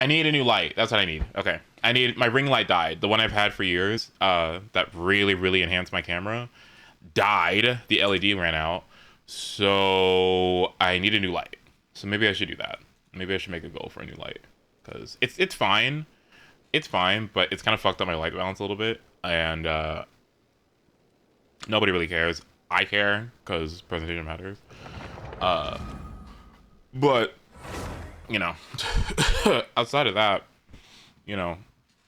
I need a new light. That's what I need. Okay. I need my ring light died. The one I've had for years, that really enhanced my camera, died. The LED ran out. So I need a new light. So maybe I should do that. Maybe I should make a goal for a new light. Because it's fine. It's fine, but it's kind of fucked up my light balance a little bit. And nobody really cares. I care because presentation matters. Uh, but you know, outside of that, you know,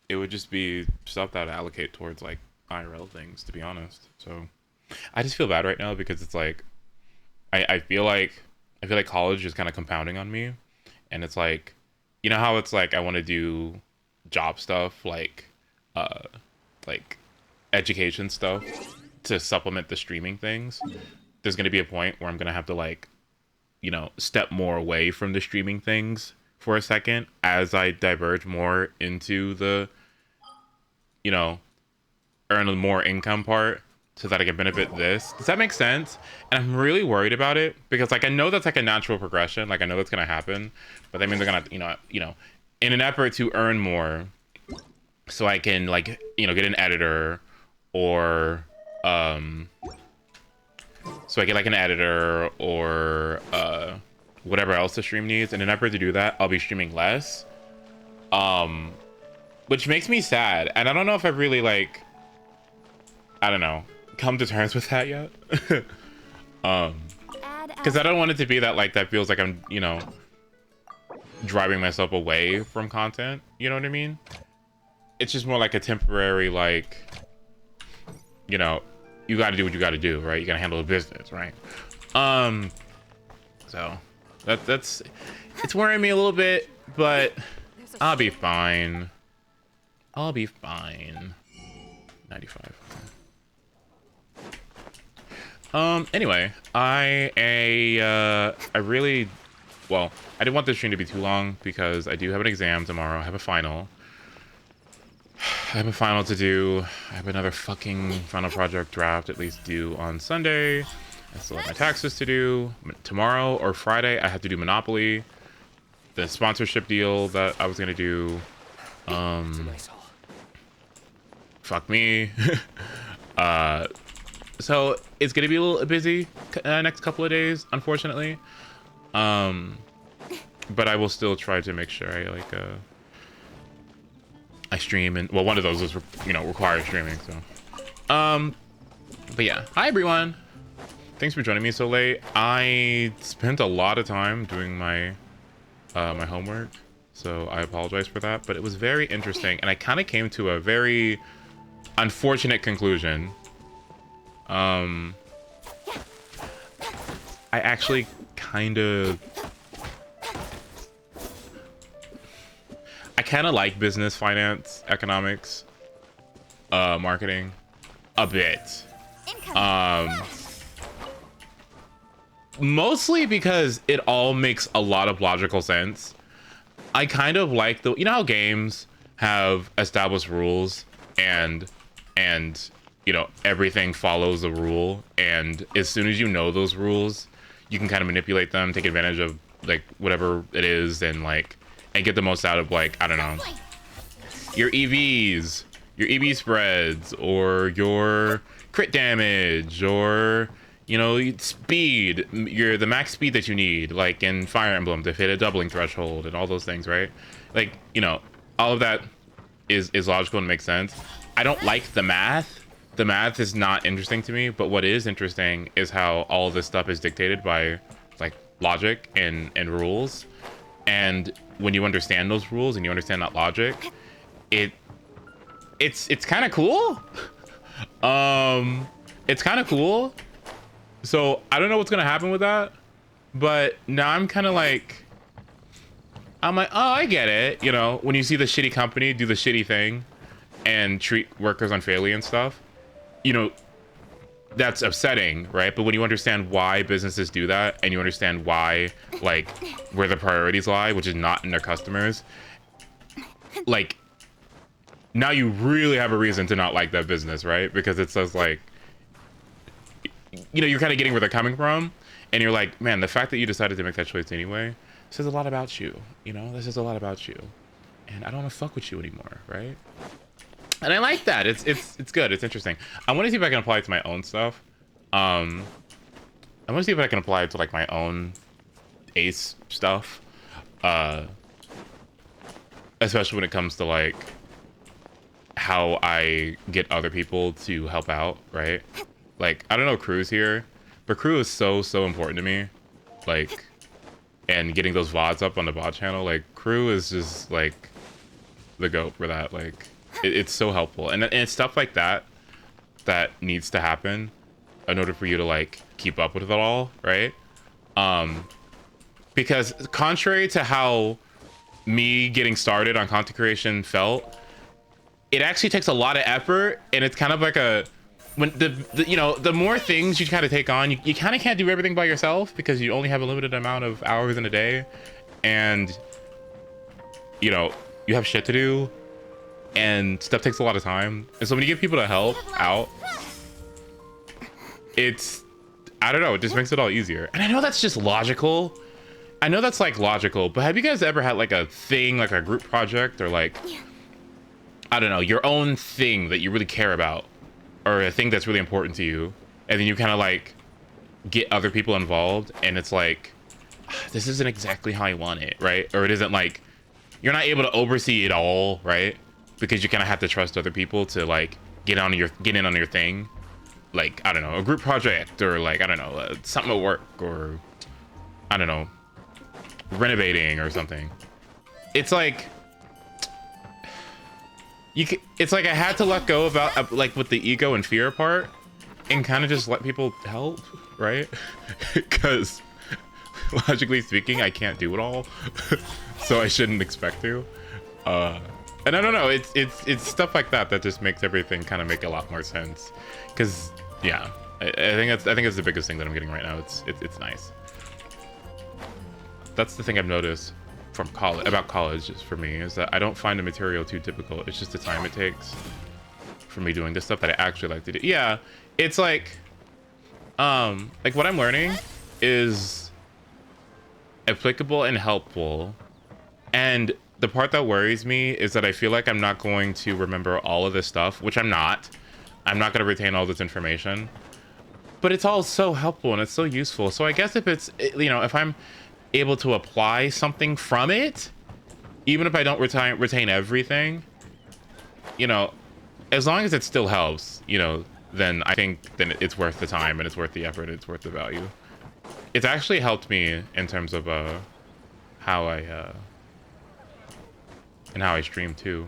it would just be stuff that I allocate towards like IRL things, to be honest. So I just feel bad right now because it's like I feel like college is kind of compounding on me, and it's like, you know how it's like I want to do job stuff uh like education stuff to supplement the streaming things. There's gonna be a point where I'm gonna have to like, you know, step more away from the streaming things for a second as I diverge more into the, you know, earn a more income part so that I can benefit this. Does that make sense? And I'm really worried about it because like I know that's like a natural progression. Like I know that's gonna happen, but that means they're gonna, in an effort to earn more, so I can like, get an editor or so I get like an editor or whatever else the stream needs. In an effort to do that, I'll be streaming less. Which makes me sad. And I don't know if I've really like, I don't know, come to terms with that yet. Because I don't want it to be that like that feels like I'm, driving myself away from content. You know what I mean? It's just more like a temporary like, you got to do what you got to do, right? You got to handle the business, right? So that's it's worrying me a little bit, but I'll be fine. I'll be fine. 95. Anyway, I really, well, I didn't want this stream to be too long because I do have an exam tomorrow. I have a final. I have a final to do. I have another fucking final project draft at least due on Sunday. I still have my taxes to do. Tomorrow or Friday, I have to do Monopoly. The sponsorship deal that I was gonna do. Fuck me. So it's gonna be a little busy next couple of days, unfortunately. But I will still try to make sure I stream, and well, one of those is requires streaming. So, but yeah, hi everyone. Thanks for joining me so late. I spent a lot of time doing my my homework, so I apologize for that. But it was very interesting, and I kind of came to a very unfortunate conclusion. I actually kind of like business, finance, economics, marketing a bit. Mostly because it all makes a lot of logical sense. I kind of like how games have established rules and everything follows the rule, and as soon as you know those rules, you can kind of manipulate them, take advantage of like whatever it is, and get the most out of, like, I don't know, your EVs, your EV spreads, or your crit damage, or speed, the max speed that you need, like in Fire Emblem, to hit a doubling threshold and all those things, right? Like, all of that is logical and makes sense. I don't like the math. The math is not interesting to me, but what is interesting is how all of this stuff is dictated by like logic and rules. And when you understand those rules and you understand that logic, it's kind of cool. It's kind of cool. So I don't know what's gonna happen with that, but now I'm like, oh, I get it. When you see the shitty company do the shitty thing and treat workers unfairly and stuff, that's upsetting, right? But when you understand why businesses do that, and you understand why, like, where the priorities lie, which is not in their customers, like, now you really have a reason to not like that business, right? Because it says, like, you're kind of getting where they're coming from, and you're like, man, the fact that you decided to make that choice anyway says a lot about you. This says a lot about you. and I don't want to fuck with you anymore, right? And I like that. It's good. It's interesting. I want to see if I can apply it to my own stuff. I want to see if I can apply it to like my own ace stuff. Especially when it comes to like how I get other people to help out, right? Like, I don't know Crew's here, but Crew is so important to me. Like, and getting those VODs up on the VOD channel, like, Crew is just like the GOAT for that. Like, it's so helpful. And it's stuff like that that needs to happen in order for you to like keep up with it all, right? Because contrary to how me getting started on content creation felt, it actually takes a lot of effort, and it's kind of like a when you know, the more things you kind of take on, you kind of can't do everything by yourself because you only have a limited amount of hours in a day, and you know, you have shit to do, and stuff takes a lot of time. And so when you get people to help out, it's, I don't know, it just makes it all easier. And I know that's just logical. I know that's like logical, but have you guys ever had like a thing, like a group project, or like, I don't know, your own thing that you really care about, or a thing that's really important to you, and then you kind of like get other people involved, and it's like, this isn't exactly how I want it, right? Or it isn't like, you're not able to oversee it all, right? Because you kind of have to trust other people to like get in on your thing. Like, I don't know, a group project, or like, I don't know, something at work, or I don't know, renovating or something. It's like, it's like I had to let go about like with the ego and fear part, and kind of just let people help, right? Because logically speaking, I can't do it all, so I shouldn't expect to. And I don't know, it's stuff like that that just makes everything kind of make a lot more sense. Because yeah, I think it's the biggest thing that I'm getting right now. It's nice. That's the thing I've noticed from college, just for me, is that I don't find the material too difficult. It's just the time it takes for me doing this stuff that I actually like to do. Yeah, it's like what I'm learning is applicable and helpful, and the part that worries me is that I feel like I'm not going to remember all of this stuff, which I'm not. I'm not going to retain all this information, but it's all so helpful and it's so useful. So I guess if it's, you know, if I'm able to apply something from it, even if I don't retain everything, you know, as long as it still helps, you know, then I think then it's worth the time, and it's worth the effort, and it's worth the value. It's actually helped me in terms of how I stream too,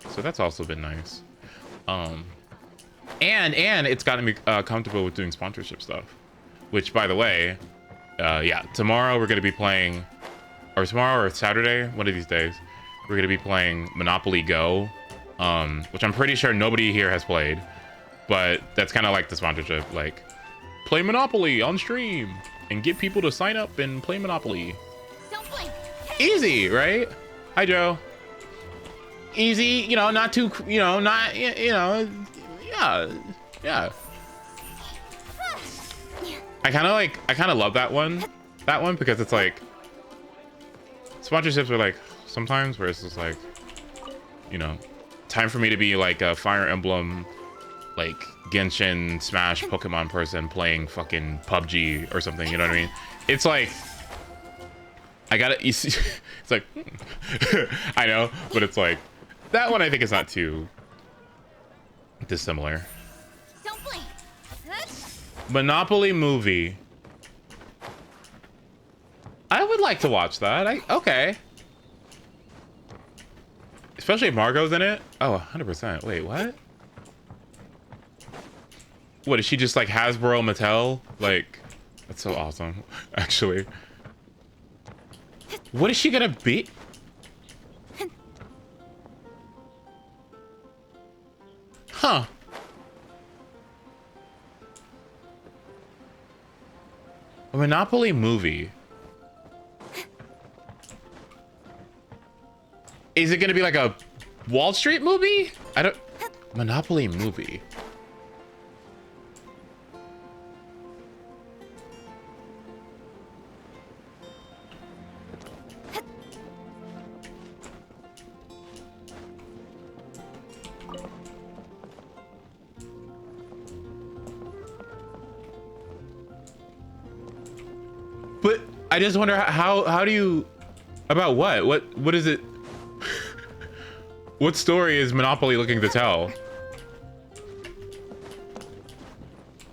so that's also been nice. And it's gotten me comfortable with doing sponsorship stuff, which, by the way, yeah, tomorrow we're gonna be playing, or tomorrow or Saturday, one of these days, we're gonna be playing Monopoly Go, which I'm pretty sure nobody here has played, but that's kind of like the sponsorship, like, play Monopoly on stream and get people to sign up and play Monopoly. Easy, right? Hi, Joe. Easy, you know, not too, you know, not, you know, yeah. I kind of love that one because it's like, sponsorships are like, sometimes where it's just like, you know, time for me to be like a Fire Emblem, like Genshin, Smash, Pokemon person playing fucking PUBG or something, you know what I mean? It's like, I gotta, you see, it's like, I know, but it's like, that one I think is not too dissimilar. Monopoly movie. I would like to watch that. Okay. Especially if Margot's in it. Oh, 100%. Wait, what? What, is she just like Hasbro Mattel? Like, that's so awesome, actually. What is she gonna be? Huh. A Monopoly movie. Is it gonna be like a Wall Street movie? I don't... Monopoly movie. I just wonder how do you, about what is it? What story is Monopoly looking to tell?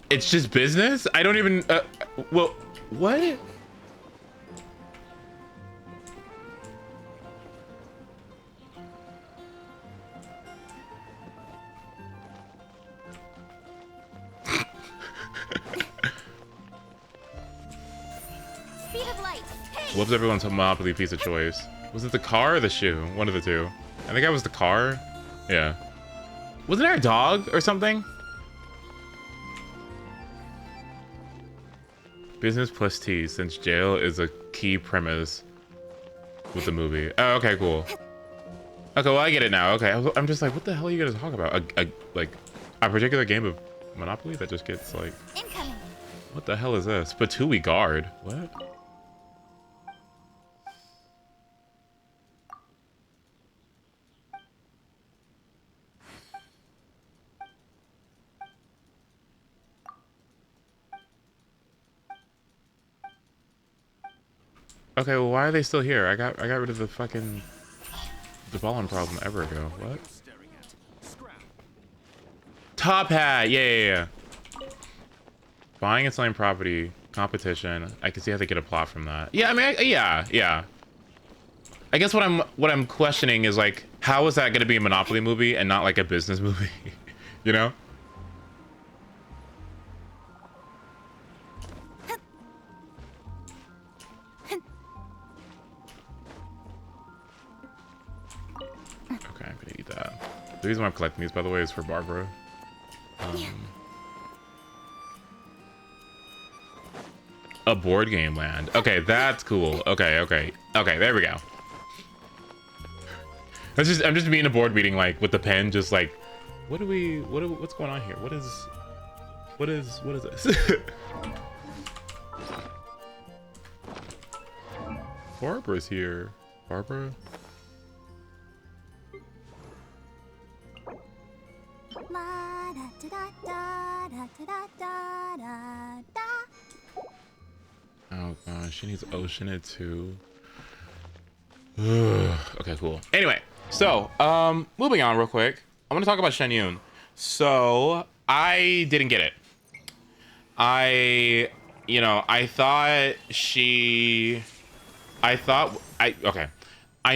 It's just business? I don't even, well, what? What's everyone's Monopoly piece of choice? Was it the car or the shoe? One of the two. I think I was the car. Yeah. Wasn't there a dog or something? Business plus T, since jail is a key premise with the movie. Oh, okay, cool. Okay, well, I get it now. Okay, I'm just like, what the hell are you gonna talk about? Like, a particular game of Monopoly that just gets like... Incoming. What the hell is this? Patui guard. What? Okay, well, why are they still here? I got rid of the fucking ballin' problem ever ago. What? Top hat. Yeah. Buying and selling property competition. I can see how they get a plot from that. Yeah, I mean, yeah. I guess what I'm questioning is like, how is that going to be a Monopoly movie and not like a business movie? You know? Okay, I'm gonna eat that. The reason why I'm collecting these, by the way, is for Barbara. A board game land. Okay, that's cool. Okay, there we go. I'm just being a board meeting, like with the pen, just like, what's going on here? What is this? Barbara's here. Barbara? Oh gosh, she needs Oceanit too. Okay, cool. Anyway, so moving on real quick. I want to talk about Shen Yun. So I didn't get it. I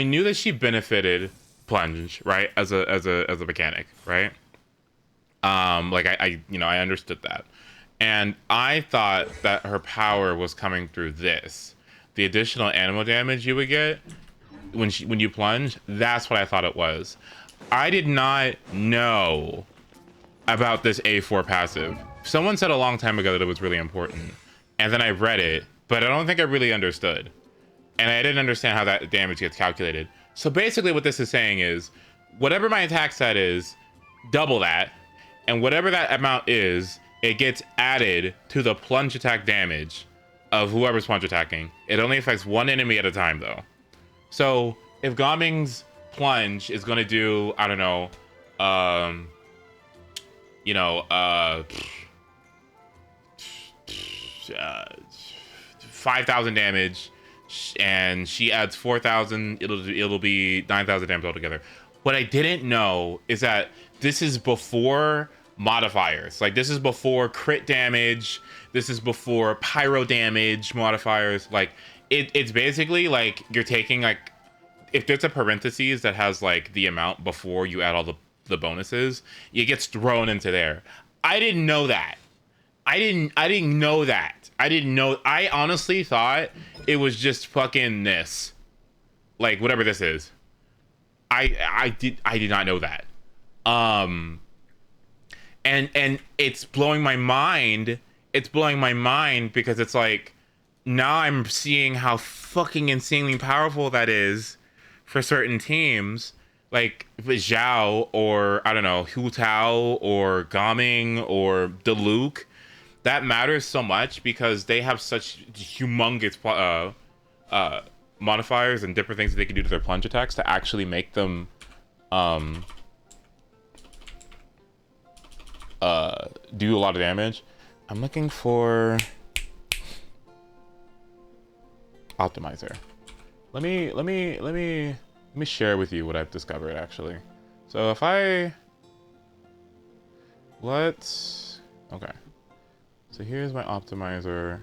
knew that she benefited Plunge, right, as a mechanic, right? Like I understood that. And I thought that her power was coming through this. The additional animal damage you would get when you plunge, that's what I thought it was. I did not know about this A4 passive. Someone said a long time ago that it was really important. And then I read it, but I don't think I really understood. And I didn't understand how that damage gets calculated. So basically what this is saying is, whatever my attack set is, double that. And whatever that amount is, it gets added to the plunge attack damage of whoever's plunge attacking. It only affects one enemy at a time, though. So if Gaming's plunge is going to do, I don't know, 5,000 damage, and she adds 4,000, it'll be 9,000 damage altogether. What I didn't know is that this is before modifiers. Like, this is before crit damage, this is before pyro damage modifiers. Like, it's basically like you're taking, like, if there's a parentheses that has like the amount before you add all the bonuses, it gets thrown into there. I didn't know that. I didn't know that. I honestly thought it was just fucking this, like whatever this is. I did not know that. And it's blowing my mind. It's blowing my mind because it's like, now I'm seeing how fucking insanely powerful that is for certain teams, like Zhao or, I don't know, Hu Tao or Gaming or Diluc. That matters so much because they have such humongous modifiers and different things that they can do to their plunge attacks to actually make them do a lot of damage. I'm looking for optimizer. Let me share with you what I've discovered actually. So if okay. So here's my optimizer.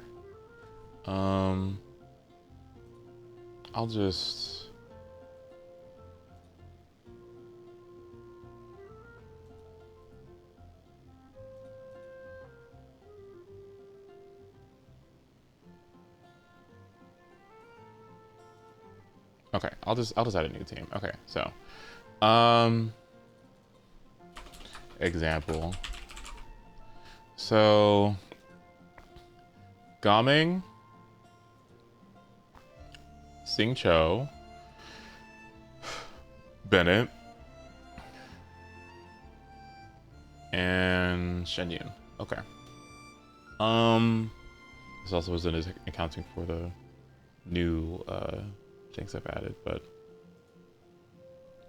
I'll just okay, I'll just add a new team. Okay, so example. So Gaming, Sing Cho, Bennett, and Shen Yun. Okay. This also wasn't accounting for the new things I've added, but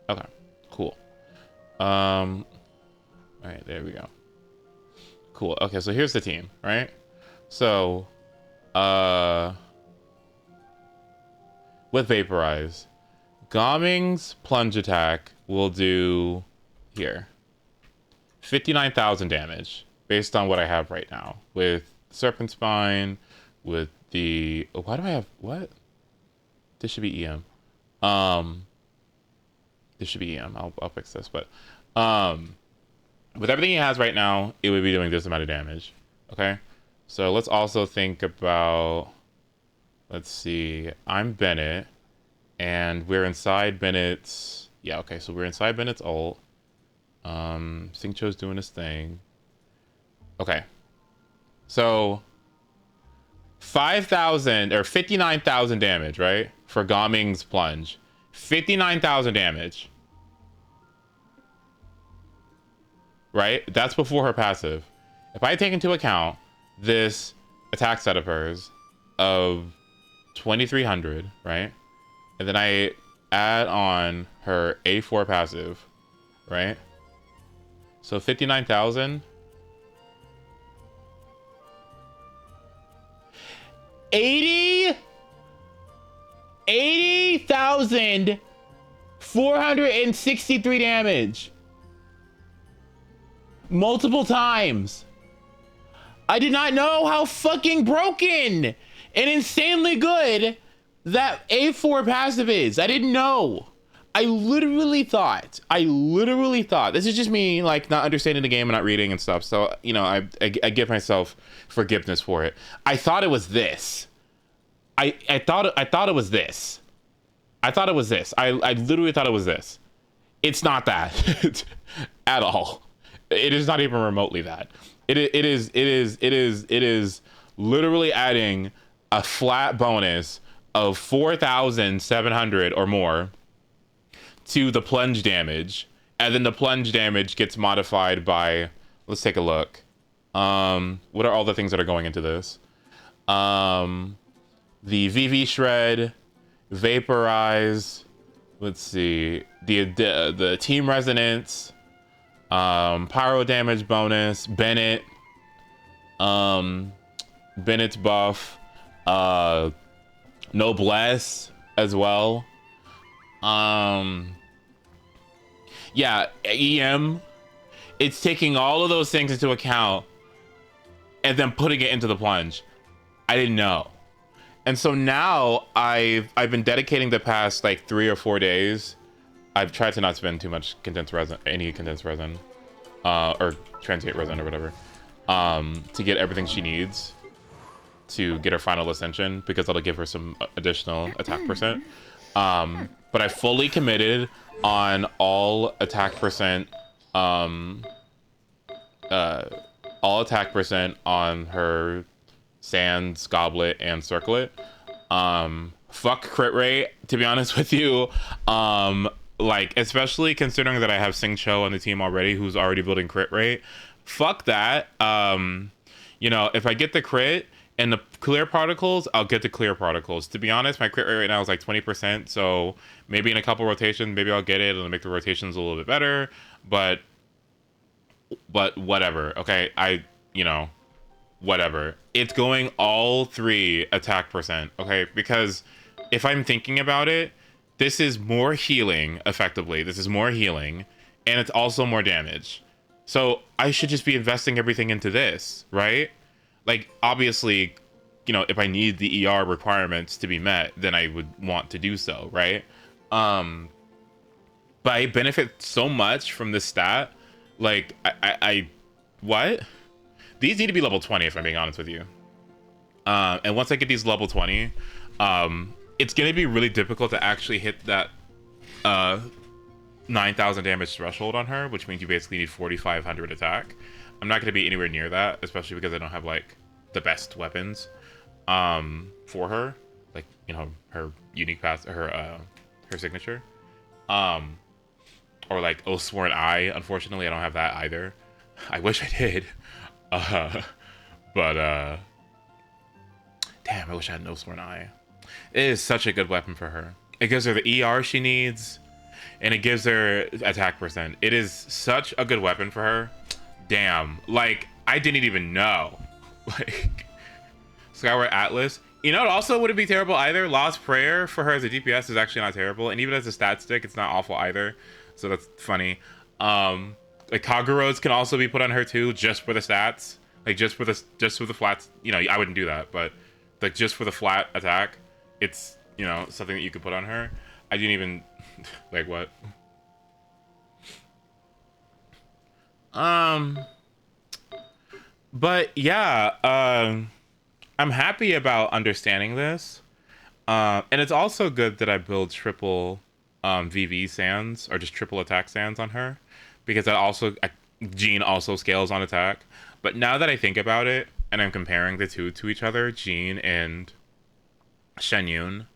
okay, cool. All right, there we go. Cool. Okay, so here's the team, right? So, with Vaporize, Gaming's plunge attack will do here 59,000 damage based on what I have right now with Serpent Spine, with the why do I have what? This should be EM. This should be EM. I'll fix this, but with everything he has right now, it would be doing this amount of damage. Okay, so let's also think about. Let's see. I'm Bennett, and we're inside Bennett's. Yeah, okay, so we're inside Bennett's ult. Sing Cho's doing his thing. Okay, so 5,000 or 59,000 damage, right? For Gaming's plunge, 59,000 damage. Right? That's before her passive. If I take into account this attack set of hers of 2,300, right? And then I add on her A4 passive, right? So 59,000. 80,463 damage. Multiple times. I did not know how fucking broken and insanely good that A4 passive is. I didn't know. I literally thought, this is just me like not understanding the game and not reading and stuff. So, you know, I give myself forgiveness for it. I thought it was this. I thought it was this. I thought it was this. I literally thought it was this. It's not that at all. It is not even remotely that. It is literally adding a flat bonus of 4,700 or more to the plunge damage, and then the plunge damage gets modified by, let's take a look. What are all the things that are going into this? The VV Shred, Vaporize, let's see, the Team Resonance, Pyro damage bonus, Bennett, Bennett's buff, Noblesse as well. Yeah, EM. It's taking all of those things into account and then putting it into the plunge. I didn't know. And so now I've been dedicating the past like 3 or 4 days. I've tried to not spend too much condensed resin, any condensed resin, or transient resin or whatever, to get everything she needs to get her final ascension, because that'll give her some additional attack percent. But I fully committed on all attack percent, all attack percent on her Sands, Goblet, and Circlet. Fuck crit rate, to be honest with you. Like, especially considering that I have Sing Cho on the team already, who's already building crit rate. Fuck that. You know, if I get the crit and the clear particles, I'll get the clear particles. To be honest, my crit rate right now is like 20%, so maybe in a couple rotations, maybe I'll get it and make the rotations a little bit better, but whatever, okay? You know, whatever. It's going all 3 attack percent, okay? Because if I'm thinking about it, this is more healing, effectively. This is more healing, and it's also more damage. So I should just be investing everything into this, right? Like, obviously, you know, if I need the ER requirements to be met, then I would want to do so, right? Um, but I benefit so much from this stat. Like, what? These need to be level 20, if I'm being honest with you. And once I get these level 20, it's going to be really difficult to actually hit that 9,000 damage threshold on her, which means you basically need 4,500 attack. I'm not going to be anywhere near that, especially because I don't have, like, the best weapons for her. Like, you know, her unique pass, her signature. Or, like, Oh Sworn Eye. Unfortunately, I don't have that either. I wish I did. But, damn, I wish I had No Sworn Eye. It is such a good weapon for her. It gives her the ER she needs, and it gives her attack percent. It is such a good weapon for her. Damn. Like, I didn't even know. Like, Skyward Atlas. You know, it also wouldn't be terrible either. Lost Prayer for her as a DPS is actually not terrible. And even as a stat stick, it's not awful either. So that's funny. Like, Kaguros can also be put on her too, just for the stats. Like, just for the flats. You know, I wouldn't do that, but like, just for the flat attack, it's, you know, something that you could put on her. I didn't even like, what? But yeah, I'm happy about understanding this. And it's also good that I build triple VV sands, or just triple attack sands on her, because Jean also scales on attack. But now that I think about it, and I'm comparing the two to each other, Jean and Shen Yun,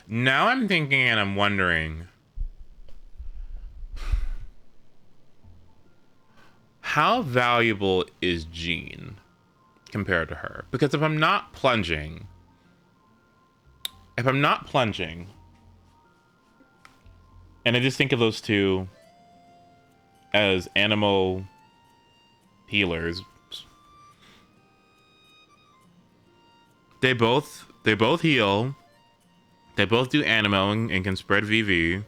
now I'm thinking and I'm wondering, how valuable is Jean compared to her? Because if I'm not plunging, and I just think of those two as animal healers, they both heal, they both do animoing and can spread VV,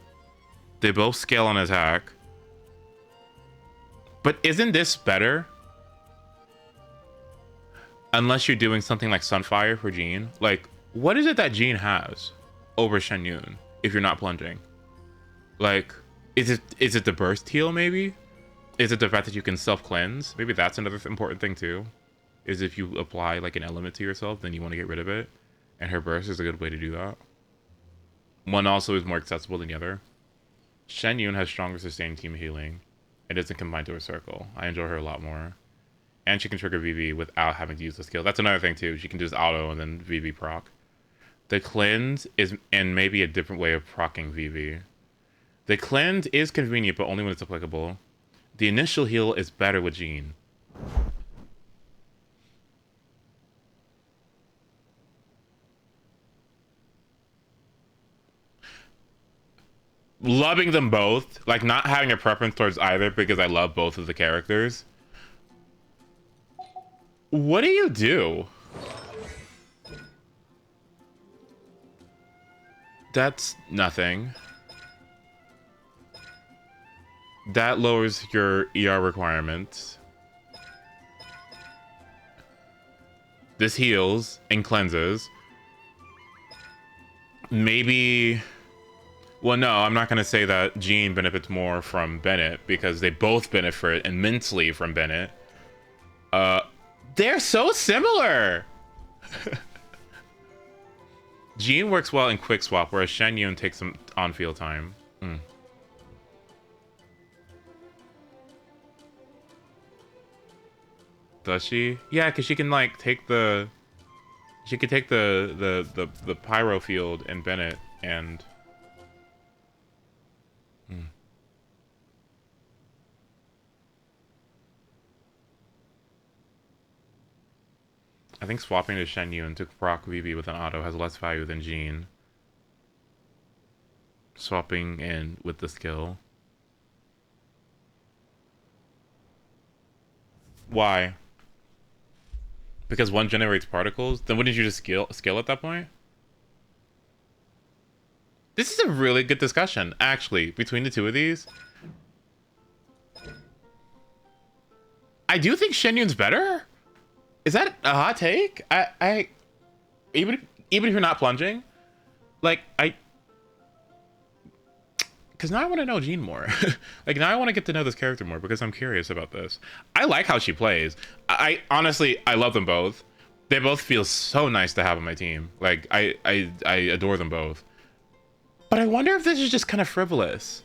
they both scale on attack. But isn't this better? Unless you're doing something like Sunfire for Jean. Like, what is it that Jean has over Shen Yun if you're not plunging? Like, is it the burst heal maybe? Is it the fact that you can self-cleanse? Maybe that's another important thing too. Is if you apply like an element to yourself, then you want to get rid of it. And her burst is a good way to do that. One also is more accessible than the other. Shen Yun has stronger sustained team healing. It doesn't combine to a circle. I enjoy her a lot more. And she can trigger VV without having to use the skill. That's another thing too. She can just auto and then VV proc. The cleanse is, and maybe a different way of procking VV. The cleanse is convenient, but only when it's applicable. The initial heal is better with Jean. Loving them both, like not having a preference towards either because I love both of the characters. What do you do? That's nothing. That lowers your ER requirements. This heals and cleanses. Maybe... Well, no, I'm not going to say that Jean benefits more from Bennett, because they both benefit immensely from Bennett. They're so similar! Jean works well in quick swap, whereas Shen Yun takes some on-field time. Does she? Yeah, because she can, like, take the... She could take the pyro field and Bennett, and... I think swapping to Shen Yun to proc VV with an auto has less value than Jean. Swapping in with the skill. Why? Because one generates particles, then wouldn't you just scale at that point? This is a really good discussion, actually, between the two of these. I do think Shenyun's better. Is that a hot take? I even if you're not plunging, like because now I want to know Jean more. Like now I want to get to know this character more because I'm curious about this. I like how she plays. I honestly I love them both. They both feel so nice to have on my team. Like I adore them both. But I wonder if this is just kind of frivolous.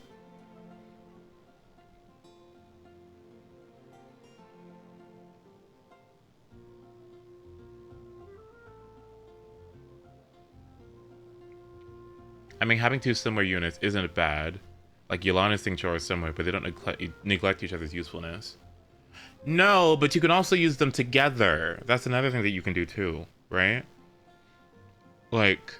I mean, having two similar units isn't bad. Like, Yelan and Singchor are similar, but they don't neglect each other's usefulness. No, but you can also use them together. That's another thing that you can do too, right? Like,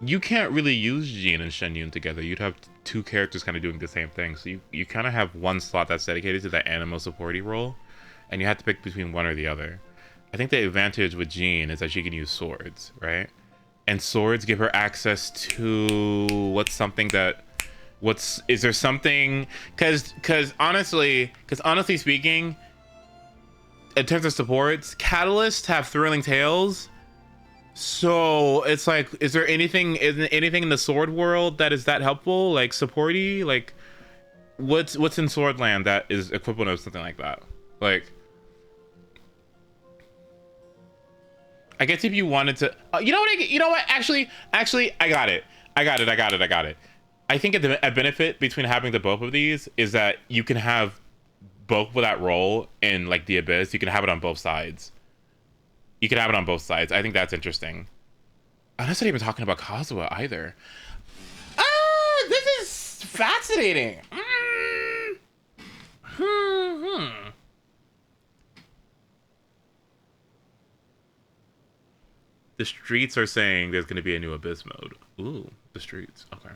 you can't really use Jean and Shenyun together. You'd have two characters kind of doing the same thing. So you kind of have one slot that's dedicated to that animal supporty role, and you have to pick between one or the other. I think the advantage with Jean is that she can use swords, right? And swords give her access to is there something because honestly speaking, in terms of supports, catalysts have thrilling tales, so it's like, is there anything in the sword world that is that helpful, like supporty? Like what's in Swordland that is equivalent of something like that? Like, I guess if you wanted to, you know what? Actually, I got it. I think a benefit between having the both of these is that you can have both with that role in like the Abyss. You can have it on both sides. I think that's interesting. I'm not even talking about Kazuha either. This is fascinating. The streets are saying there's going to be a new Abyss mode. Ooh, the streets. Okay.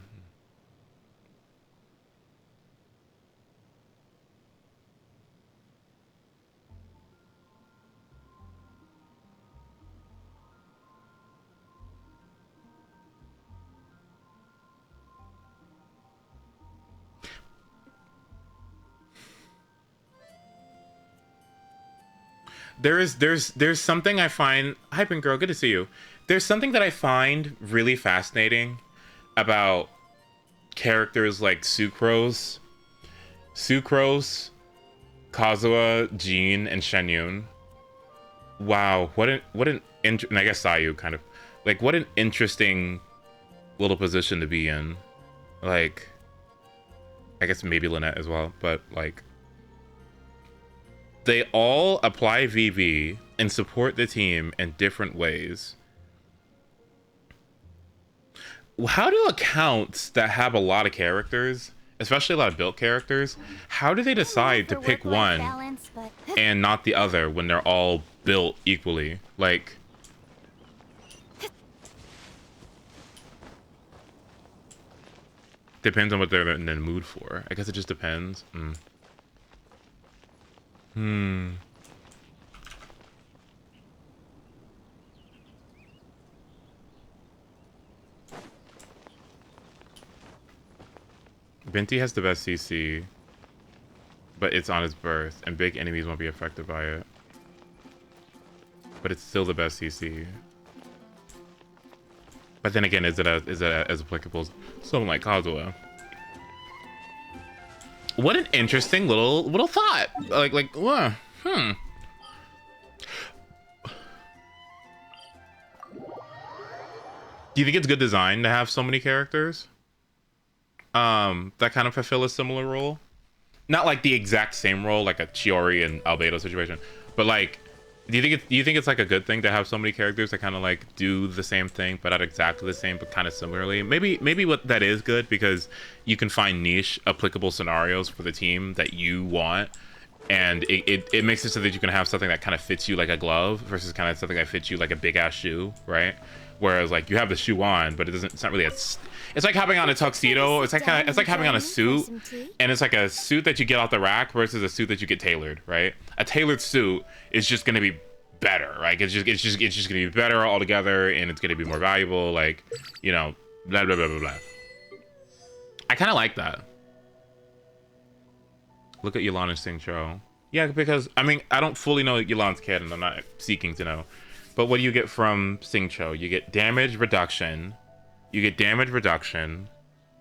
There's something I find, hi Pink Girl, good to see you. There's something that I find really fascinating about characters like Sucrose, Kazuha, Jean, and Shenyun. Wow, and I guess Sayu kind of, like, what an interesting little position to be in. Like, I guess maybe Lynette as well, but like, they all apply VV and support the team in different ways. How do accounts that have a lot of characters, especially a lot of built characters, how do they decide to pick one and not the other when they're all built equally? Like, depends on what they're in the mood for. I guess it just depends. Binti has the best CC, but it's on his birth, and big enemies won't be affected by it. But it's still the best CC. But then again, is it as applicable as someone like Kazuha? What an interesting little thought. Like Do you think it's good design to have so many characters? That kind of fulfill a similar role? Not like the exact same role, like a Chiori and Albedo situation, but like, do you think it's like a good thing to have so many characters that kind of like do the same thing, but not exactly the same, but kind of similarly? Maybe what that is good because you can find niche applicable scenarios for the team that you want, and it makes it so that you can have something that kind of fits you like a glove versus kind of something that fits you like a big ass shoe, right? Whereas like you have the shoe on, but it's not really it's like having on a tuxedo. It's like having on a suit, and it's like a suit that you get off the rack versus a suit that you get tailored, right? A tailored suit is just gonna be better. Like it's just gonna be better altogether, and it's gonna be more valuable. Like, you know, blah blah blah blah blah. I kind of like that. Look at Yelan and Sing Cho. Yeah, because I mean I don't fully know Yelan's canon. I'm not seeking to know. But what do you get from Sing Cho? You get damage reduction. You get damage reduction.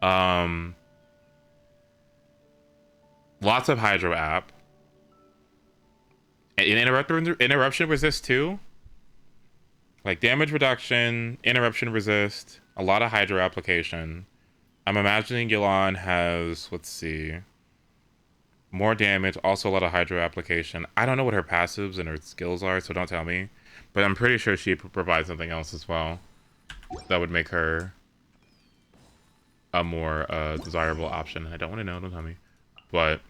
Lots of Hydro app. And interruption resist too. Like damage reduction, interruption resist, a lot of Hydro application. I'm imagining Yelan has, let's see, more damage, also a lot of Hydro application. I don't know what her passives and her skills are, so don't tell me. But I'm pretty sure she provides something else as well that would make her a more desirable option. I don't want to know, don't tell me. But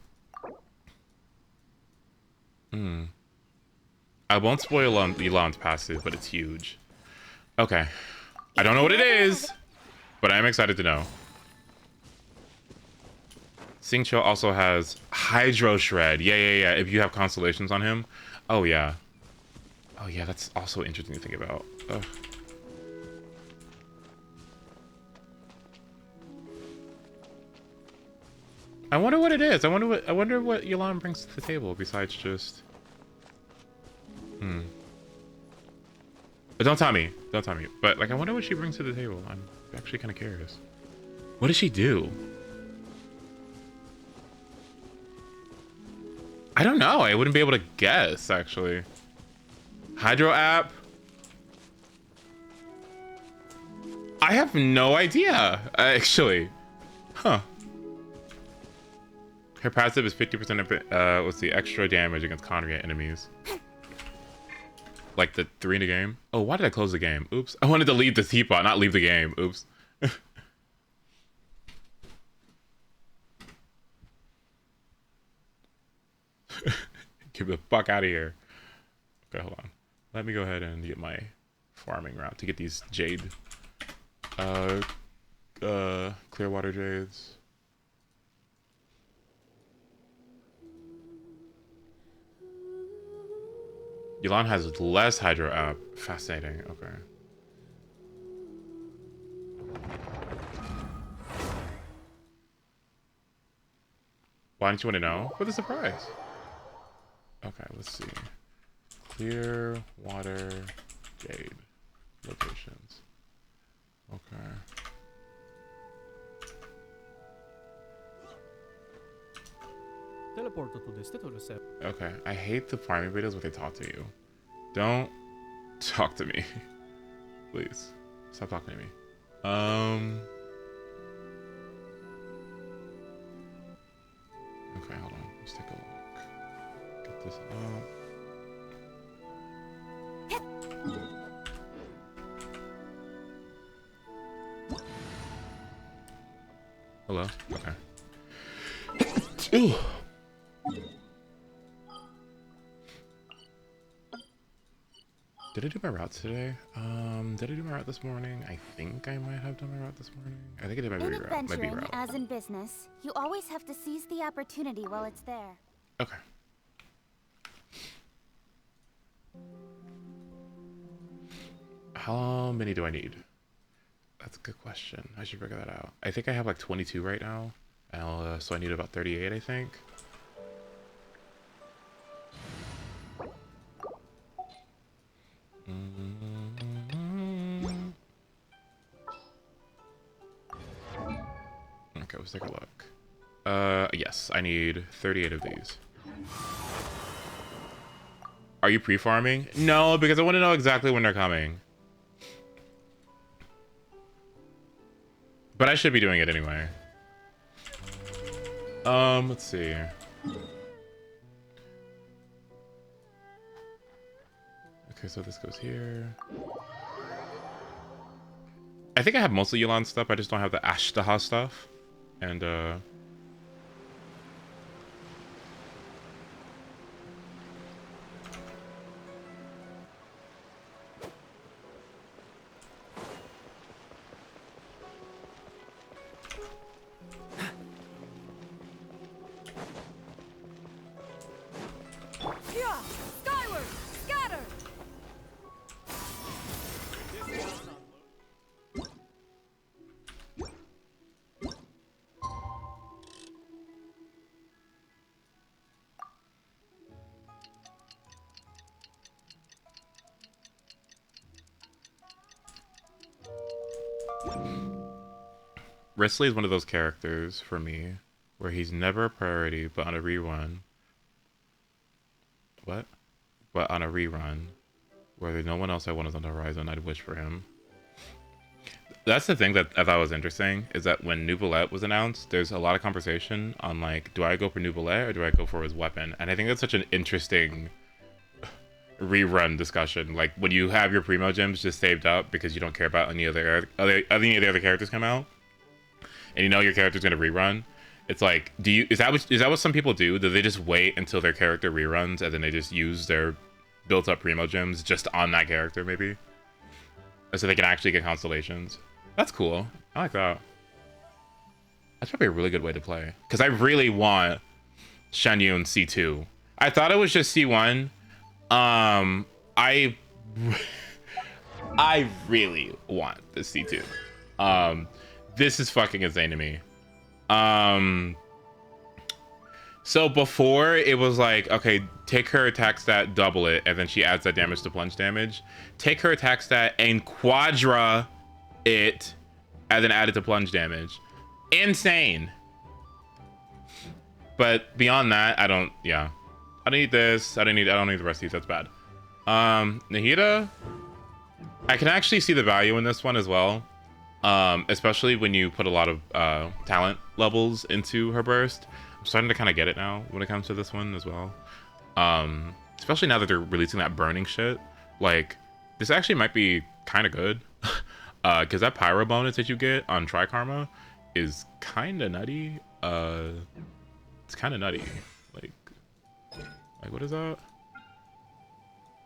I won't spoil Yelan's passive, but it's huge. Okay. I don't know what it is, but I'm excited to know. Sing Cho also has Hydro Shred. Yeah. If you have constellations on him. Oh, yeah. Oh, yeah, that's also interesting to think about. Ugh. I wonder what it is. I wonder what Yelan brings to the table besides just... But don't tell me. Don't tell me. But, like, I wonder what she brings to the table. I'm actually kind of curious. What does she do? I don't know. I wouldn't be able to guess, actually. Hydro app? I have no idea, actually. Huh. Her passive is 50% of what's the extra damage against congregate enemies. Like the 3 in the game. Oh, why did I close the game? Oops. I wanted to leave the teapot, not leave the game. Oops. Get the fuck out of here. Okay, hold on. Let me go ahead and get my farming route to get these jade. Clearwater jades. Yelan has less Hydro app. Fascinating. Okay. Why didn't you want to know? For the surprise. Okay, let's see. Clear water jade locations. Okay. Okay, I hate the farming videos where they talk to you. Don't talk to me. Please. Stop talking to me. Okay, hold on. Let's take a look. Get this out. Hello? Okay. Ooh. Did I do my routes today? Did I do my route this morning? I think I might have done my route this morning. I think I did my B route. My B route. As in business, you always have to seize the opportunity while it's there. Okay. How many do I need? That's a good question. I should figure that out. I think I have like 22 right now. So I need about 38, I think. Okay, let's take a look. Yes, I need 38 of these. Are you pre-farming? No, because I want to know exactly when they're coming. But I should be doing it anyway. Let's see. Okay, so this goes here. I think I have mostly Yelan stuff, I just don't have the Ashtaha stuff. And, Risley is one of those characters for me where he's never a priority, but on a rerun. What? But on a rerun, where there's no one else I wanted on the horizon, I'd wish for him. That's the thing that I thought was interesting, is that when Nouvellette was announced, there's a lot of conversation on like, do I go for Nouvellette or do I go for his weapon? And I think that's such an interesting rerun discussion. Like when you have your primo gems just saved up because you don't care about any of the other characters come out, and you know your character's gonna rerun. It's like, is that what some people do? Do they just wait until their character reruns and then they just use their built up primo gems just on that character maybe, so they can actually get constellations? That's cool. I like that. That's probably a really good way to play. Because I really want Shen Yun C2. I thought it was just C1. I really want the C2. This is fucking insane to me. So before it was like, okay, take her attack stat, double it, and then she adds that damage to plunge damage. Take her attack stat and quadra it, and then add it to plunge damage. Insane. But beyond that, I don't need this. I don't need the rest of these. That's bad. Nahida, I can actually see the value in this one as well. Especially when you put a lot of talent levels into her burst. I'm starting to kind of get it now when it comes to this one as well. Especially now that they're releasing that burning shit. Like, this actually might be kind of good. Because that pyro bonus that you get on Trikarma is kind of nutty. It's kind of nutty. Like what is that?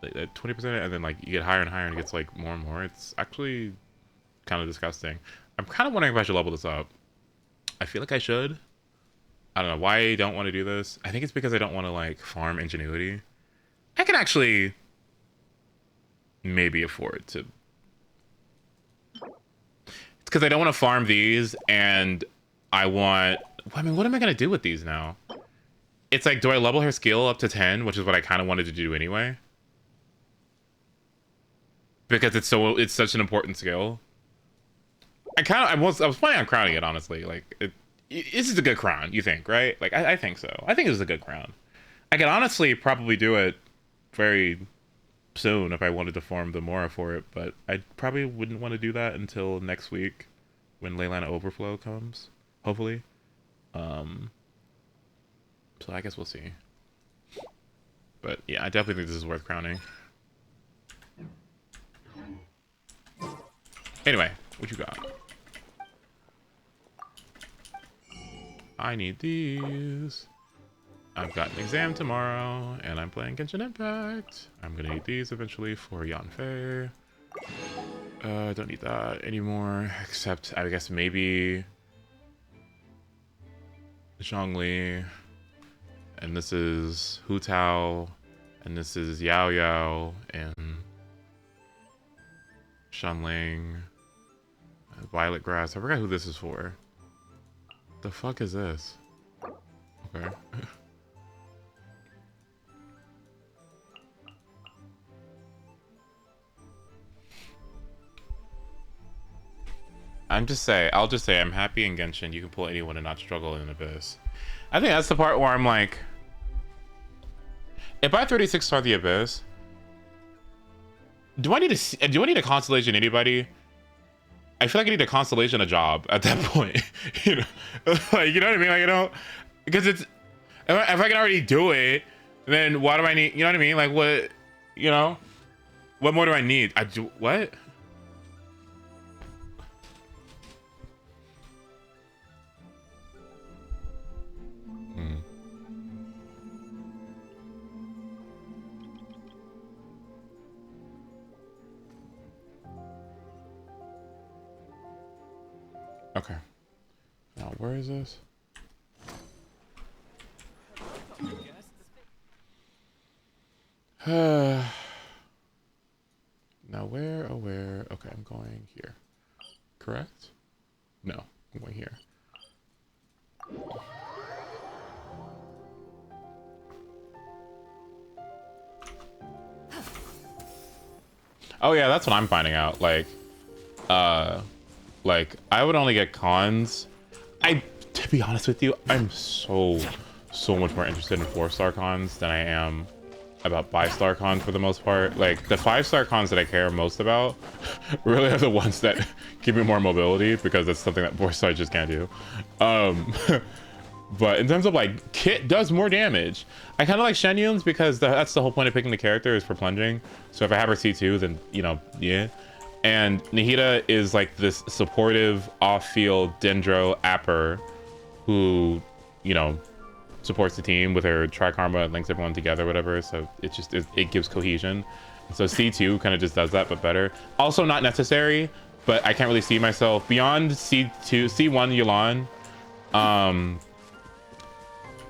Like that 20%, and then like you get higher and higher, and it gets like more and more. It's actually kind of disgusting. I'm kind of wondering if I should level this up. I feel like I should. I don't know why I don't want to do this. I think it's because I don't want to like farm ingenuity. I can actually maybe afford to. It's because I don't want to farm these, and I mean, what am I gonna do with these now? It's like, do I level her skill up to 10, which is what I kind of wanted to do anyway, because it's such an important skill. I was planning on crowning it, honestly. Like, this is a good crown, you think, right? Like, I think so. I think this is a good crown. I could honestly probably do it very soon if I wanted to farm the Mora for it, but I probably wouldn't want to do that until next week when Leylana Overflow comes, hopefully. So I guess we'll see. But yeah, I definitely think this is worth crowning. Anyway, what you got? I need these. I've got an exam tomorrow, and I'm playing Genshin Impact. I'm gonna need these eventually for Yanfei. Don't need that anymore, except I guess maybe Zhongli. And this is Hu Tao, and this is Yao Yao, and Shanling, Violet Grass. I forgot who this is for. The fuck is this? Okay. I'll just say I'm happy in Genshin you can pull anyone and not struggle in Abyss. I think that's the part where I'm like, if I 36 star the Abyss, do I need a constellation anybody? I feel like I need a constellation a job at that point. You know, like, you know what I mean? Like, you know, because it's, if I can already do it, then why do I need, you know what I mean? Like, what, you know, what more do I need? What? Okay. Now, where is this? Now, where? Oh, where? Okay, I'm going here. Correct? No, I'm going here. Oh, yeah, that's what I'm finding out. Like, Like, I would only get cons. To be honest with you, I'm so much more interested in 4-star cons than I am about 5-star cons for the most part. Like, the 5-star cons that I care most about really are the ones that give me more mobility, because that's something that 4-star just can't do. But in terms of like, Kit does more damage. I kind of like Shenyun's because that's the whole point of picking the character, is for plunging. So if I have her C2, then, you know, yeah. And Nahida is like this supportive off-field Dendro Apper who, you know, supports the team with her Trikarma and links everyone together, whatever. So it gives cohesion. So C2 kind of just does that, but better. Also not necessary, but I can't really see myself beyond C2, C1 Yulan,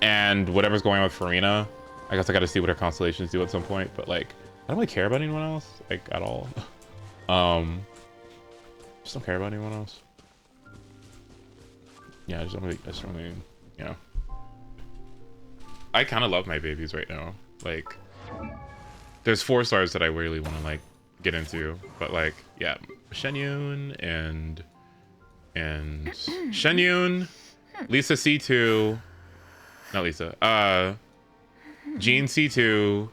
and whatever's going on with Farina. I guess I got to see what her constellations do at some point, but like, I don't really care about anyone else, like, at all. Just don't care about anyone else. Yeah, I just don't really, you know. I kind of love my babies right now. Like, there's 4-stars that I really want to like get into, but like, yeah, Shenyun and Shenyun, Lisa C2, not Lisa, Jean C2,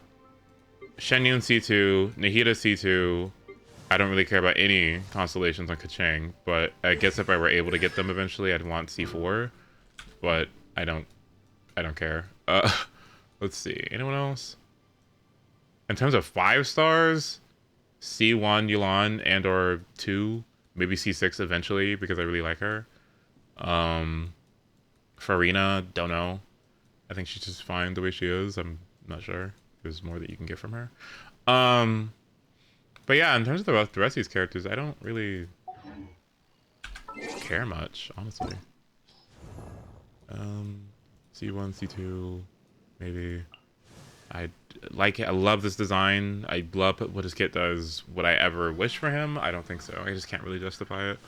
Shenyun C2, Nahida C2. I don't really care about any constellations on Kachang, but I guess if I were able to get them eventually, I'd want C4, but I don't care. Let's see, anyone else? In terms of 5-stars, C1 Yulan and or 2, maybe C6 eventually because I really like her. Farina, don't know. I think she's just fine the way she is. I'm not sure. There's more that you can get from her. But yeah, in terms of the rest of these characters, I don't really care much, honestly. C1, C2, maybe. I love this design. I love what his kit does. Would I ever wish for him? I don't think so. I just can't really justify it.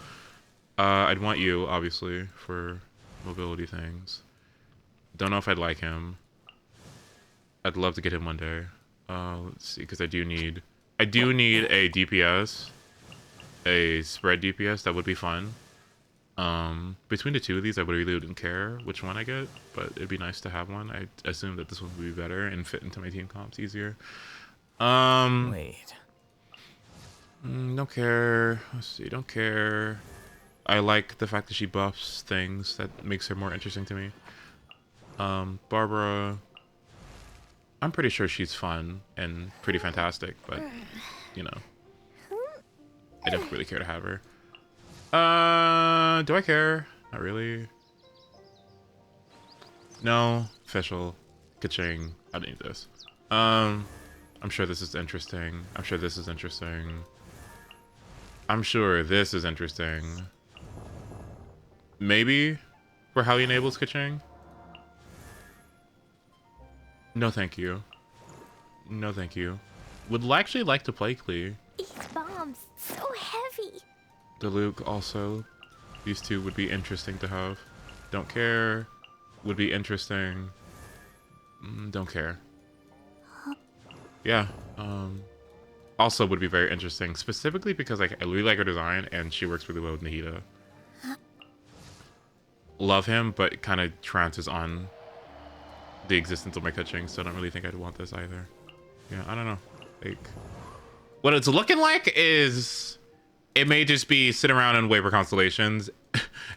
I'd want you, obviously, for mobility things. Don't know if I'd like him. I'd love to get him one day. Let's see, because I do need a DPS, a spread DPS. That would be fun. Between the two of these, I really wouldn't care which one I get, but it'd be nice to have one. I assume that this one would be better and fit into my team comps easier. Wait. Don't care. Let's see, don't care. I like the fact that she buffs things. That makes her more interesting to me. Barbara, I'm pretty sure she's fun and pretty fantastic, but, you know, I don't really care to have her. Do I care? Not really. No. Official. Kaching. I don't need this. I'm sure this is interesting. I'm sure this is interesting. I'm sure this is interesting. Maybe for how he enables Kaching? No thank you. No thank you. Would actually like to play Klee. These bombs, so heavy. The Luke also. These two would be interesting to have. Don't care. Would be interesting. Don't care. Yeah. Also would be very interesting. Specifically because like, I really like her design and she works really well with Nahida. Love him, but kind of trounces on the existence of my Kaching, so I don't really think I'd want this either. Yeah, I don't know. Like, what it's looking like is it may just be sit around and wait for constellations,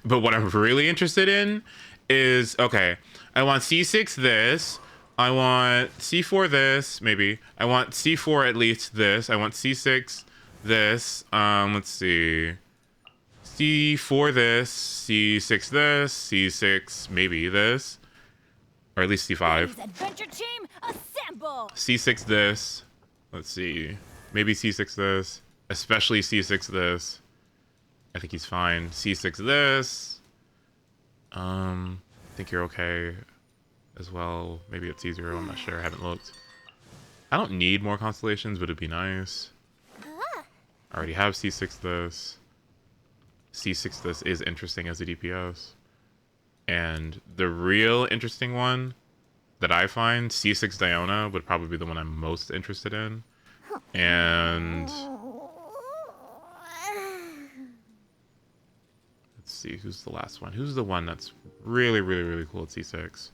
but what I'm really interested in is, okay, I want C6 this, I want C4 this, maybe, I want C4 at least this, I want C6 this, let's see, C4 this, C6 this, C6 maybe this, or at least C5. Adventure team, assemble! C6 this, let's see, maybe C6 this, especially C6 this. I think he's fine. C6 this. I think you're okay as well. Maybe it's C0, I'm not sure, I haven't looked. I don't need more constellations, but it'd be nice. I already have C6 this. C6 this is interesting as a DPS. And the real interesting one that I find, C6 Diona, would probably be the one I'm most interested in. And see. Who's the last one? Who's the one that's really, really, really cool at C6?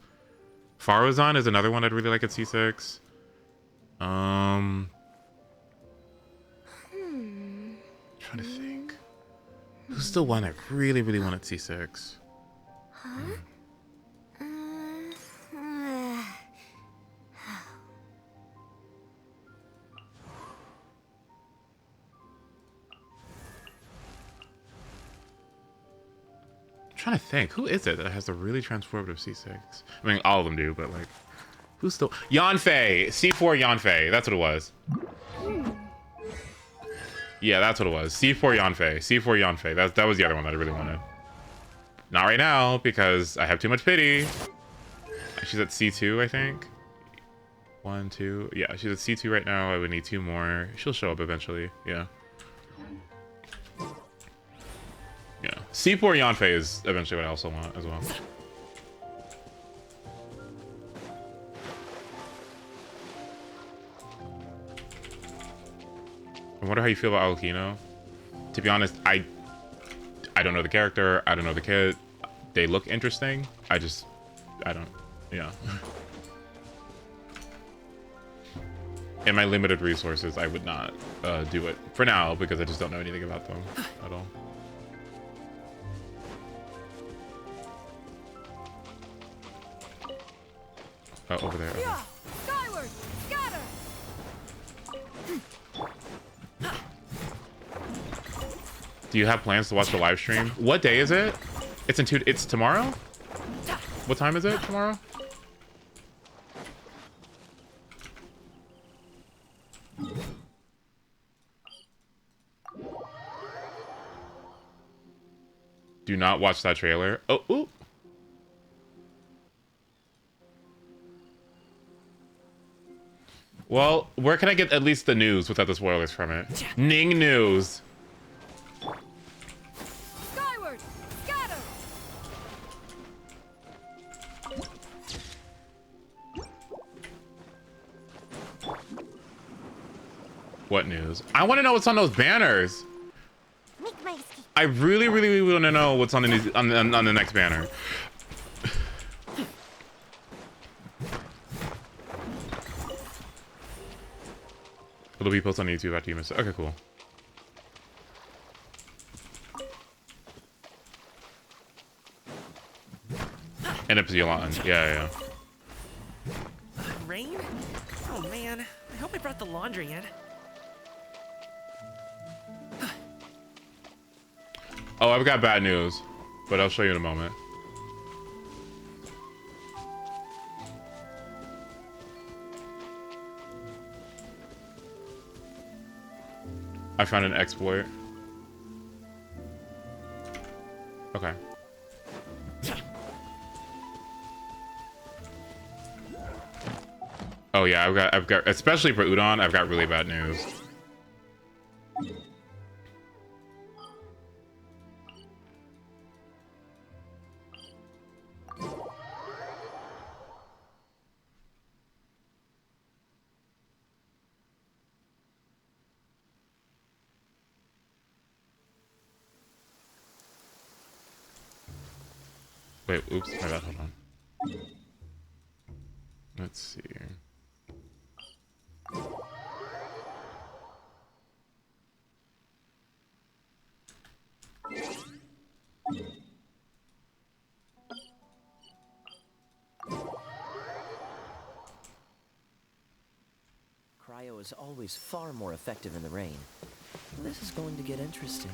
Faruzan is another one I'd really like at C6. Trying to think. Who's the one I really, really want at C6? Trying to think, who is it that has a really transformative C6? I mean, all of them do, but like, who's still Yanfei? C4 Yanfei. That's what it was. Yeah, that's what it was. C4 Yanfei. C4 Yanfei. That was the other one that I really wanted. Not right now because I have too much pity. She's at C2, I think. 1, 2. Yeah, she's at C2 right now. I would need 2 more. She'll show up eventually. Yeah. Yeah, C4 Yanfei is eventually what I also want as well. I wonder how you feel about Aokino. To be honest, I don't know the character. I don't know the kid. They look interesting. I don't. Yeah. In my limited resources, I would not do it for now because I just don't know anything about them at all. Oh, over there. Okay. Skyward, scatter. Do you have plans to watch the live stream? What day is it? It's tomorrow? What time is it tomorrow? Do not watch that trailer. Oh, ooh. Well, where can I get at least the news without the spoilers from it? Ning News. Skyward, scatter. What news? I want to know what's on those banners. I really, really, really want to know what's on the next banner. It'll be posted on YouTube after you miss it. Okay, cool. And Epsilon. Yeah. Rain? Oh man, I hope I brought the laundry in. Oh, I've got bad news, but I'll show you in a moment. I found an exploit. Okay. Oh yeah, I've got, especially for Udon, I've got really bad news. Wait, oops, my bad, hold on. Let's see. Cryo is always far more effective in the rain. This is going to get interesting.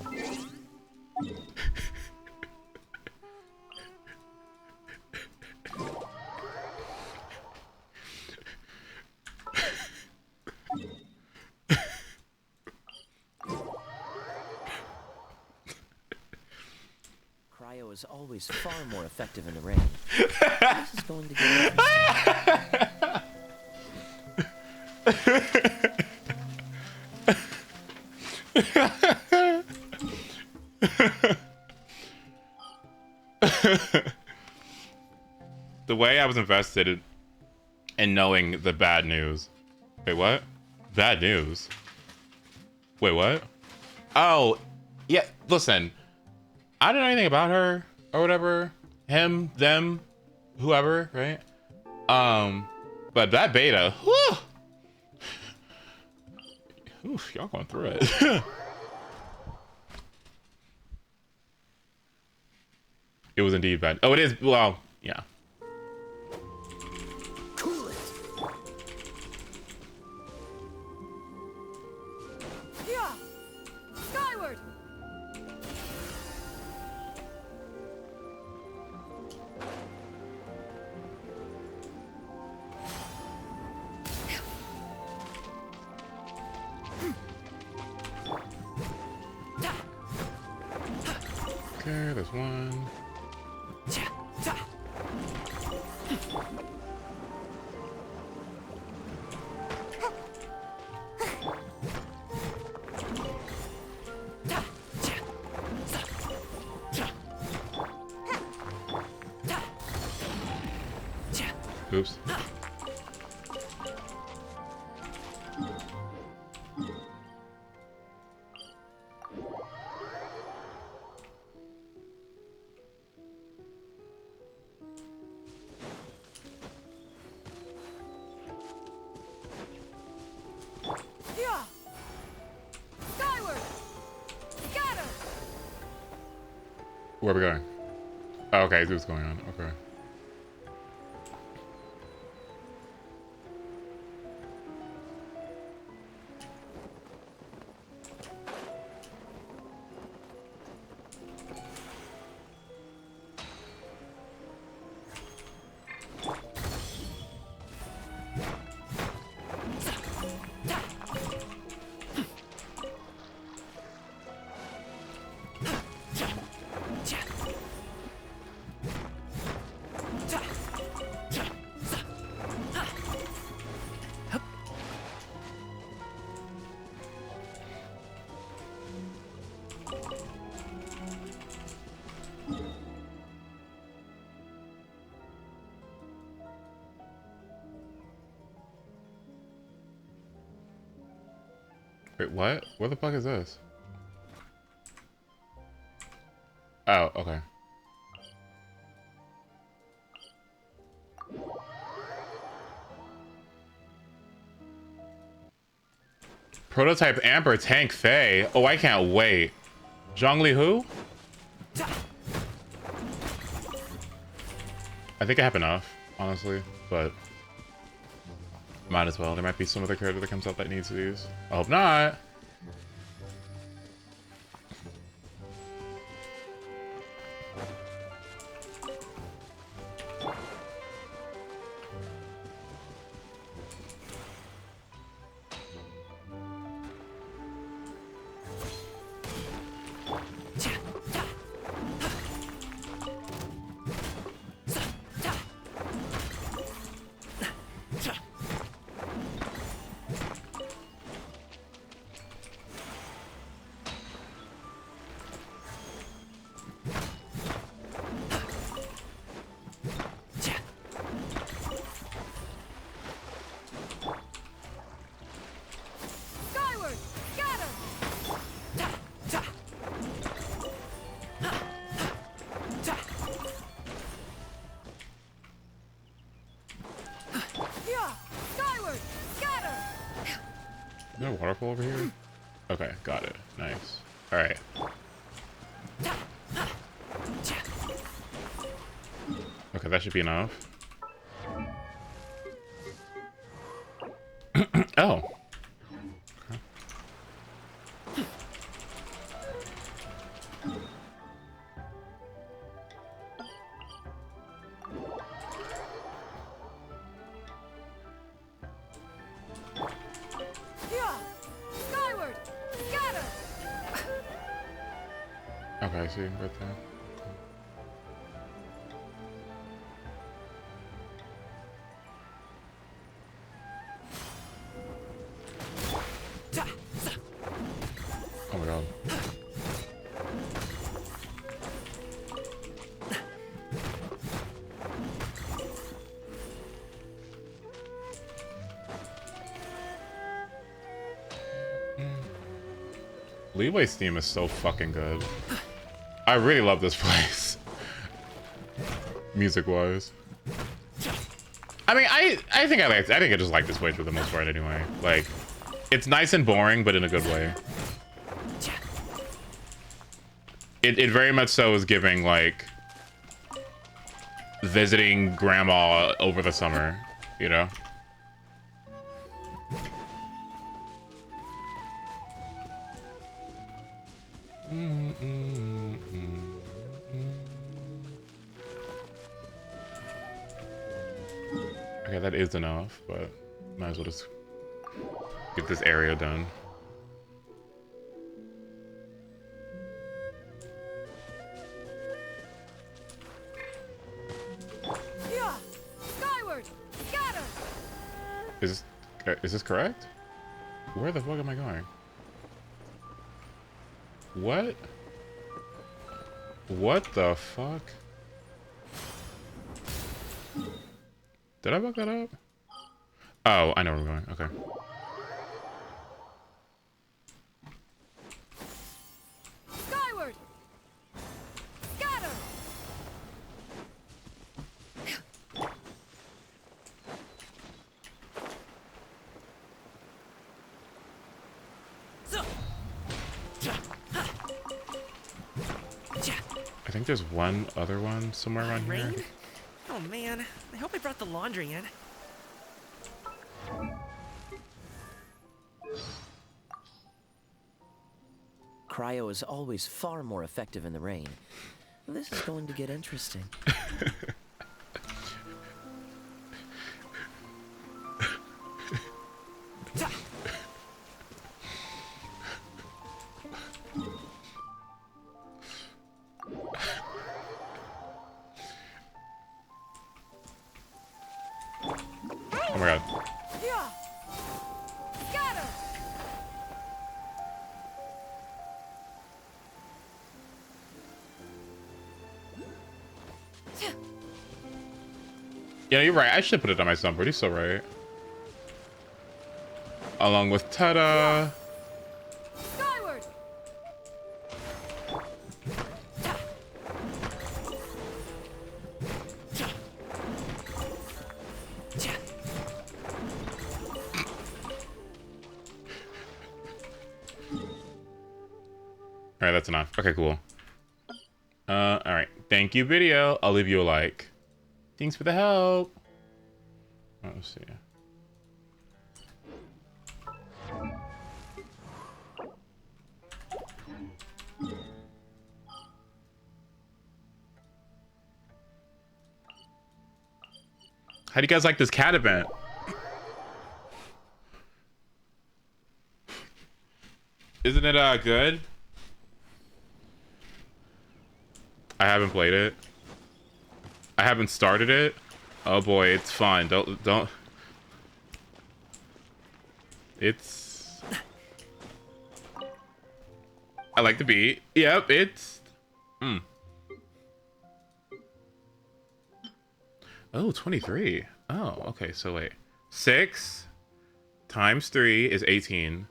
Cryo is always far more effective in the rain. This is going to get interesting. The way I was invested in knowing the bad news. Wait, what? Bad news? Wait, what? Oh, yeah, listen. I don't know anything about her or whatever. Him, them, whoever, right? But that beta, whew, oof, y'all going through it. It was indeed bad. Oh, it is. Well, yeah. Cool it. Yeah. Skyward. Okay, there's one. Oops. Yeah. Skyward. Scatter. Where are we going? Oh, okay, see what's going on. Okay. Wait, what? Where the fuck is this? Oh, okay. Prototype Amber Tank Fei. Oh, I can't wait. Zhongli who? I think I have enough, honestly, but might as well. There might be some other character that comes out that needs these. I hope not. Skyward. Scatter. Yeah. Skyward. Scatter. Is there a waterfall over here? Okay, got it. Nice. Alright. Okay, that should be enough. Oh. Yeah. Skyward. Scatter. Okay, I see. Right there. Oh my god. Leeway's theme is so fucking good. I really love this place, music-wise. I mean, I think I think I just like this place for the most part anyway. Like, it's nice and boring, but in a good way. It very much so is giving, like, visiting grandma over the summer, you know? Okay, that is enough, but might as well just get this area done. Yeah. Skyward. Scatter. Is this correct? Where the fuck am I going? What? What the fuck? Did I fuck that up? Oh, I know where I'm going. Okay. Skyward. Scatter. I think there's one other one somewhere around here. Rain? Oh man, I hope I brought the laundry in. Cryo is always far more effective in the rain. This is going to get interesting. Oh my god. Yeah. Scatter. Yeah, you're right. I should put it on my soundboard. He's so right. Along with ta-da. Skyward. All right, that's enough. Okay, cool. All right. Thank you, video. I'll leave you a like. Thanks for the help. Oh, let's see. How do you guys like this cat event? Isn't it good? I haven't played it. I haven't started it. Oh boy, it's fine. Don't. It's. I like the beat. Yep, it's. Oh, 23. Oh, okay. So wait, 6 times 3 is 18.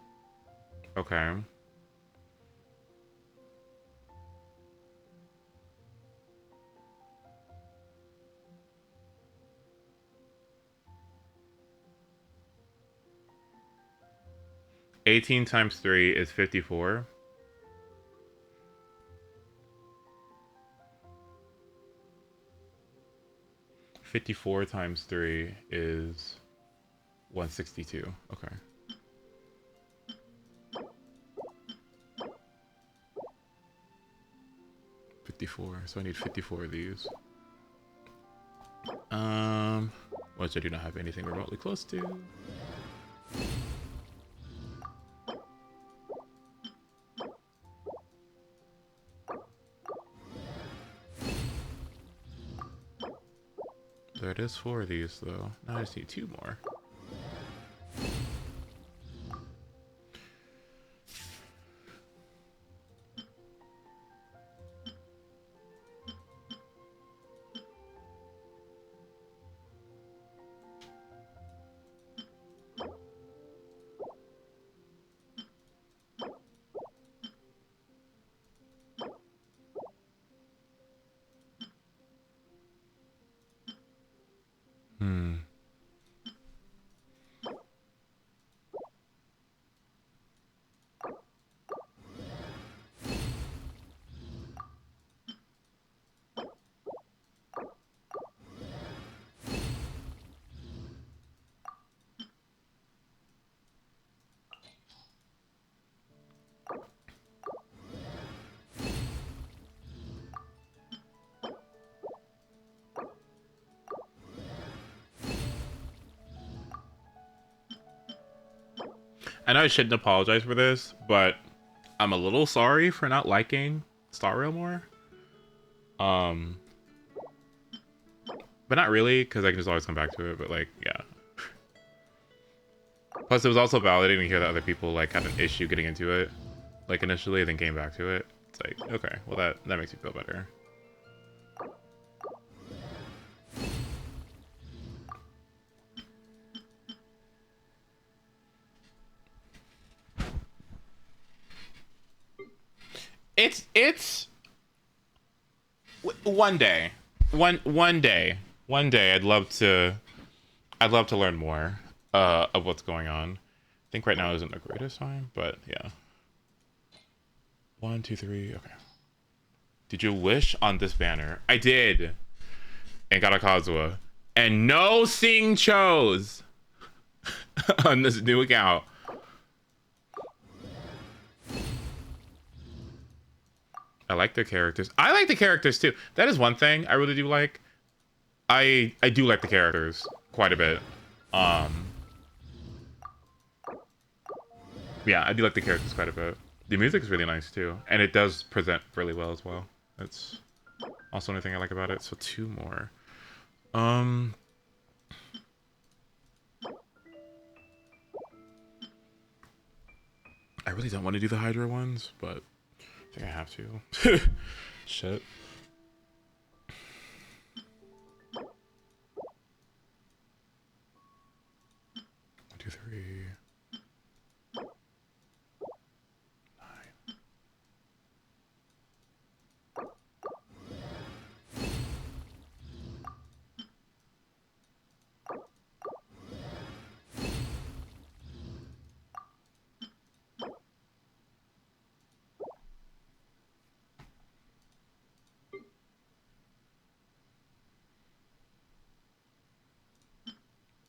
Okay. $18 times 3 is 54. $54 times 3 is 162. Okay. So I need 54 of these. Which I do not have anything remotely close to. There it is, 4 of these though. Now I just need 2 more. I know I shouldn't apologize for this, but I'm a little sorry for not liking Star Rail more. But not really, because I can just always come back to it. But like, yeah. Plus, it was also validating to hear that other people like had an issue getting into it, like initially, then came back to it. It's like, okay, well that makes me feel better. It's one day, one day I'd love to learn more of what's going on. I think right now isn't the greatest time, but yeah. 1, 2, 3. Okay. Did you wish on this banner? I did. And got a Kazuha. And no Sing Chos on this new account. I like their characters. I like the characters too. That is one thing I really do like. I do like the characters quite a bit. Yeah, I do like the characters quite a bit. The music is really nice too, and it does present really well as well. That's also another thing I like about it. So 2 more. I really don't want to do the Hydra ones, but I think I have to. Shit. 1, 2, 3. 9.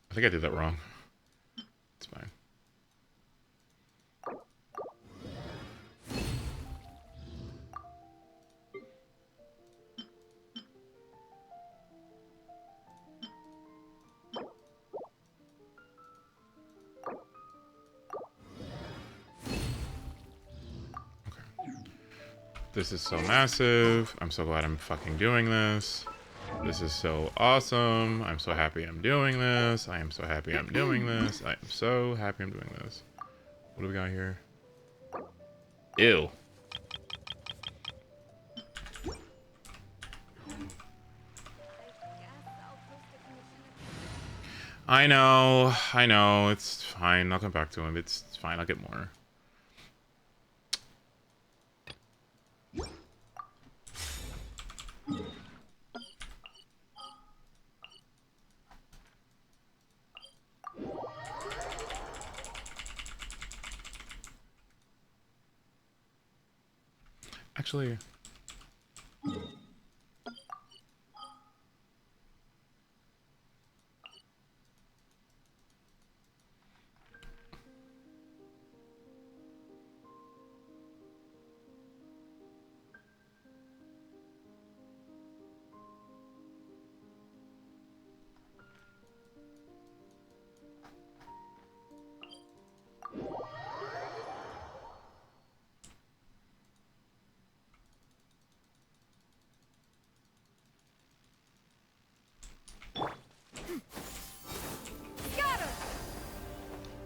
I think I did that wrong. It's fine. This is so massive. I'm so glad I'm fucking doing this. This is so awesome. I'm so happy I'm doing this. I am so happy I'm doing this. I am so happy I'm doing this. What do we got here? Ew. I know. It's fine. I'll come back to him. It's fine. I'll get more. Actually,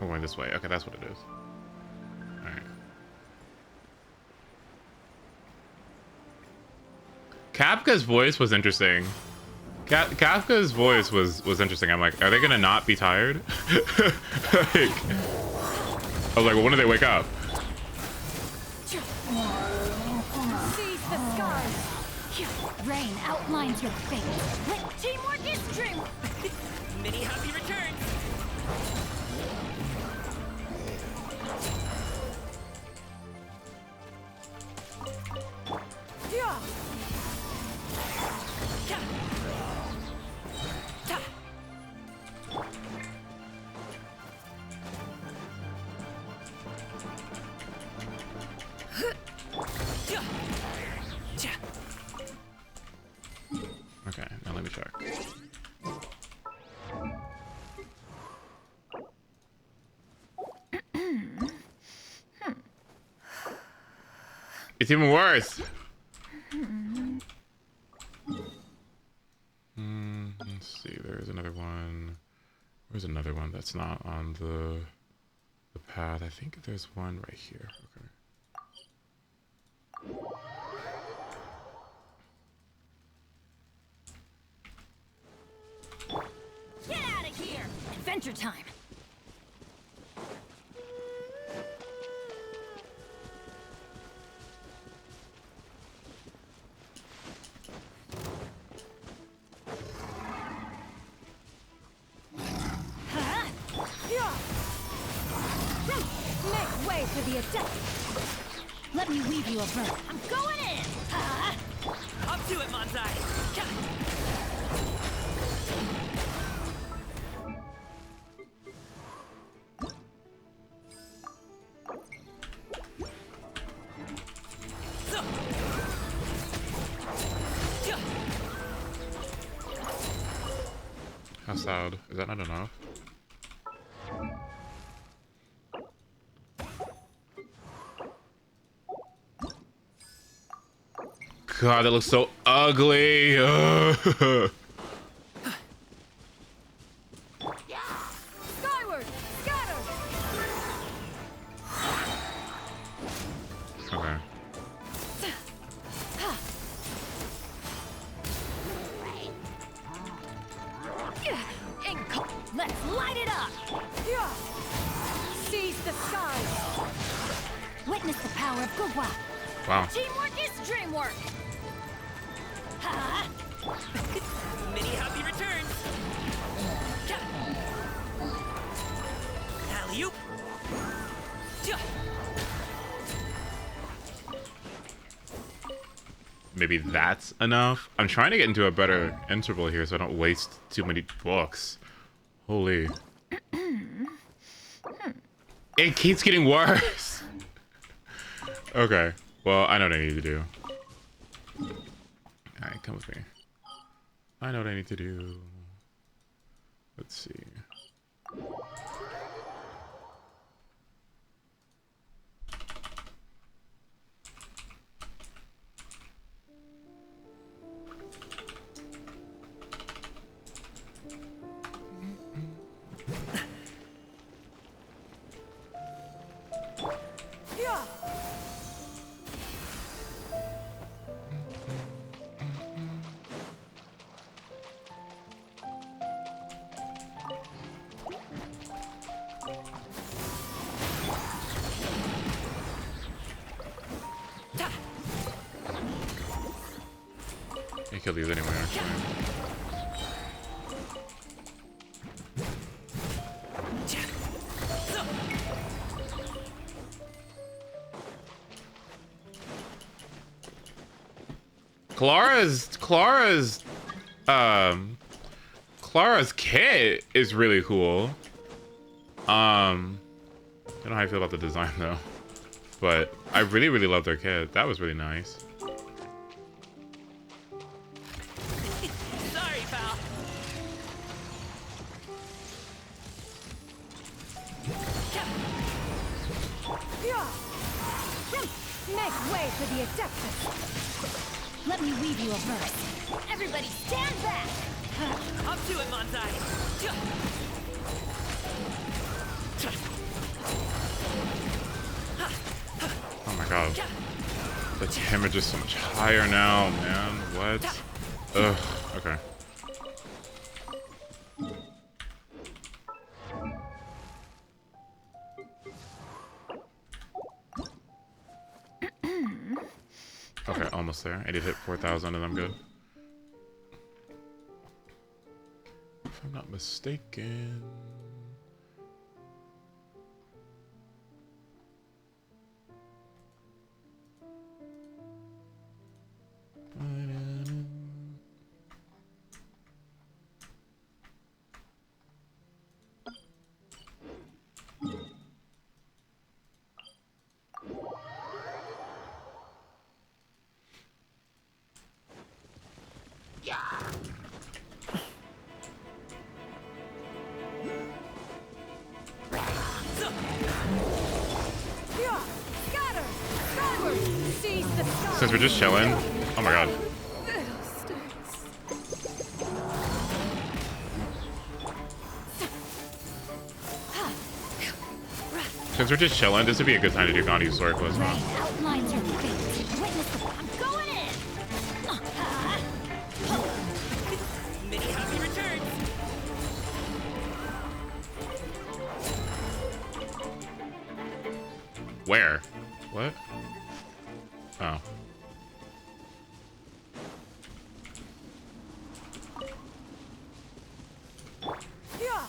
we're going this way. Okay, that's what it is. Alright. Kafka's voice was interesting. Kafka's voice was interesting. I'm like, are they gonna not be tired? Like, I was like, well, when do they wake up? Seize the skies. Rain outlines your fate. Let teamwork is true. Many happy returns. Yeah. Okay, now let me check. It's even worse. Let's see. There's another one. Where's another one that's not on the path? I think there's one right here. Okay. Get out of here! Adventure time! Make way for the adept! Let me weave you a verb. I'm going in! Up to it, Manzai! How sad. Is that not enough? God, that looks so ugly. Ugh. Skyward! Scatter! Okay. Let's light it up! Seize the skies! Witness the power of Gugwa! Wow. Teamwork is dreamwork! Many happy returns! Alley-oop! Maybe that's enough. I'm trying to get into a better interval here so I don't waste too many books. Holy. It keeps getting worse. Okay. Well, I know what I need to do. Alright, come with me. I know what I need to do. Let's see. I kill these anyway, actually. Clara's kit is really cool. I don't know how I feel about the design though, but I really love their kit. That was really nice. Sorry, pal. Make way for the Adeptus! Let me weave you a verse. Everybody stand back! Up to it, Manzai! Oh my god. The damage is so much higher now, man. What? Ugh. Okay. Okay, almost there. I did hit 4,000 and I'm good. If I'm not mistaken. Scatter! Skyward! Seize the since we're just chilling. Oh my god. Since we're just chilling, this would be a good time to do Gandhi's sword quest now. Outlines your fate. Witness the... I'm going in! Many happy returns. Where? What? Oh. Yeah.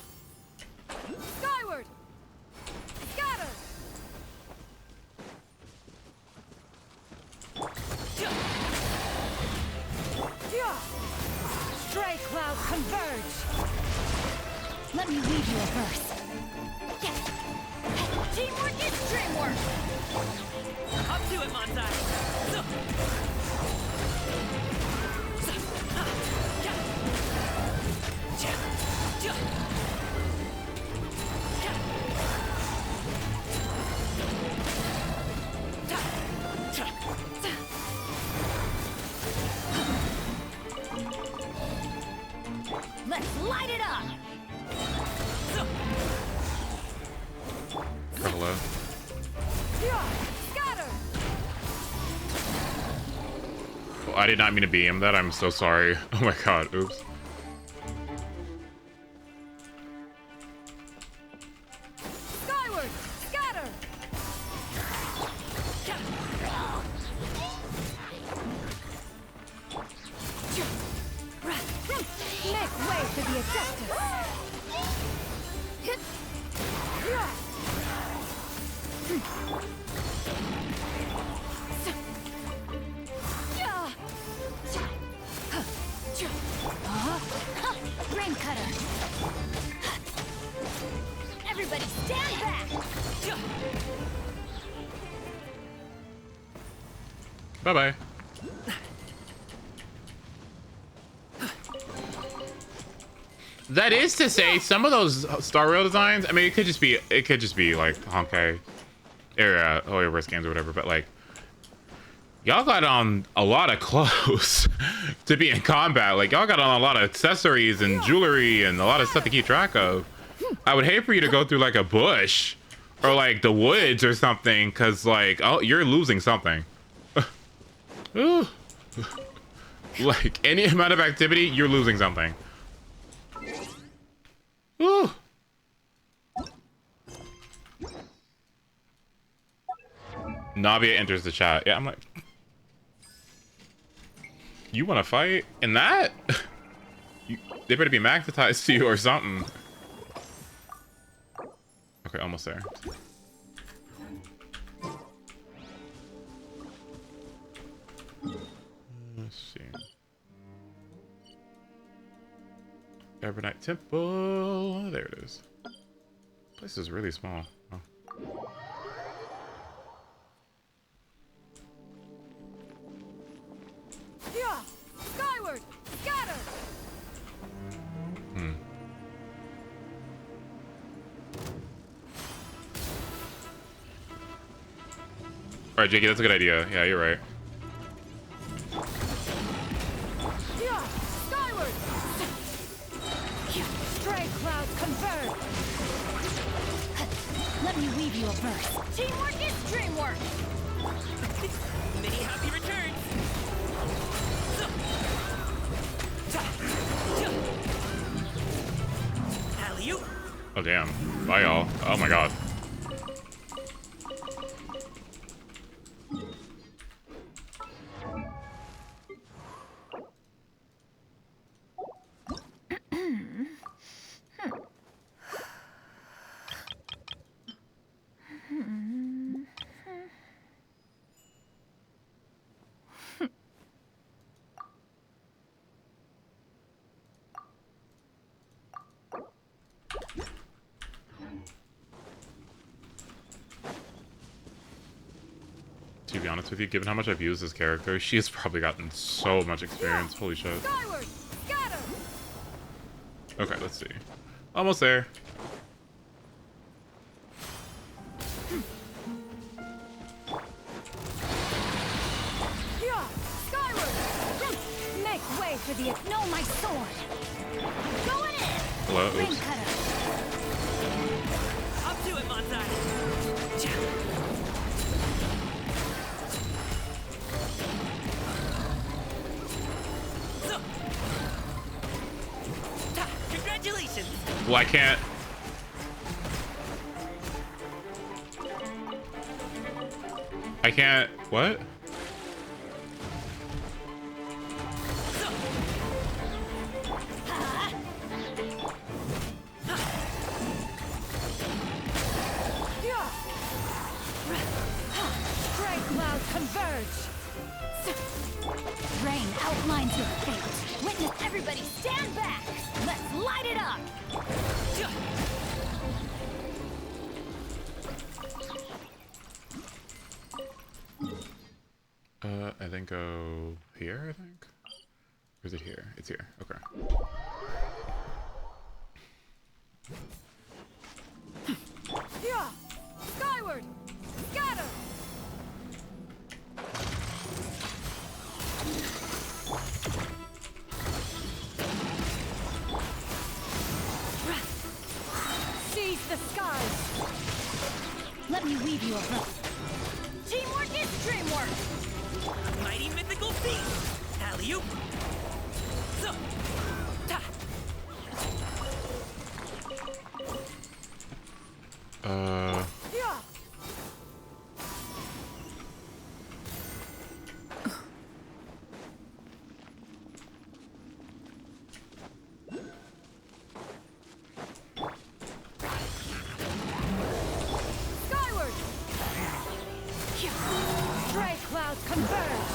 Skyward! Scatter! Yeah. Stray clouds converge! Let me weave you a verse. Yes! Teamwork is dreamwork! Up to it, Montai. Let's light it up! Hello. Yeah. Scatter! Well, I did not mean to BM that. I'm so sorry. Oh my god. Oops. Skyward! Scatter! Make way for the Adeptus! Brain cutter! Everybody stand back! Bye-bye. That is to say, some of those Star Rail designs, I mean, it could just be like Honkai or Holy Risk games or whatever, but like, y'all got on a lot of clothes to be in combat. Like, y'all got on a lot of accessories and jewelry and a lot of stuff to keep track of. I would hate for you to go through like a bush or like the woods or something, because like, oh, you're losing something. Ooh. Like, any amount of activity, you're losing something. Ooh. Navia enters the chat. Yeah, I'm like, you want to fight in that? They better be magnetized to you or something. Okay, almost there. Let's see. Evernight Temple. There it is. This place is really small. Oh. Yeah. Skyward! Scatter! Alright, Jakey, that's a good idea. Yeah, you're right. Yeah. Skyward! Stray clouds converge! Let me weave you a verse. Teamwork is dreamwork! Many happy returns. Alley-oop. Oh, damn. Bye, y'all. Oh, my God. To be honest with you, given how much I've used this character, she has probably gotten so much experience. Holy shit. Skyward! Scatter! Okay, let's see. Almost there. Yeah. way for the... No, my sword! Going in! Hello? Ring Oops. cutter! Up to it, Manzai. Congratulations! Well, I can't. I can't. What? Stray clouds converge! Rain outlines your fate. Witness everybody stand back! Let's light it up! I think go here, I think? Or is it here? It's here. Okay. Yeah! Skyward! Scatter! Seize the skies! Let me weave you a rope. Teamwork is dreamwork! Mighty mythical feast! Alley-oop! So, ta! Yeah! Skyward! Stray clouds converge!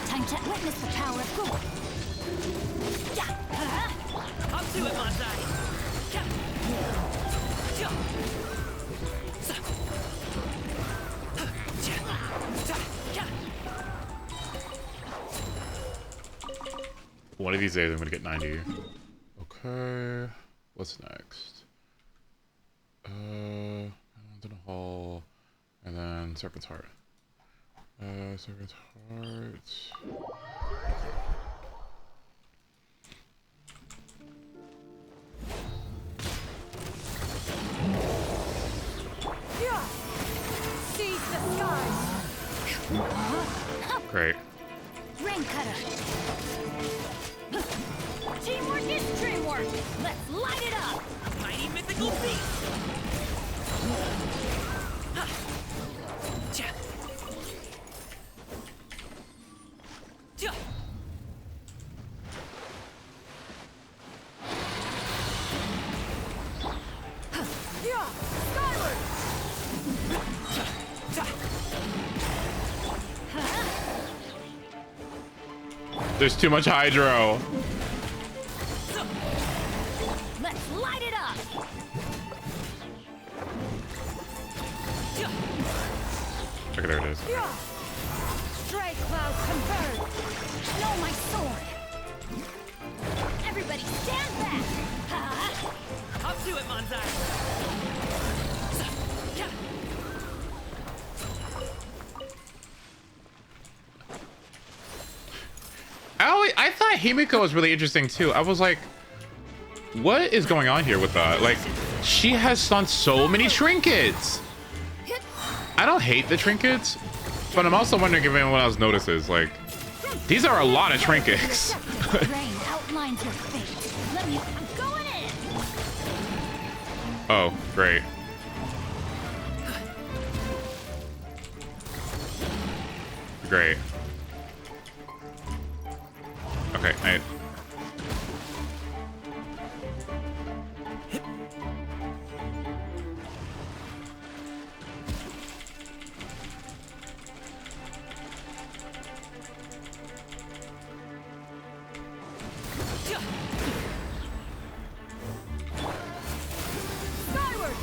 Time to witness the power of Google. Yeah! Up to it, Manzai! Ka! Ja! Sa! Ja! Ta! Ka! One of these days I'm gonna get 90. Okay. What's next? To the hall. And then Serpent's Heart. Serpent's Heart. Yeah! Seize the skies! Great. Rain cutter! Teamwork is dreamwork! Let's light it up! Mighty mythical feast! Ha! Ja! Ja! Yeah! Skyward! Ta! There's too much hydro. Let's light it up! Ja! Okay, there it is. Yeah! Stray clouds converge! Know my sword! Everybody stand back! Ha! Up to it, Manzai! Sa! Ka! I thought Himiko was really interesting too. I was like, what is going on here with that? Like, she has done so many trinkets. I don't hate the trinkets, but I'm also wondering if anyone else notices. Like, these are a lot of trinkets. Rain outlines your fate. Let me... I'm going in! Oh, great. Great. Okay, I... Ja! Skyward!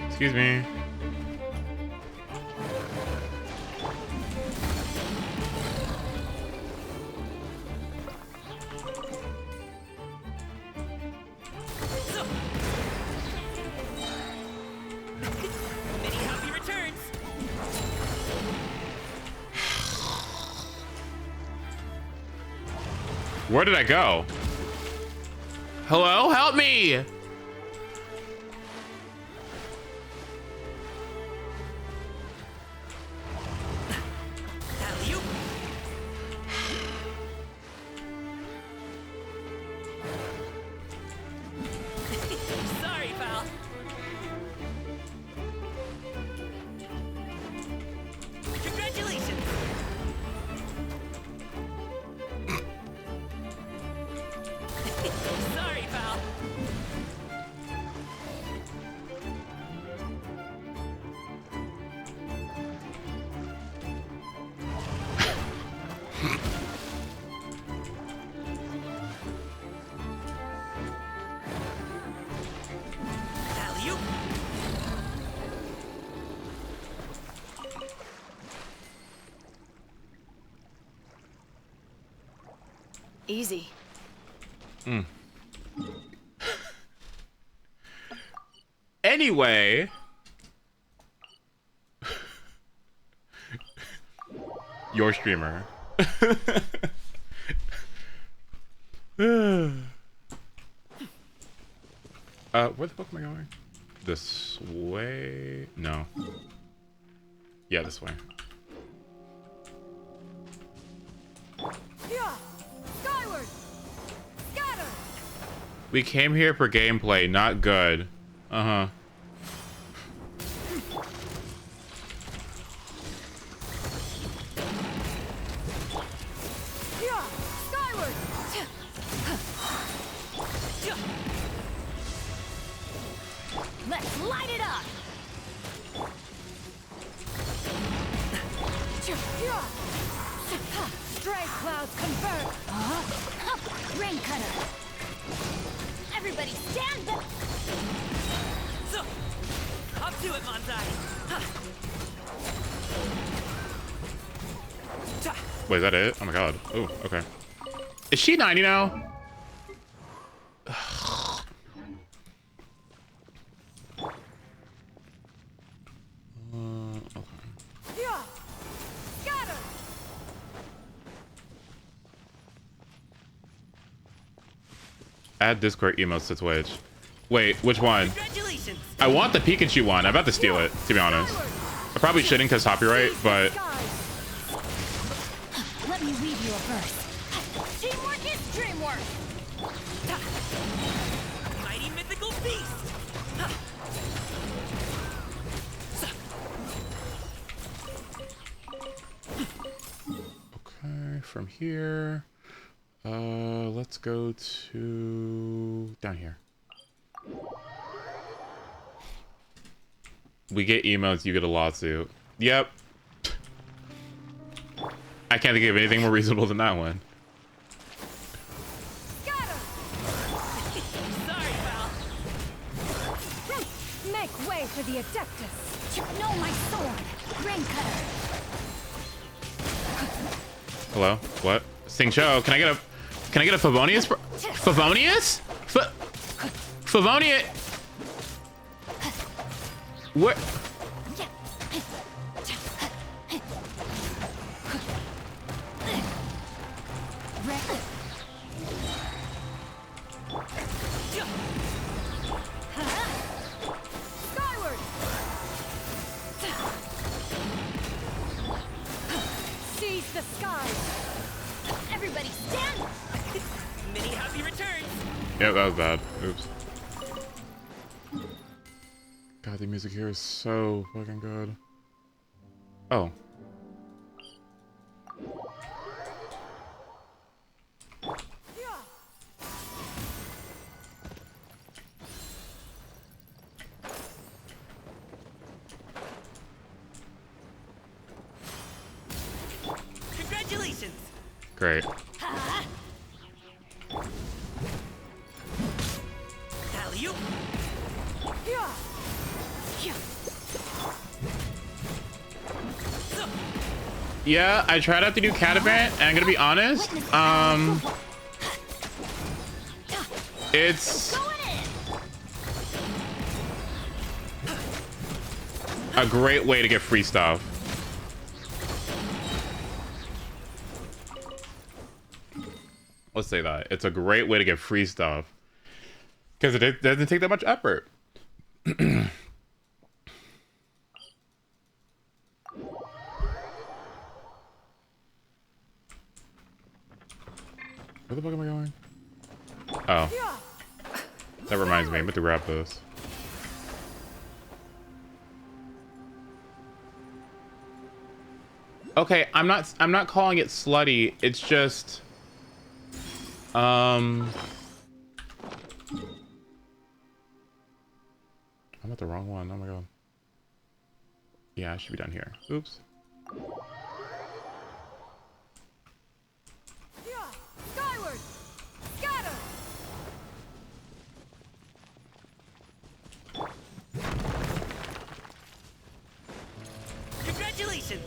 Excuse me. So, Where did I go? Hello, help me! Alley-oop. Sorry, pal. Congratulations. Sorry, pal. Alley-oop. Easy. Anyway. Your streamer. Where the fuck am I going? This way? No. Yeah, this way. Yeah. Skyward. Scatter. We came here for gameplay, not good. Uh-huh. Yeah. Skyward. Let's light it up. Stray clouds convert. Rain cutter. Everybody stand back. So, up to it, Manzai. Wait, is that it? Oh my god. Oh, okay. Is she 90 now? Okay. Yeah. Scatter. Add Discord emotes to Twitch. Wait, which one? Congratulations. I want the Pikachu one. I'm about to steal it, to be honest. I probably shouldn't because copyright, but Let me weave you a verse. Teamwork is dreamwork. Mighty mythical beast. okay, from here. Let's go to down here. We get emotes, you get a lawsuit. Yep. I can't think of anything more reasonable than that one. Scatter. Sorry, pal. Make way for the Adeptus. You know my sword. Rain cutter. Hello? What? Sing Show, can I get a Favonius? Favonius? Favonius? What? Skyward. Seize the skies. Everybody stand. Many happy returns. Yeah, that was bad. Oops. God, the music here is so fucking good. Oh. Congratulations. Great. Alley-oop. Yeah, I tried out to do Catabrant, and I'm gonna be honest, it's a great way to get free stuff. Let's say that. It's a great way to get free stuff. Because it doesn't take that much effort. Where the fuck am I going? Oh. That reminds me, I'm about to grab this. Okay, I'm not calling it slutty. It's just I'm at the wrong one. Oh my god. Yeah, I should be down here. Oops. Skyward! Scatter! Congratulations!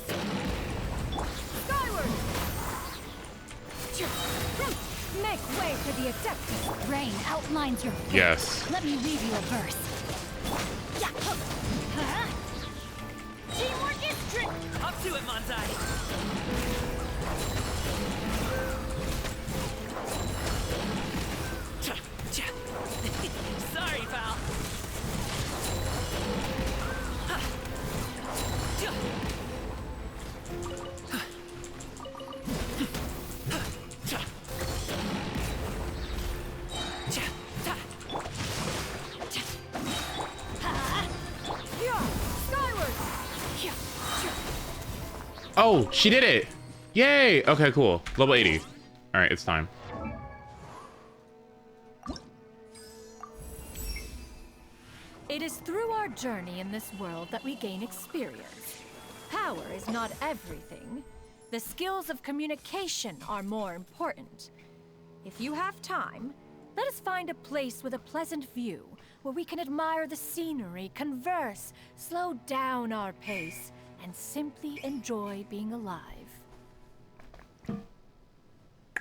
Skyward! Make way for the Adeptus. Rain outlines your fate. Yes. Let me read you a verse. Yeah. Huh? Teamwork is trick. Up to it, Manzai! Sorry, pal. Oh, she did it! Yay! Okay, cool. Level 80. Alright, it's time. It is through our journey in this world that we gain experience. Power is not everything. The skills of communication are more important. If you have time, let us find a place with a pleasant view, where we can admire the scenery, converse, slow down our pace, and simply enjoy being alive.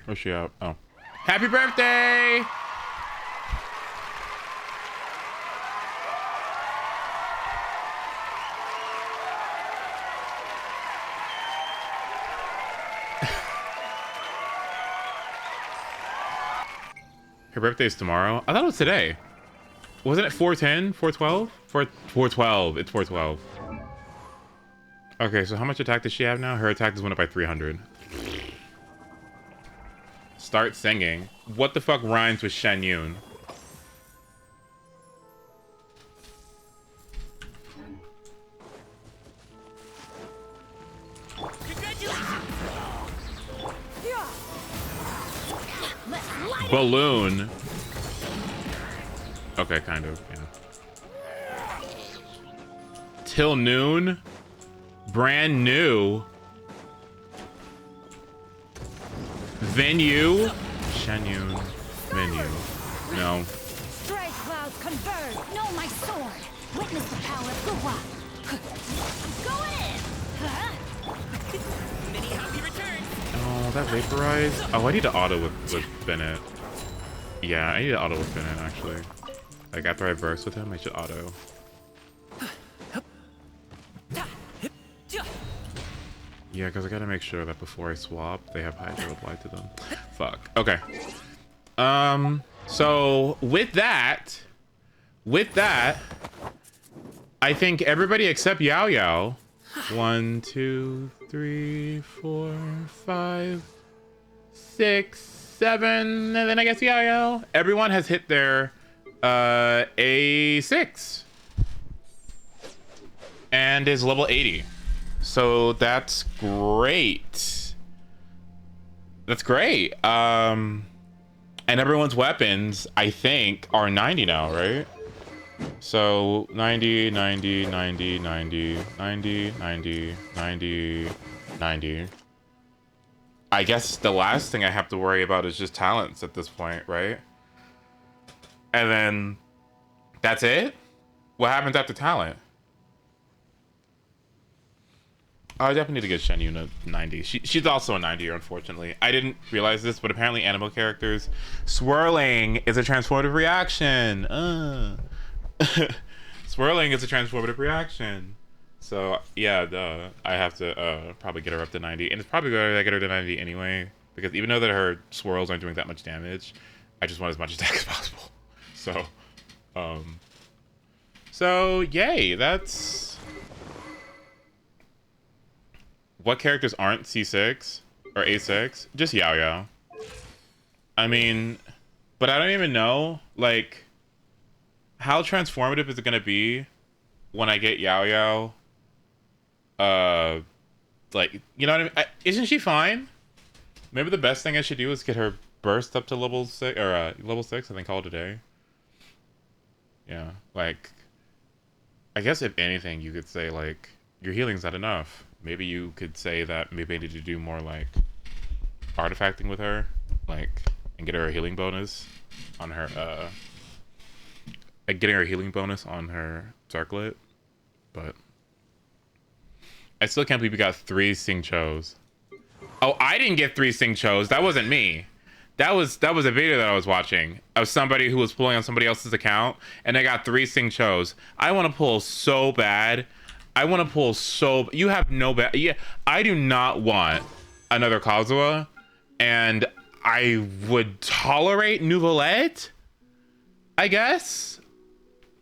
Where's she at? Oh. Happy birthday! Her birthday's tomorrow? I thought it was today. Wasn't it 410? 412? 412. It's 412. Okay, so how much attack does she have now? Her attack just went up by 300. Start singing. What the fuck rhymes with Shen Yun? Balloon. Okay, kind of, yeah. Till noon? Brand new. Venue. Shenyun. Venue. No. Stray clouds converge. Know my sword. Witness the power of Guhua. Going in. Huh? Many happy returns! Oh, that vaporized. Oh, I need to auto with Bennett. Yeah, I need to auto with Bennett, actually. Like, after I burst with him, I should auto. Yeah, because I gotta make sure that before I swap, they have Hydro applied to them. Fuck. Okay. So, with that, I think everybody except Yao Yao. 1, 2, 3, 4, 5, 6, 7, and then I guess Yao Yao. Everyone has hit their A6 and is level 80. So that's great. That's great. And everyone's weapons, I think, are 90 now, right? So 90, 90, 90, 90, 90, 90, 90, 90. I guess the last thing I have to worry about is just talents at this point, right? And then that's it? What happens after talent? I definitely need to get Shen Yun a 90. She's also a 90er, unfortunately. I didn't realize this, but apparently animal characters swirling is a transformative reaction. Swirling is a transformative reaction. So, yeah, I have to probably get her up to 90. And it's probably good I get her to 90 anyway. because even though that her swirls aren't doing that much damage, I just want as much attack as possible. So, yay, that's... What characters aren't C6 or A6? Just Yao. I mean, but I don't even know, like, how transformative is it gonna be when I get Yao? Like, you know what I mean? Isn't she fine? Maybe the best thing I should do is get her burst up to level 6, or level 6, and then call it a day. Yeah, like, I guess if anything, you could say, like, your healing's not enough. Maybe you could say that maybe I need to do more, like, artifacting with her, like, and get her a healing bonus on her, getting her a healing bonus on her circlet. But I still can't believe we got 3 Sing Chos. Oh, I didn't get 3 Sing Chos. That wasn't me. That was a video that I was watching of somebody who was pulling on somebody else's account, and they got 3 Sing Chos. I want to pull so bad. You have no bad. Yeah, I do not want another Kazuha, and I would tolerate Nouvelette, I guess.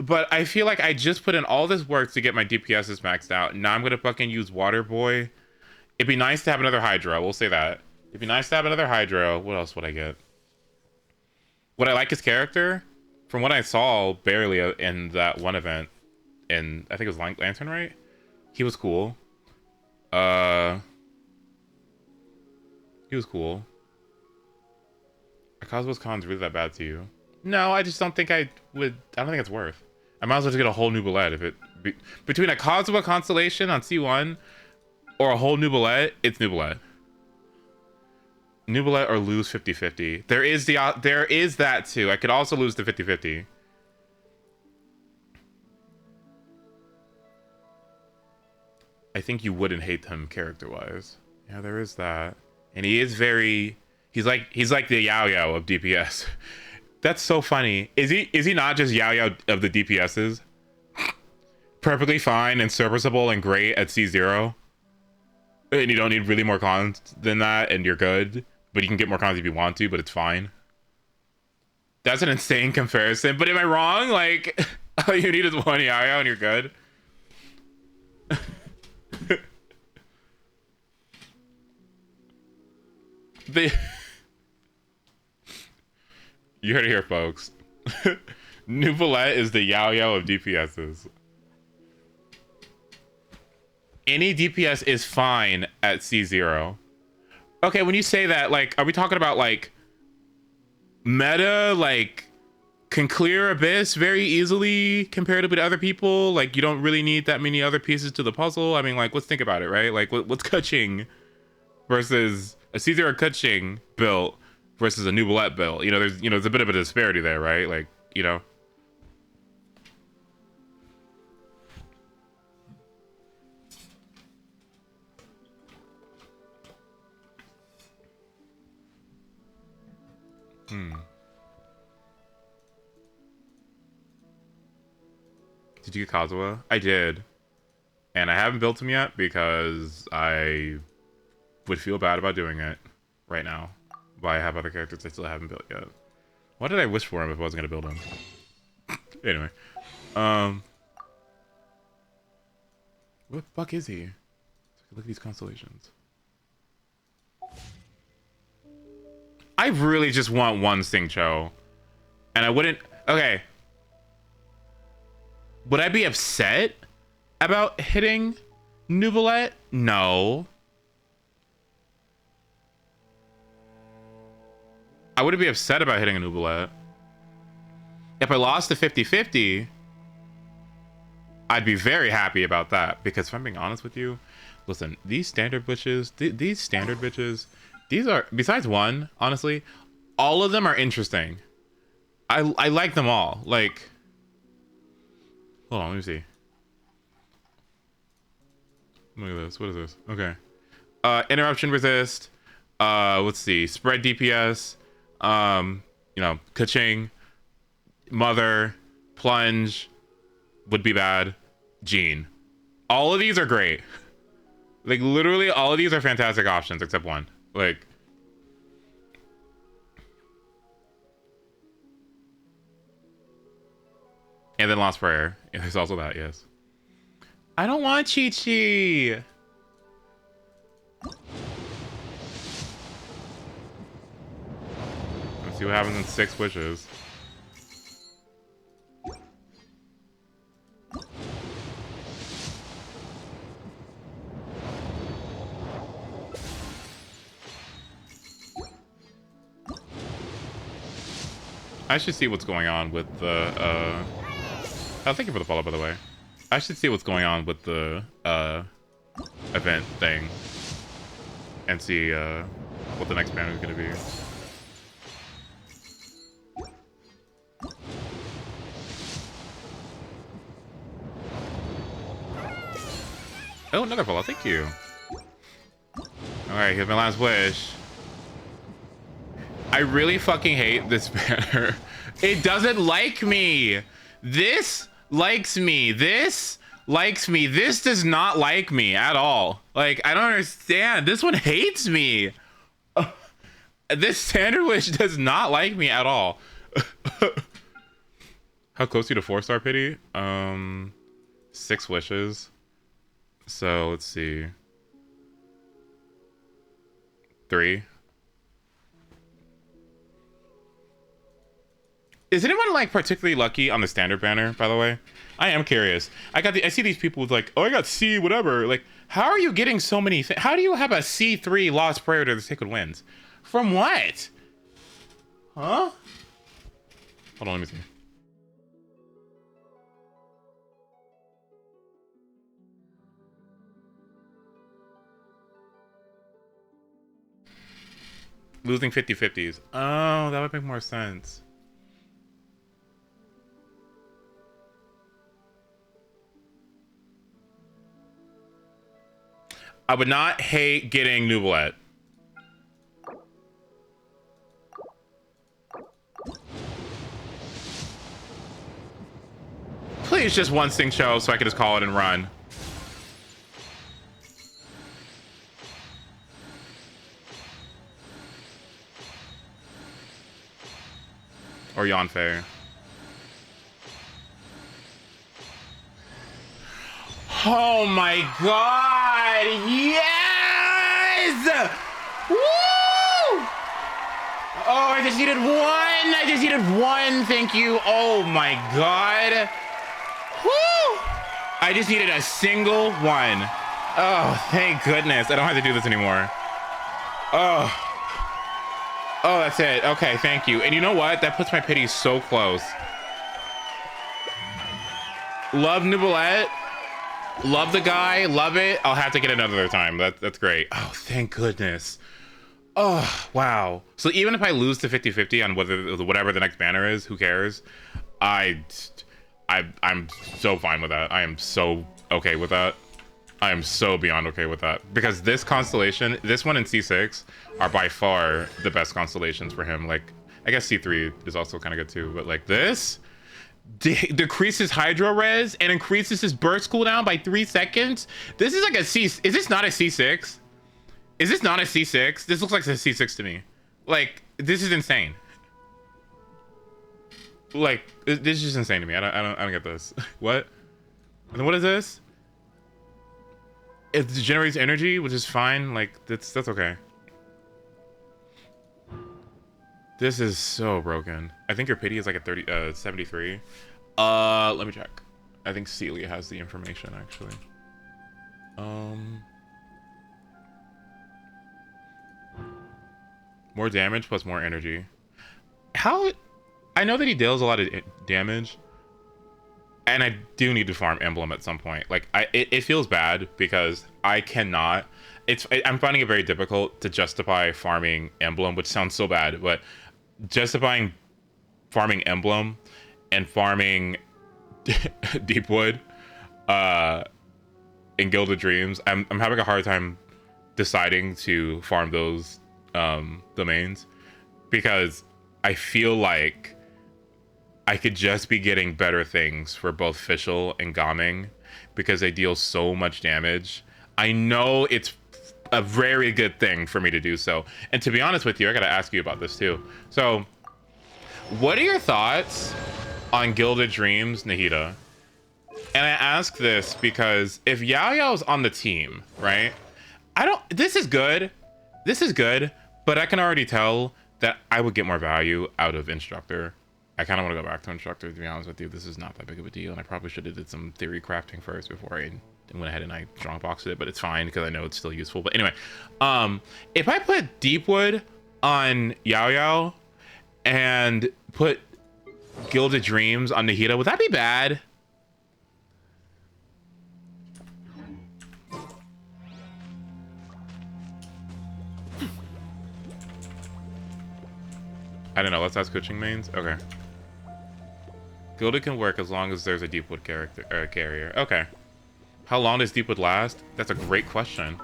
But I feel like I just put in all this work to get my DPSs maxed out. Now I'm gonna fucking use Water Boy. It'd be nice to have another Hydro. We'll say that. It'd be nice to have another Hydro. What else would I get? Would I like his character? From what I saw barely in that one event, in I think it was Lantern, right? He was cool. He was cool. Are Kazuha's cons really that bad to you? No, I just don't think I would. I don't think it's worth. I might as well just get a whole new Bullet if it between a Kazuha constellation on C1 or a whole new Bullet. It's new Bullet. New Bullet or lose 50-50. There is that too. I could also lose the 50-50. I think you wouldn't hate him character-wise. Yeah, there is that. And he is very... He's like the Yao of DPS. That's so funny. Is he not just Yao of the DPSs? Perfectly fine and serviceable and great at C0. And you don't need really more cons than that, and you're good. But you can get more cons if you want to, but it's fine. That's an insane comparison. But am I wrong? Like, all you need is one Yao and you're good. You heard it here, folks. Nouvelette is the Yao of DPSs. Any DPS is fine at C0. Okay, when you say that, like, are we talking about, like, meta, like, can clear Abyss very easily comparatively to other people? Like, you don't really need that many other pieces to the puzzle? I mean, like, let's think about it, right? Like, what's Keqing versus a C0 Keqing build versus a Nouvelette build? You know, there's a bit of a disparity there, right? Like, you know. Did you get Kazuha? I did. And I haven't built him yet because I would feel bad about doing it right now. But I have other characters I still haven't built yet. What did I wish for him if I wasn't going to build him? Anyway. What the fuck is he? Look at these constellations. I really just want one Sing Cho. And I wouldn't... Okay. Would I be upset about hitting Nouvelette? No. I wouldn't be upset about hitting a Nouvelette. If I lost to 50-50, I'd be very happy about that. Because if I'm being honest with you, listen, these standard bitches, these are, besides one, honestly, all of them are interesting. I like them all. Like, hold on, let me see. Look at this. What is this? Okay. Interruption resist. Let's see. Spread DPS. You know, Keqing. Mother. Plunge. Would be bad. Gene. All of these are great. Like, literally, all of these are fantastic options except one. Like, And then Lost Prayer. Yeah, there's also that, yes. I don't want Chi-Chi! Let's see what happens in 6 wishes. I should see what's going on with the, oh, thank you for the follow, by the way. I should see what's going on with the, event thing. And see, what the next banner is gonna be. Oh, another follow, thank you. Alright, here's my last wish. I really fucking hate this banner. It doesn't like me. This likes me. This likes me. This does not like me at all. Like, I don't understand. This one hates me. This standard wish does not like me at all. How close are you to 4-star pity? 6 wishes. So let's see. 3. Is anyone like particularly lucky on the standard banner, by the way? I am curious. I see these people with like, oh, I got C, whatever. Like, how are you getting so many things? How do you have a C3 Lost Prayer to the Sacred Winds? From what? Huh? Hold on, let me see. Losing 50/50s. Oh, that would make more sense. I would not hate getting Noublet. Please just one sing show so I can just call it and run. Or Yanfei. Oh my god! Yes! Woo! Oh, I just needed one! I just needed one, thank you. Oh my god. Woo! I just needed a single one. Oh, thank goodness. I don't have to do this anymore. Oh. Oh, that's it. Okay, thank you. And you know what? That puts my pity so close. Love Noublet. Love the guy. Love it. I'll have to get another time. That's great. Oh, thank goodness. Oh, wow. So even if I lose to 50/50 on whatever the next banner is, who cares? I'm so fine with that. I am so okay with that. I am so beyond okay with that. Because this constellation, this one and C6 are by far the best constellations for him. Like, I guess C3 is also kind of good too, but like this decreases hydro res and increases his burst cooldown by 3 seconds. This is like a C. Is this not a C6? Is this not a C6? This looks like a C6 to me. Like, this is insane. Like, this is just insane to me. I don't get this. What? And then what is this? It generates energy, which is fine. Like, that's okay. This is so broken. I think your pity is like a 73. Let me check. I think Celia has the information actually. More damage plus more energy. How? I know that he deals a lot of damage, and I do need to farm Emblem at some point. Like, it feels bad because I cannot. I'm finding it very difficult to justify farming Emblem, which sounds so bad, but justifying farming Emblem and farming Deepwood in Gilded Dreams, I'm having a hard time deciding to farm those domains because I feel like I could just be getting better things for both Fischl and Gaming because they deal so much damage. I know it's a very good thing for me to do so. And to be honest with you, I gotta ask you about this too. So, what are your thoughts on Gilded Dreams, Nahida. And I ask this because if Yao Yao's on the team, right? This is good. This is good, but I can already tell that I would get more value out of Instructor. I kind of want to go back to Instructor, to be honest with you. This is not that big of a deal, and I probably should have did some theory crafting first before I went ahead and I strongboxed it, but it's fine because I know it's still useful. But anyway, if I put Deepwood on Yao Yao and put Gilded Dreams on Nahida, would that be bad? I don't know. Let's ask coaching mains. Okay. Gilded can work as long as there's a Deepwood carrier. Okay. How long does Deepwood last? That's a great question.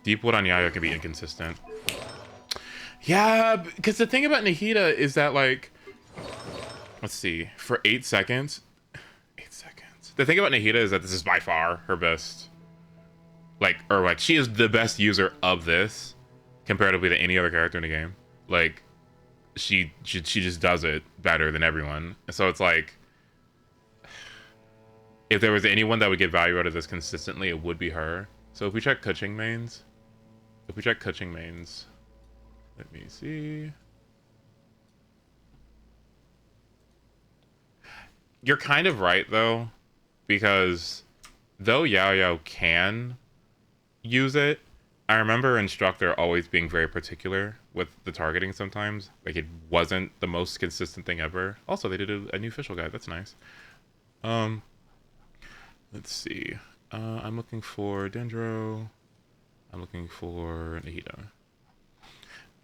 Deepwood on Yaya can be inconsistent. Yeah, because the thing about Nahida is that, like, let's see, for 8 seconds. 8 seconds. The thing about Nahida is that this is by far her best. Like, she is the best user of this comparatively to any other character in the game. Like, she just does it better than everyone. So it's like, if there was anyone that would get value out of this consistently, it would be her. So if we check coaching mains, let me see. You're kind of right though, because though Yao Yao can use it, I remember Instructor always being very particular with the targeting sometimes. Like, it wasn't the most consistent thing ever. Also, they did a new official guide. That's nice. Let's see. I'm looking for Dendro. I'm looking for Nahida.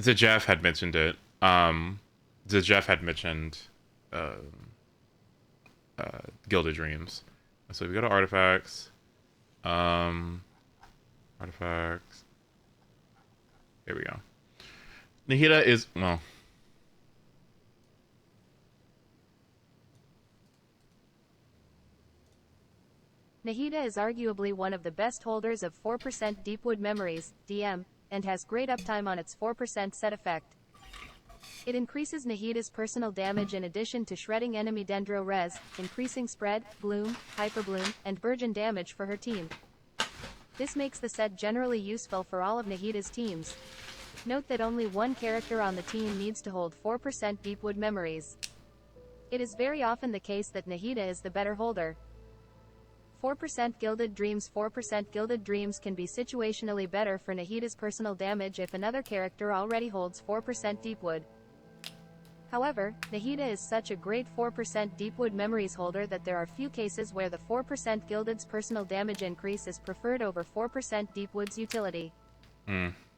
Jeff had mentioned it. Jeff had mentioned Gilded Dreams. So we go to artifacts. Artifacts. Here we go. Nahida is, well, Nahida is arguably one of the best holders of 4% Deepwood memories, DM, and has great uptime on its 4% set effect. It increases Nahida's personal damage in addition to shredding enemy Dendro res, increasing spread, bloom, hyperbloom, and burgeon damage for her team. This makes the set generally useful for all of Nahida's teams. Note that only one character on the team needs to hold 4% Deepwood memories. It is very often the case that Nahida is the better holder. 4% Gilded Dreams. 4% Gilded Dreams can be situationally better for Nahida's personal damage if another character already holds 4% Deepwood. However, Nahida is such a great 4% Deepwood memories holder that there are few cases where the 4% Gilded's personal damage increase is preferred over 4% Deepwood's utility.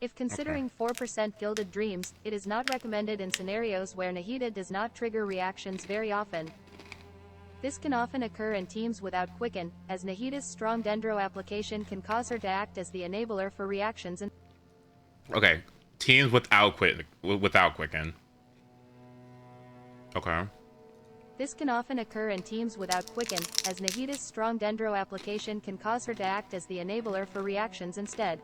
If considering 4% Gilded Dreams, it is not recommended in scenarios where Nahida does not trigger reactions very often. This can often occur in teams without Quicken, as Nahida's strong Dendro application can cause her to act as the enabler for reactions and... Okay, teams without Quicken. Okay. This can often occur in teams without Quicken, as Nahida's strong Dendro application can cause her to act as the enabler for reactions instead.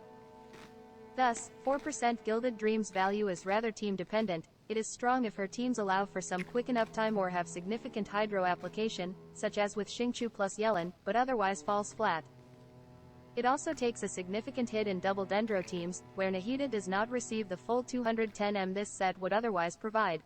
Thus, 4% Gilded Dreams value is rather team-dependent. It is strong if her teams allow for some Quicken uptime or have significant Hydro application, such as with Xingqiu plus Yellen, but otherwise falls flat. It also takes a significant hit in double Dendro teams, where Nahida does not receive the full 210M this set would otherwise provide.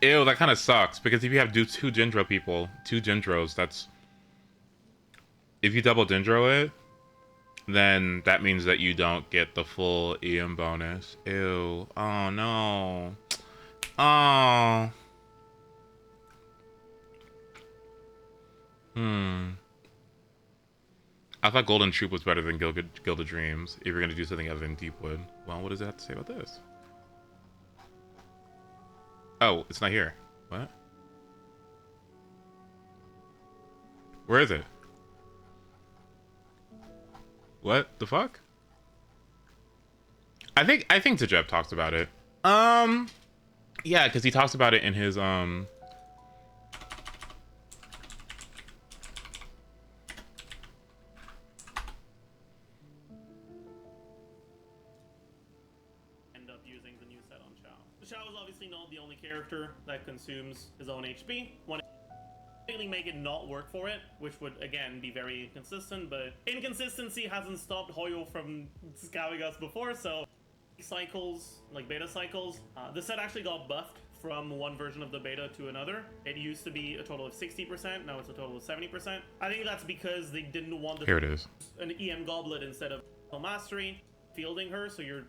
Ew, that kind of sucks, because if you have two Gendro people, two Gendros, that's... If you double Dendro it, then that means that you don't get the full EM bonus. Ew. Oh, no. Oh. I thought Golden Troop was better than Gilded Dreams, if you're going to do something other than Deepwood. Well, what does it have to say about this? Oh, it's not here. What? Where is it? What the fuck? I think Tajeb talks about it. Yeah, because he talks about it in his End up using the new set on Shao. Shao is obviously not the only character that consumes his own HP. One really make it not work for it, which would again be very inconsistent, but inconsistency hasn't stopped Hoyo from scabbing us before, so cycles, like beta cycles, the set actually got buffed from one version of the beta to another. It used to be a total of 60%, now it's a total of 70%. I think that's because they didn't want here it is. an EM goblet instead of mastery fielding her, so you're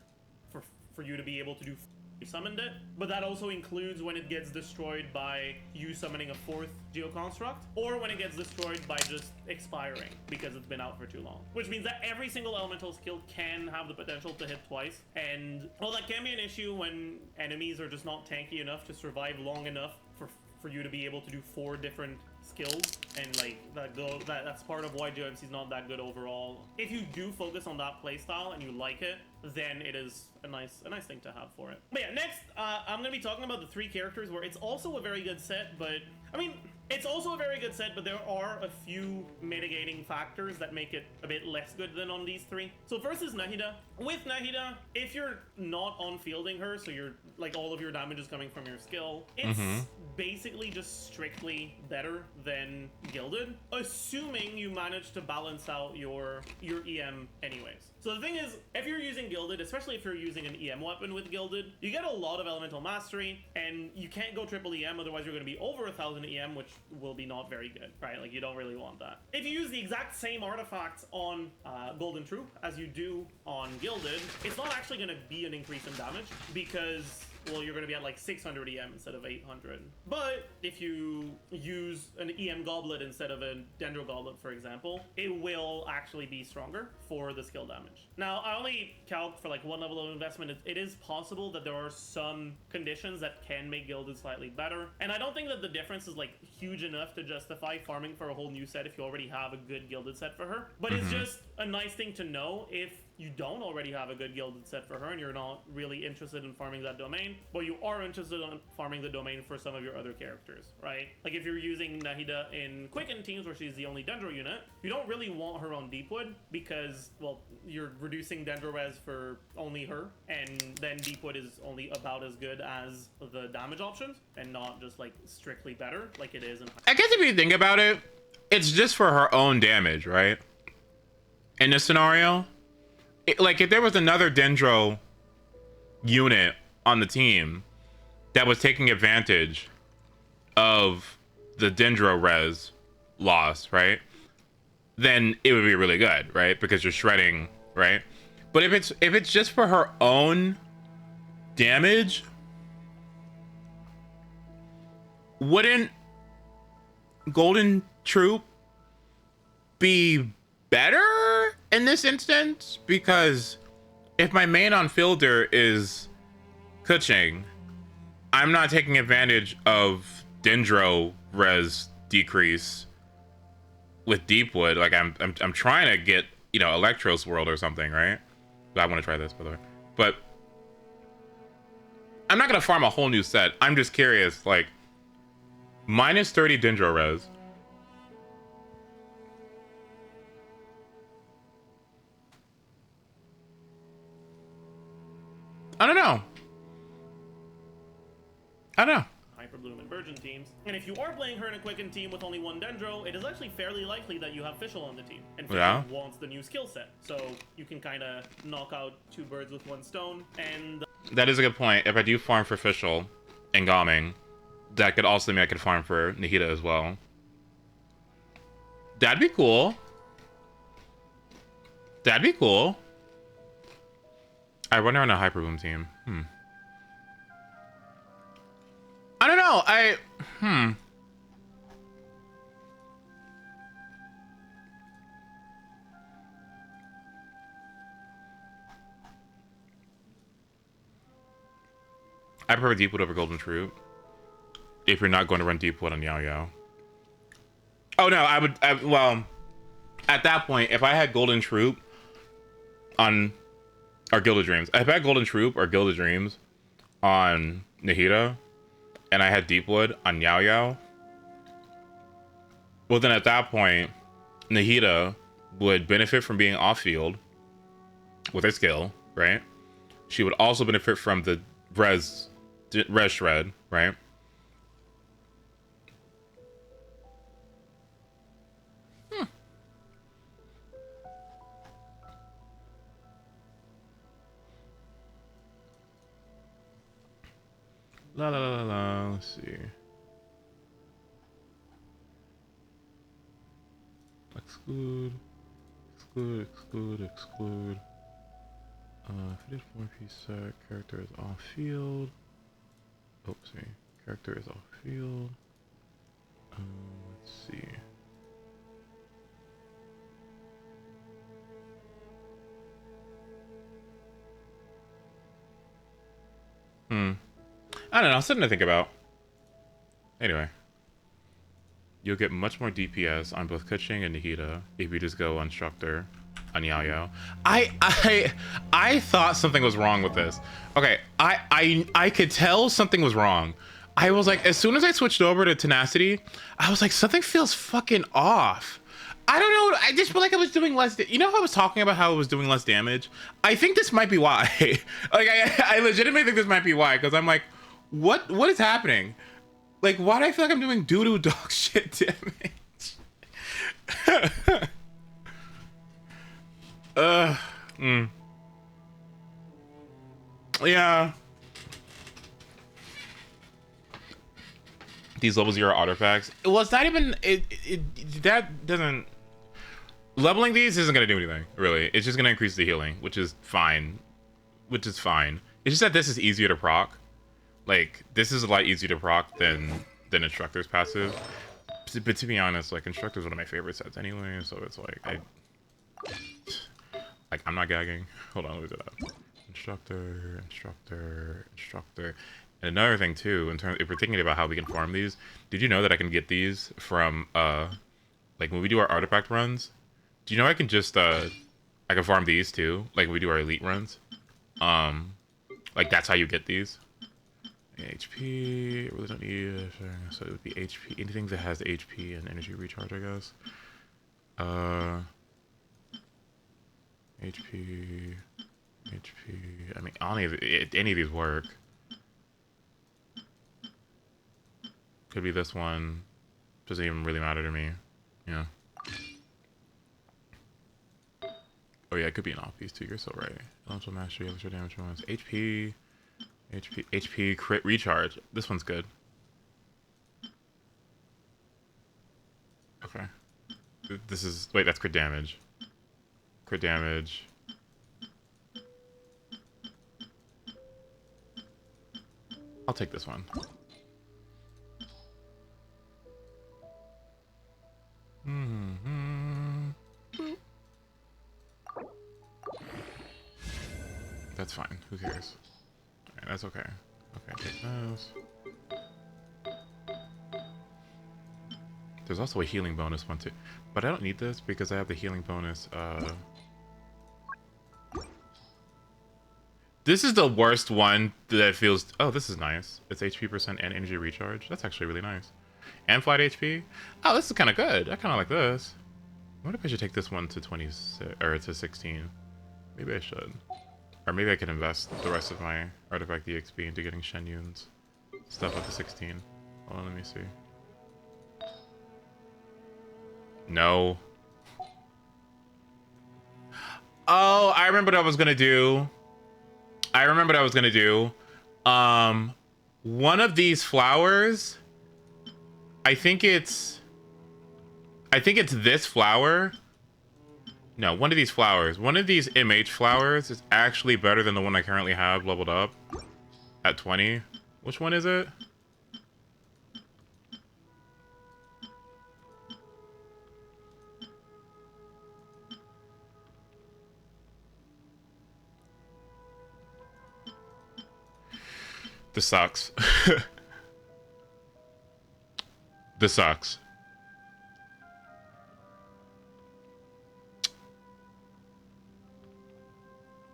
for you to be able to do summoned it, but that also includes when it gets destroyed by you summoning a 4th geoconstruct, or when it gets destroyed by just expiring because it's been out for too long, which means that every single elemental skill can have the potential to hit twice, and well, that can be an issue when enemies are just not tanky enough to survive long enough for you to be able to do 4 different skills, and like that's part of why GMC is not that good overall. If you do focus on that playstyle and you like it, then it is a nice thing to have for it. But yeah, next I'm gonna be talking about the 3 characters where it's also a very good set, but I mean, it's also a very good set, but there are a few mitigating factors that make it a bit less good than on these 3. So first is Nahida. With Nahida, if you're not on fielding her, so you're like all of your damage is coming from your skill, it's basically just strictly better than Gilded, assuming you manage to balance out your EM anyways. So the thing is, if you're using Gilded, especially if you're using an EM weapon with Gilded, you get a lot of elemental mastery, and you can't go triple EM, otherwise you're going to be over 1000 EM, which will be not very good, right? Like, you don't really want that. If you use the exact same artifacts on Golden Troop as you do on Gilded, it's not actually going to be an increase in damage, because well, you're going to be at like 600 EM instead of 800. But if you use an EM goblet instead of a Dendro goblet, for example, it will actually be stronger for the skill damage. Now, I only calc for like 1 level of investment. It is possible that there are some conditions that can make Gilded slightly better, and I don't think that the difference is like huge enough to justify farming for a whole new set if you already have a good Gilded set for her. But it's just a nice thing to know if you don't already have a good Gilded set for her and you're not really interested in farming that domain, but you are interested in farming the domain for some of your other characters, right? Like if you're using Nahida in Quicken teams where she's the only Dendro unit, you don't really want her on Deepwood because, well, you're reducing Dendro res for only her, and then Deepwood is only about as good as the damage options and not just like strictly better like it is in... I guess if you think about it, it's just for her own damage, right? In this scenario, like if there was another Dendro unit on the team that was taking advantage of the Dendro res loss, right? Then it would be really good, right? Because you're shredding, right? But if it's just for her own damage, wouldn't Golden Troop be better in this instance? Because if my main on fielder is Kuching, I'm not taking advantage of Dendro res decrease with Deepwood. Like I'm trying to get, you know, Electros World or something, right? I want to try this, by the way. But I'm not gonna farm a whole new set. I'm just curious, like minus 30 Dendro res. I don't know. Hyperbloom and Virgin teams. And if you are playing her in a Quicken team with only 1 Dendro, it is actually fairly likely that you have Fischl on the team. And Fischl wants the new skill set. So you can kind of knock out 2 birds with 1 stone. And that is a good point. If I do farm for Fischl and Gaming, that could also mean I could farm for Nahida as well. That'd be cool. That'd be cool. I wonder on a Hyperboom team. I don't know. I prefer Deepwood over Golden Troop. If you're not going to run Deepwood on Yao Yao. Oh no, well, at that point, if I had Golden Troop on, or Gilded Dreams, if I had Golden Troop or Gilded Dreams on Nahida, and I had Deepwood on Yao Yao, well then at that point, Nahida would benefit from being off-field with her skill, right? She would also benefit from the res shred, right? La la la la la. Let's see. Exclude, exclude. If it is 4-piece set, character is off field. Oopsie. Character is off field. Let's see. I don't know, something to think about. Anyway. You'll get much more DPS on both Keqing and Nahida if you just go Instructor on Yao Yao. I thought something was wrong with this. Okay, I could tell something was wrong. I was like, as soon as I switched over to Tenacity, I was like, something feels fucking off. I don't know, I just feel like I was doing less, you know how I was talking about how I was doing less damage? I think this might be why. Like, I legitimately think this might be why, because I'm like, what is happening? Like, why do I feel like I'm doing doo-doo dog shit damage? Yeah. These level 0 artifacts. Well, it's not even, that doesn't, leveling these isn't gonna do anything, really. It's just gonna increase the healing, which is fine. It's just that this is easier to proc. Like, this is a lot easier to proc than Instructor's passive. But to be honest, like, Instructor's one of my favorite sets anyway, so it's like, I'm not gagging. Hold on, let me do that. Instructor. And another thing too, in terms, if we're thinking about how we can farm these, did you know that I can get these from, like, when we do our artifact runs? Do you know I can just, I can farm these too, like when we do our elite runs? Like, that's how you get these. HP, really don't need it, so it would be HP, anything that has HP and energy recharge, I guess. HP, I mean, any of these work. Could be this one, doesn't even really matter to me, yeah. Oh yeah, it could be an off piece too, you're so right. Elemental mastery, extra damage bonus, HP, crit recharge. This one's good. Okay. This is, wait, that's crit damage. Crit damage. I'll take this one. That's fine. Who cares? Alright, that's okay. Okay, take those. There's also a healing bonus one too. But I don't need this because I have the healing bonus. This is the worst one that feels... Oh, this is nice. It's HP % and energy recharge. That's actually really nice. And flight HP. Oh, this is kind of good. I kind of like this. I wonder if I should take this one to 26 or to 16. Maybe I should. Or maybe I can invest the rest of my artifact EXP into getting Shen Yun's stuff up to 16. Hold on, let me see. No. Oh, I remember what I was gonna do. One of these flowers, I think it's this flower. No, one of these flowers. One of these MH flowers is actually better than the one I currently have leveled up at 20. Which one is it? This sucks. This sucks.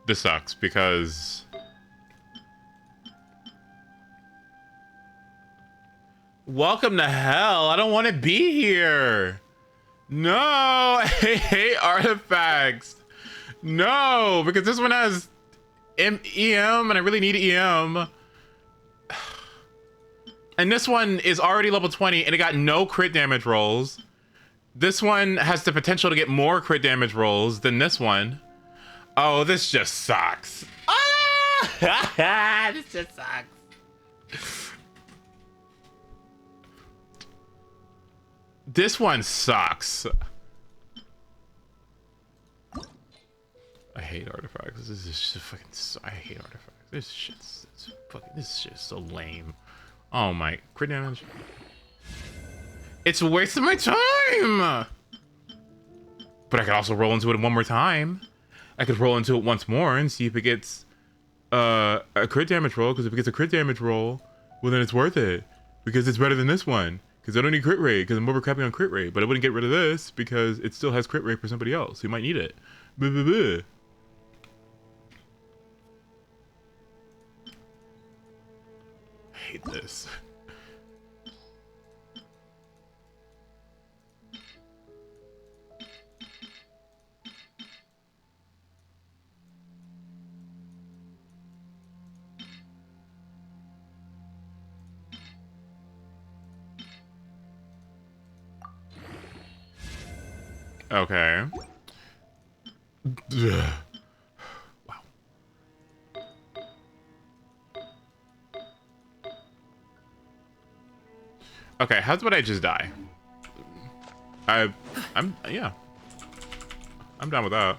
this sucks because welcome to hell. I don't want to be here. No, I hate artifacts. No, because this one has EM and I really need EM. And this one is already level 20 and it got no crit damage rolls. This one has the potential to get more crit damage rolls than this one. Oh, this just sucks. Ah! This just sucks. This one sucks. I hate artifacts. This is just fucking. I hate artifacts. This shit's fucking. This is just so lame. Oh my crit damage. It's a waste of my time. But I could also roll into it one more time. I could roll into it once more and see if it gets a crit damage roll. Because if it gets a crit damage roll, well then it's worth it because it's better than this one. Because I don't need crit rate because I'm overcapping on crit rate. But I wouldn't get rid of this because it still has crit rate for somebody else who might need it. Buh, buh, buh. I hate this. Okay. Ugh. Wow. Okay, how's about I just die? Yeah. I'm down with that.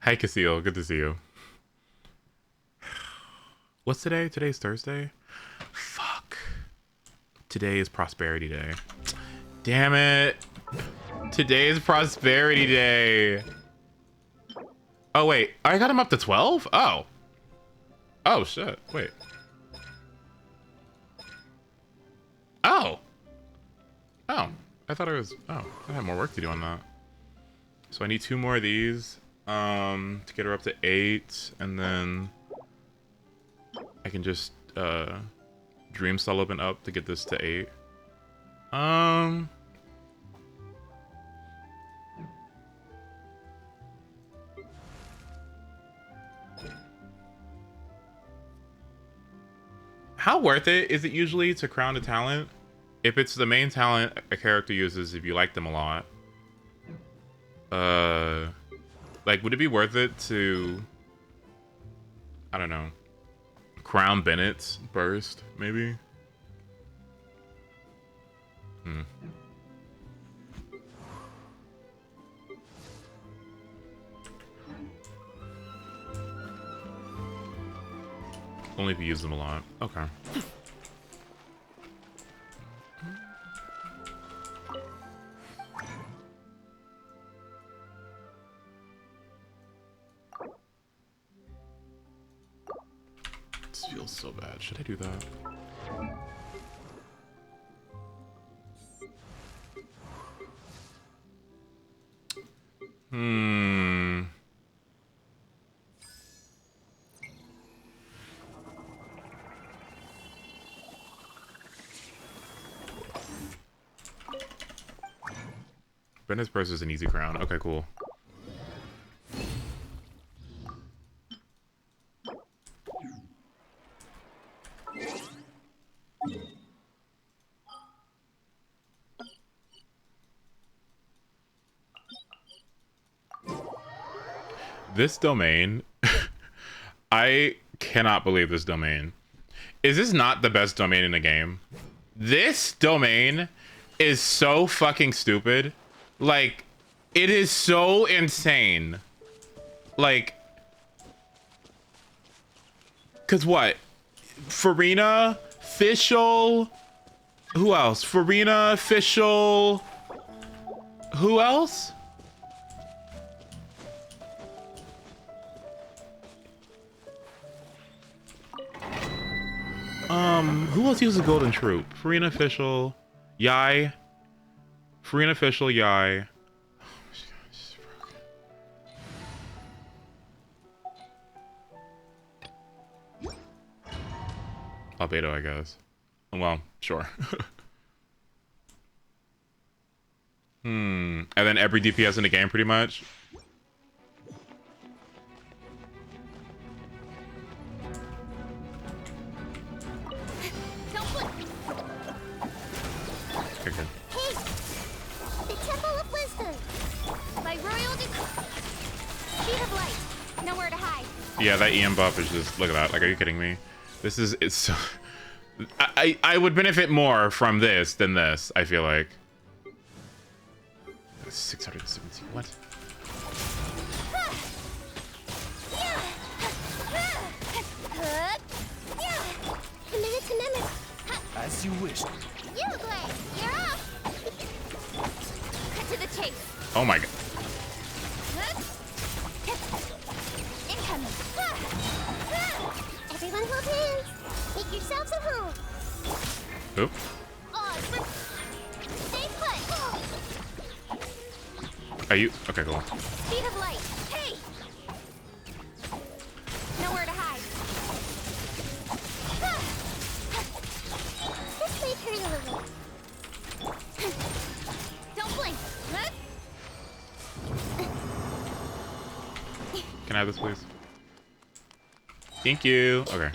Hi, Casil. Good to see you. What's today? Today's Thursday? Fuck. Today is Prosperity Day. Damn it. Today is Prosperity Day. Oh, wait. I got him up to 12? Oh. Oh, shit. Wait. Oh. Oh. I thought I was... Oh. I had more work to do on that. So I need 2 more of these to get her up to 8, and then I can just Dream Sullivan up to get this to 8. How worth it is it usually to crown a talent if it's the main talent a character uses if you like them a lot? Like, would it be worth it to, I don't know, crown Bennett's burst, maybe? Only if you use them a lot. Okay. This feels so bad. Should I do that? Bennett's Burst is an easy crown. Okay, cool. This domain, I cannot believe this domain. Is this not the best domain in the game? This domain is so fucking stupid. Like, it is so insane. Like, Cause what? Farina, Fischl. Who else? Farina, Fischl. Who else? Who else uses Golden Troop? Farina, Fischl, Yai. Farina, Fischl, Yai. Albedo, I guess. Well, sure. And then every DPS in the game, pretty much. Okay, good. Hey! The Temple of Wisdom! My royal speed of light! Nowhere to hide. Yeah, that EM buff is just, look at that. Like, are you kidding me? This is, it's so... I would benefit more from this than this, I feel like. 670, what? As you wish. You, Blade! You're up! Cut to the chase. Oh my god. Incoming. Everyone hold hands. Make yourselves at home. Oop. Stay put. Are you? Okay, cool. Speed of light. Hey! Nowhere to hide. This may hurt a little. Don't blink. Can I have this, please? Thank you. Okay.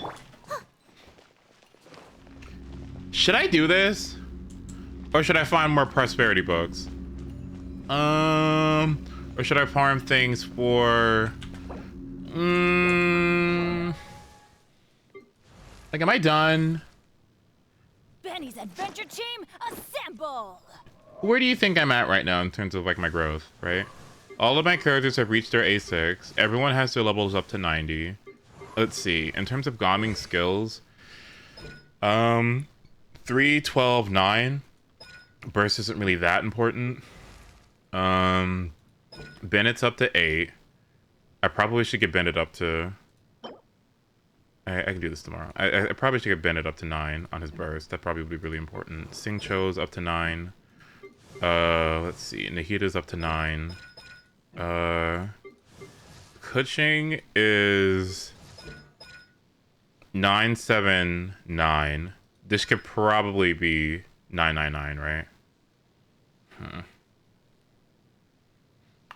Should I do this? Or should I find more prosperity books? Or should I farm things for... Like, am I done? Benny's adventure team, assemble! Where do you think I'm at right now in terms of, like, my growth, right? All of my characters have reached their A6. Everyone has their levels up to 90. Let's see. In terms of Gaming skills, 3, 12, 9. Burst isn't really that important. Bennett's up to 8. I probably should get Bennett up to... I can do this tomorrow. I probably should get Bennett up to 9 on his burst. That probably would be really important. Sing Cho's up to 9. Let's see. Nahida's up to 9. Kuching is 979. This could probably be 999, right?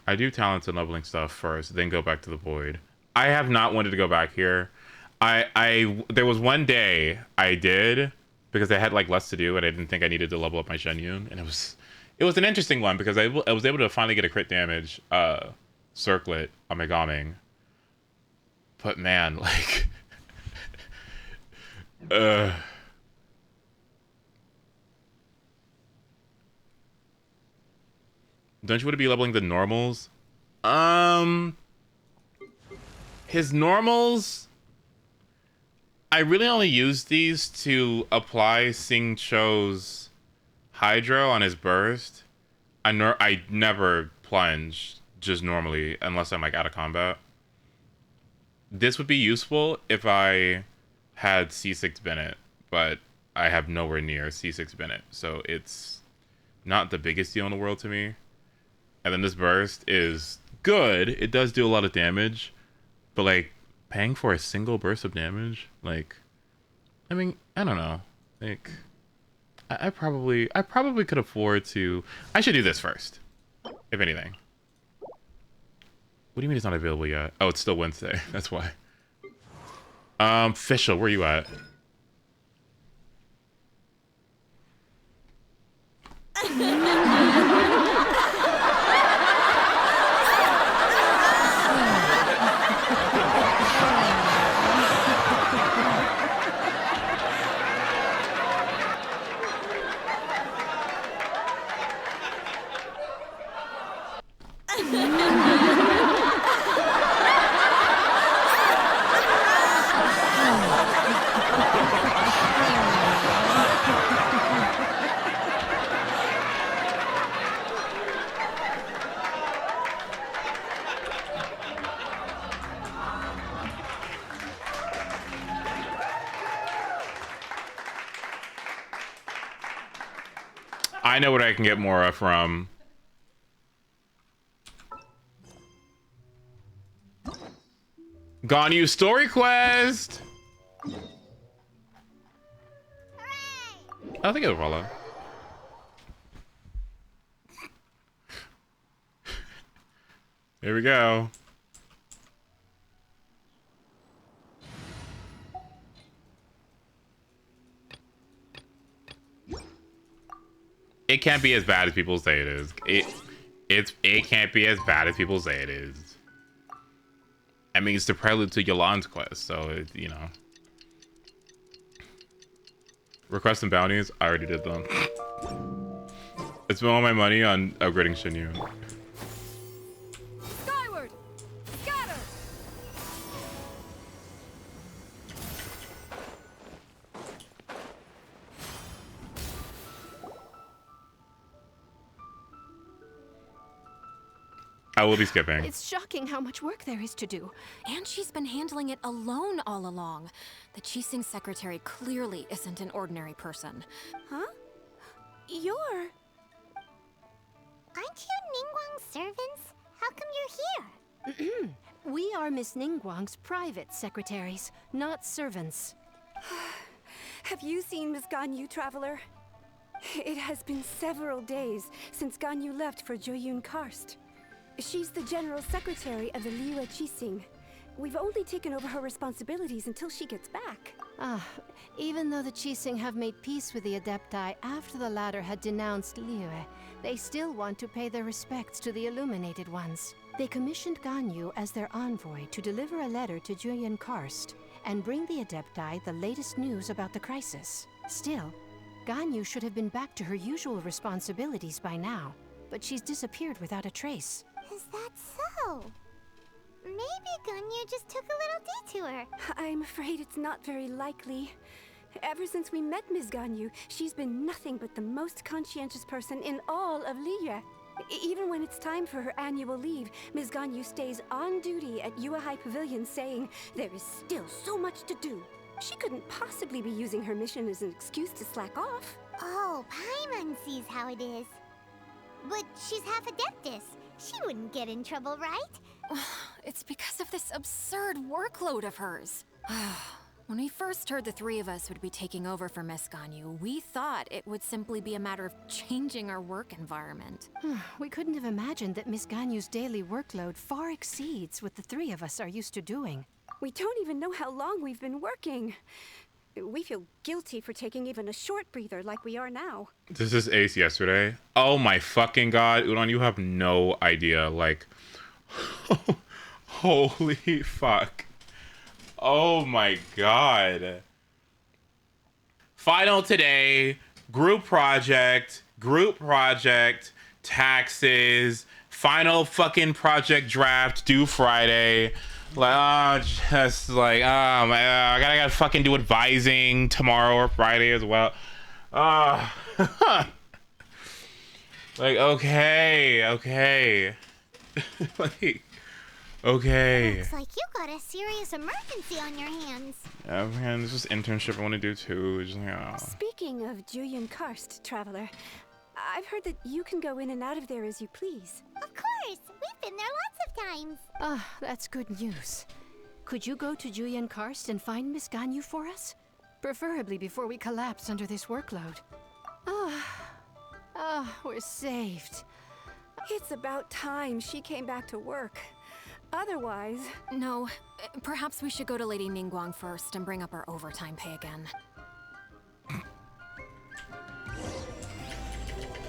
I do talents and leveling stuff first, then go back to the void. I have not wanted to go back here. There was one day I did because I had like less to do and I didn't think I needed to level up my Shenyun, and it was an interesting one because I was able to finally get a crit damage circlet on my Gaming. But man, like don't you want to be leveling the normals? His normals, I really only use these to apply Sing Cho's Hydro on his burst. I never plunge just normally unless I'm like out of combat. This would be useful if I had C6 Bennett, but I have nowhere near C6 Bennett, so it's not the biggest deal in the world to me. And then this burst is good. It does do a lot of damage, but like paying for a single burst of damage, like, I mean, I don't know. Like, I probably could afford to. I should do this first, if anything. What do you mean it's not available yet? Oh, it's still Wednesday. That's why. Fischl, where you at? I know what I can get more from. Ganyu story quest. I think it'll follow. Here we go. It can't be as bad as people say it is. It can't be as bad as people say it is. I mean, it's the prelude to Yolan's quest, so it, you know. Requests and bounties, I already did them. I spent all my money on upgrading Shinyu. Skyward! Scatter! I will be skipping. It's shocking how much work there is to do. And she's been handling it alone all along. The Qixing secretary clearly isn't an ordinary person. Huh? You're... Aren't you Ningguang's servants? How come you're here? We are Miss Ningguang's private secretaries, not servants. Have you seen Miss Ganyu, Traveler? It has been several days since Ganyu left for Joyun Karst. She's the general secretary of the Liyue Qixing. We've only taken over her responsibilities until she gets back. Even though the Qixing have made peace with the Adepti after the latter had denounced Liyue, they still want to pay their respects to the Illuminated Ones. They commissioned Ganyu as their envoy to deliver a letter to Julian Karst and bring the Adepti the latest news about the crisis. Still, Ganyu should have been back to her usual responsibilities by now, but she's disappeared without a trace. Is that so? Maybe Ganyu just took a little detour. I'm afraid it's not very likely. Ever since we met Ms. Ganyu, she's been nothing but the most conscientious person in all of Liyue. Even when it's time for her annual leave, Ms. Ganyu stays on duty at Yuehai Pavilion saying there is still so much to do. She couldn't possibly be using her mission as an excuse to slack off. Oh, Paimon sees how it is. But she's half Adeptus. She wouldn't get in trouble, right? It's because of this absurd workload of hers. When we first heard the three of us would be taking over for Miss Ganyu, we thought it would simply be a matter of changing our work environment. We couldn't have imagined that Miss Ganyu's daily workload far exceeds what the three of us are used to doing. We don't even know how long we've been working. We feel guilty for taking even a short breather like we are now. This is Ace yesterday. Oh my fucking god, Udon, you have no idea. Like, holy fuck. Oh my god. Final today, group project, taxes, final fucking project draft due Friday. Like, just like, oh my, I gotta fucking do advising tomorrow or Friday as well. Like, okay. Like, okay. Looks like you got a serious emergency on your hands. Yeah, man, this is internship I want to do too. Just like, oh. Speaking of Julian Karst, Traveler, I've heard that you can go in and out of there as you please. Of course! We've been there lots of times. That's good news. Could you go to Julian Karst and find Miss Ganyu for us? Preferably before we collapse under this workload. We're saved. It's about time she came back to work. Otherwise... No, perhaps we should go to Lady Ningguang first and bring up our overtime pay again.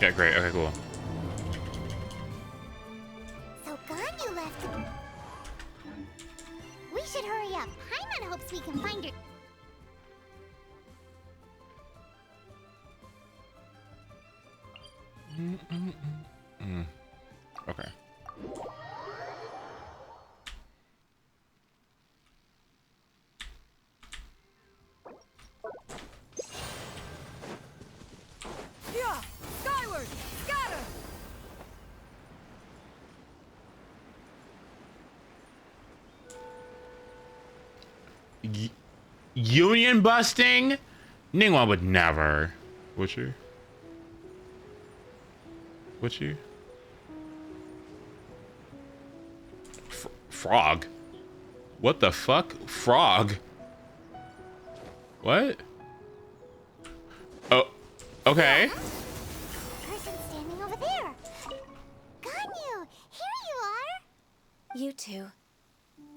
Yeah, great. Okay, cool. So Ganyu left. We should hurry up. Paimon hopes we can find her. Okay. Yeah! Skyward! Scatter! Union busting? Ningguang would never. Would she? Would she? Frog? What the fuck? Frog? What? Oh, okay. Person standing over there. Ganyu, here you are. You two.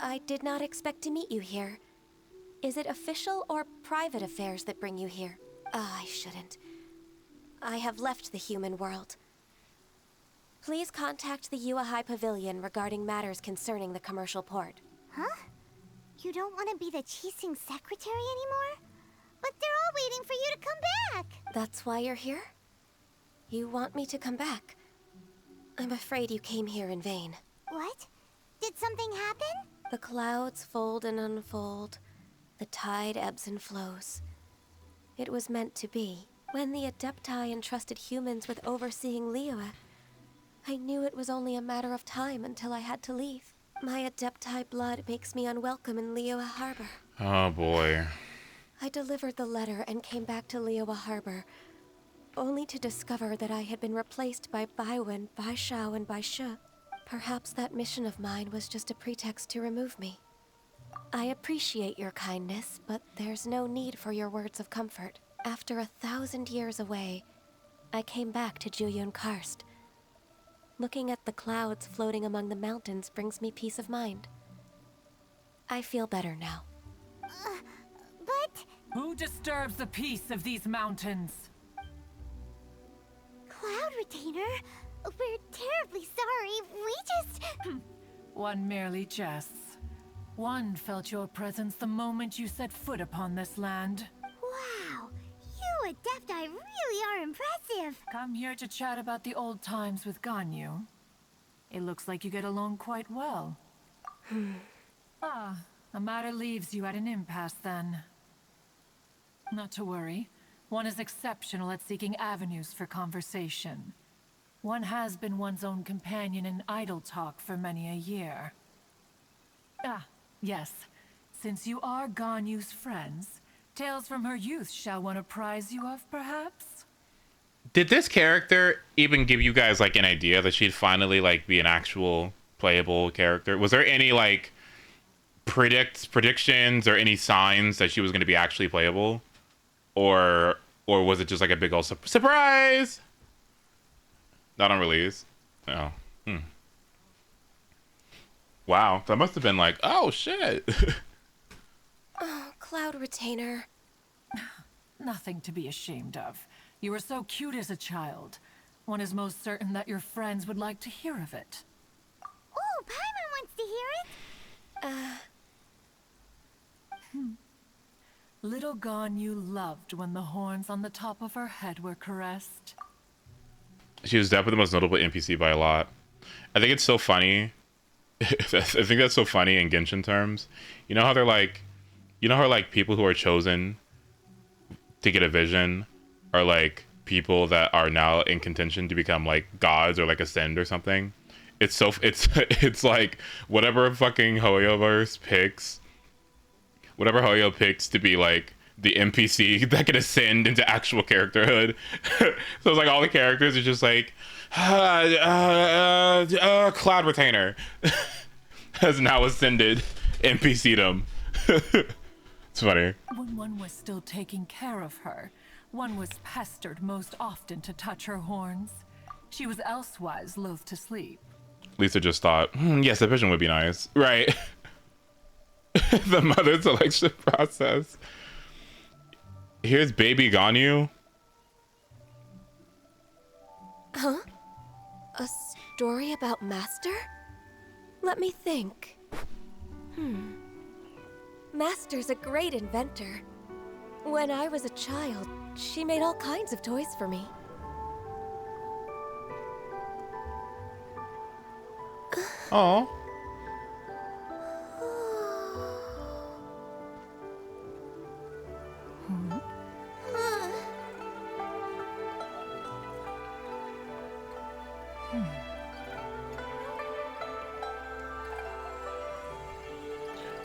I did not expect to meet you here. Is it official or private affairs that bring you here? I shouldn't. I have left the human world. Please contact the Yuahai Pavilion regarding matters concerning the commercial port. Huh? You don't want to be the Qixing secretary anymore? But they're all waiting for you to come back. That's why you're here? You want me to come back? I'm afraid you came here in vain. What? Did something happen? The clouds fold and unfold. The tide ebbs and flows. It was meant to be. When the Adepti entrusted humans with overseeing Liyue, I knew it was only a matter of time until I had to leave. My Adepti blood makes me unwelcome in Liyue Harbor. Oh boy. I delivered the letter and came back to Liyue Harbor, only to discover that I had been replaced by Baiwen, Baishao, and Baishe. Perhaps that mission of mine was just a pretext to remove me. I appreciate your kindness, but there's no need for your words of comfort. After 1,000 years away, I came back to Juyun Karst. Looking at the clouds floating among the mountains brings me peace of mind. I feel better now. But... Who disturbs the peace of these mountains? Cloud Retainer, we're terribly sorry. We just... One merely jests. One felt your presence the moment you set foot upon this land. Wow, you Adepti really are impressive. Come here to chat about the old times with Ganyu. It looks like you get along quite well. The matter leaves you at an impasse then. Not to worry. One is exceptional at seeking avenues for conversation. One has been one's own companion in idle talk for many a year. Yes. Since you are Ganyu's friends, tales from her youth shall one apprise you of, perhaps? Did this character even give you guys like an idea that she'd finally like be an actual playable character? Was there any like predictions or any signs that she was going to be actually playable, or was it just like a big old surprise? Not on release. Oh. Wow, that must have been like, oh shit. Oh, Cloud Retainer. Nothing to be ashamed of. You were so cute as a child. One is most certain that your friends would like to hear of it. Oh, Paimon wants to hear it. Little Ganyu loved when the horns on the top of her head were caressed. She was definitely the most notable NPC by a lot. I think it's so funny. I think that's so funny in Genshin terms. You know how they're like, you know how like people who are chosen to get a vision are like people that are now in contention to become like gods or like ascend or something. It's it's like whatever fucking Hoyoverse picks, whatever Hoyo picks to be like the NPC that can ascend into actual characterhood. So it's like all the characters are just like Cloud Retainer has now ascended NPCdom. It's funny. When one was still taking care of her, one was pestered most often to touch her horns. She was elsewise loath to sleep. Lisa just thought, yes, a vision would be nice. Right. The mother selection process. Here's baby Ganyu. Huh? A story about Master? Let me think. Master's a great inventor. When I was a child, she made all kinds of toys for me. Oh.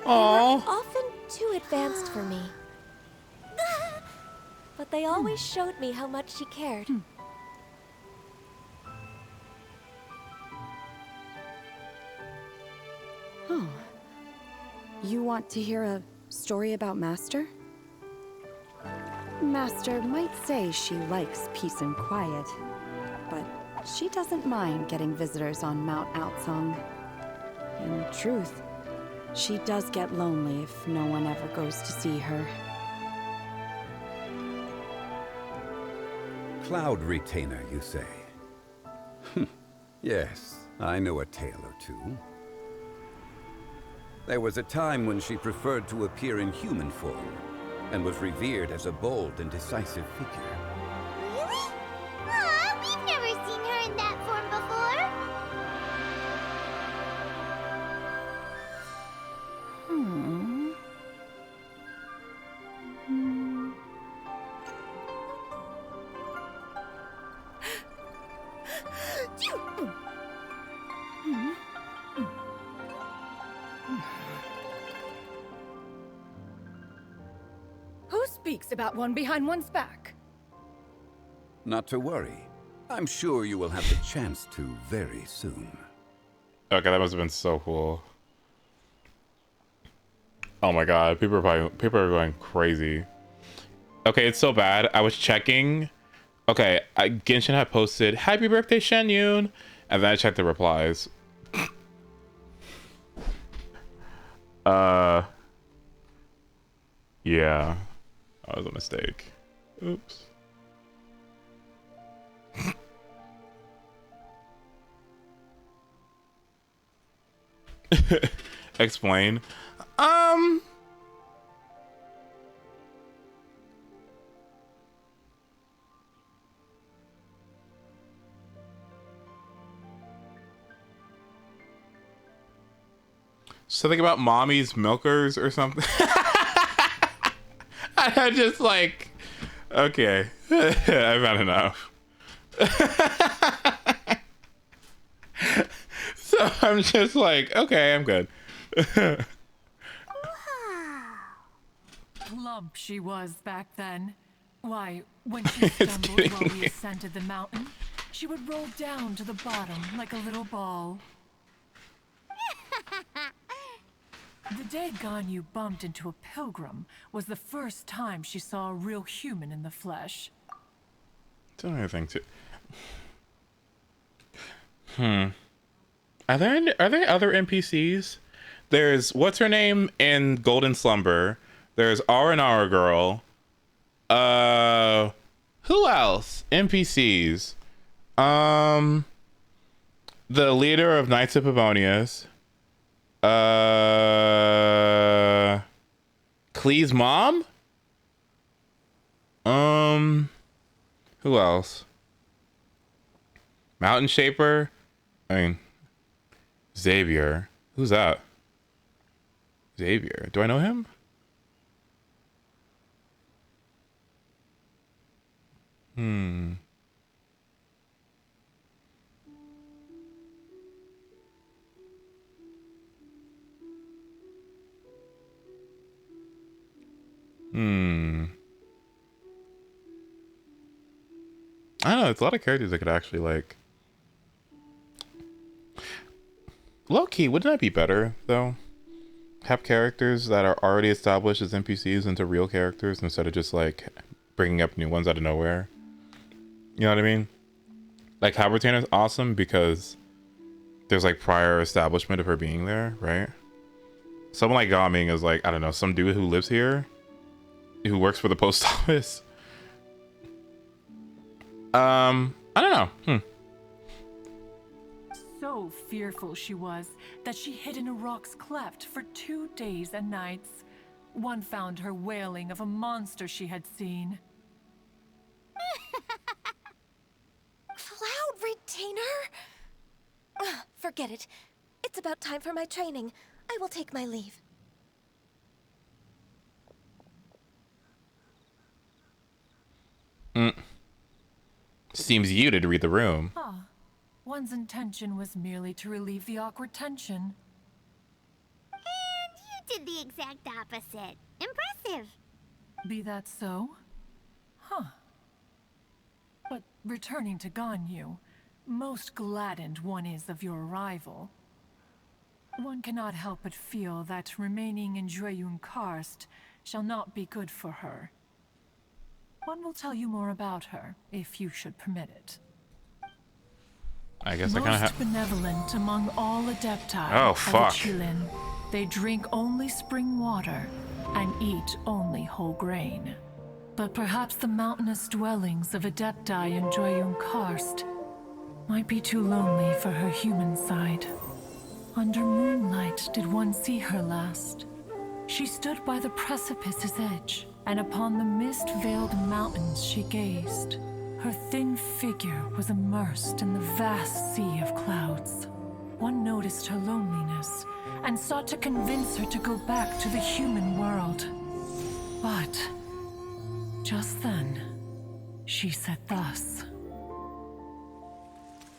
They were often too advanced for me. But they always showed me how much she cared. Oh. You want to hear a story about Master? Master might say she likes peace and quiet, but she doesn't mind getting visitors on Mount Outsong. In truth, she does get lonely if no one ever goes to see her. Cloud Retainer, you say? Yes, I know a tale or two. There was a time when she preferred to appear in human form, and was revered as a bold and decisive figure. Really? Aw, we've never seen her in that form before. Who speaks about one behind one's back? Not to worry. I'm sure you will have the chance to very soon. Okay, that must have been so cool. Oh my god, people are going crazy. Okay, it's so bad. I was checking. Okay, Genshin had posted "Happy birthday, Shen Yun," and then I checked the replies. Yeah, that was a mistake. Oops. Explain. Something about mommy's milkers or something. I just like, okay, I've had enough. So I'm just like, okay, I'm good. Plump she was back then. Why, when she stumbled while we ascended the mountain, she would roll down to the bottom like a little ball. The day Ganyu bumped into a pilgrim was the first time she saw a real human in the flesh. Don't anything to. Are there other NPCs? There's what's her name in Golden Slumber. There's R&R girl. Who else? NPCs. The leader of Knights of Pavonius. Klee's mom? Who else? Mountain Shaper? I mean, Xavier. Who's that? Xavier. Do I know him? I don't know, it's a lot of characters that could actually, like... Low-key, wouldn't that be better, though? Have characters that are already established as NPCs into real characters instead of just, like, bringing up new ones out of nowhere. You know what I mean? Like, Habertana's awesome because there's, like, prior establishment of her being there, right? Someone like Gaming is, like, I don't know, some dude who lives here, who works for the post office. I don't know. So fearful she was that she hid in a rock's cleft for 2 days and nights. One found her wailing of a monster she had seen. Cloud Retainer? Ugh, forget it. It's about time for my training. I will take my leave. Seems you did read the room. Ah, one's intention was merely to relieve the awkward tension. And you did the exact opposite. Impressive. Be that so? Huh. But returning to Ganyu, most gladdened one is of your arrival. One cannot help but feel that remaining in Jueyun Karst shall not be good for her. One will tell you more about her, if you should permit it. I guess I kind of Most have. benevolent among all Adepti Oh, are fuck. the Chilin. They drink only spring water and eat only whole grain. But perhaps the mountainous dwellings of Adepti in Jueyun Karst might be too lonely for her human side. Under moonlight did one see her last. She stood by the precipice's edge, and upon the mist-veiled mountains she gazed. Her thin figure was immersed in the vast sea of clouds. One noticed her loneliness, and sought to convince her to go back to the human world. But just then, she said thus.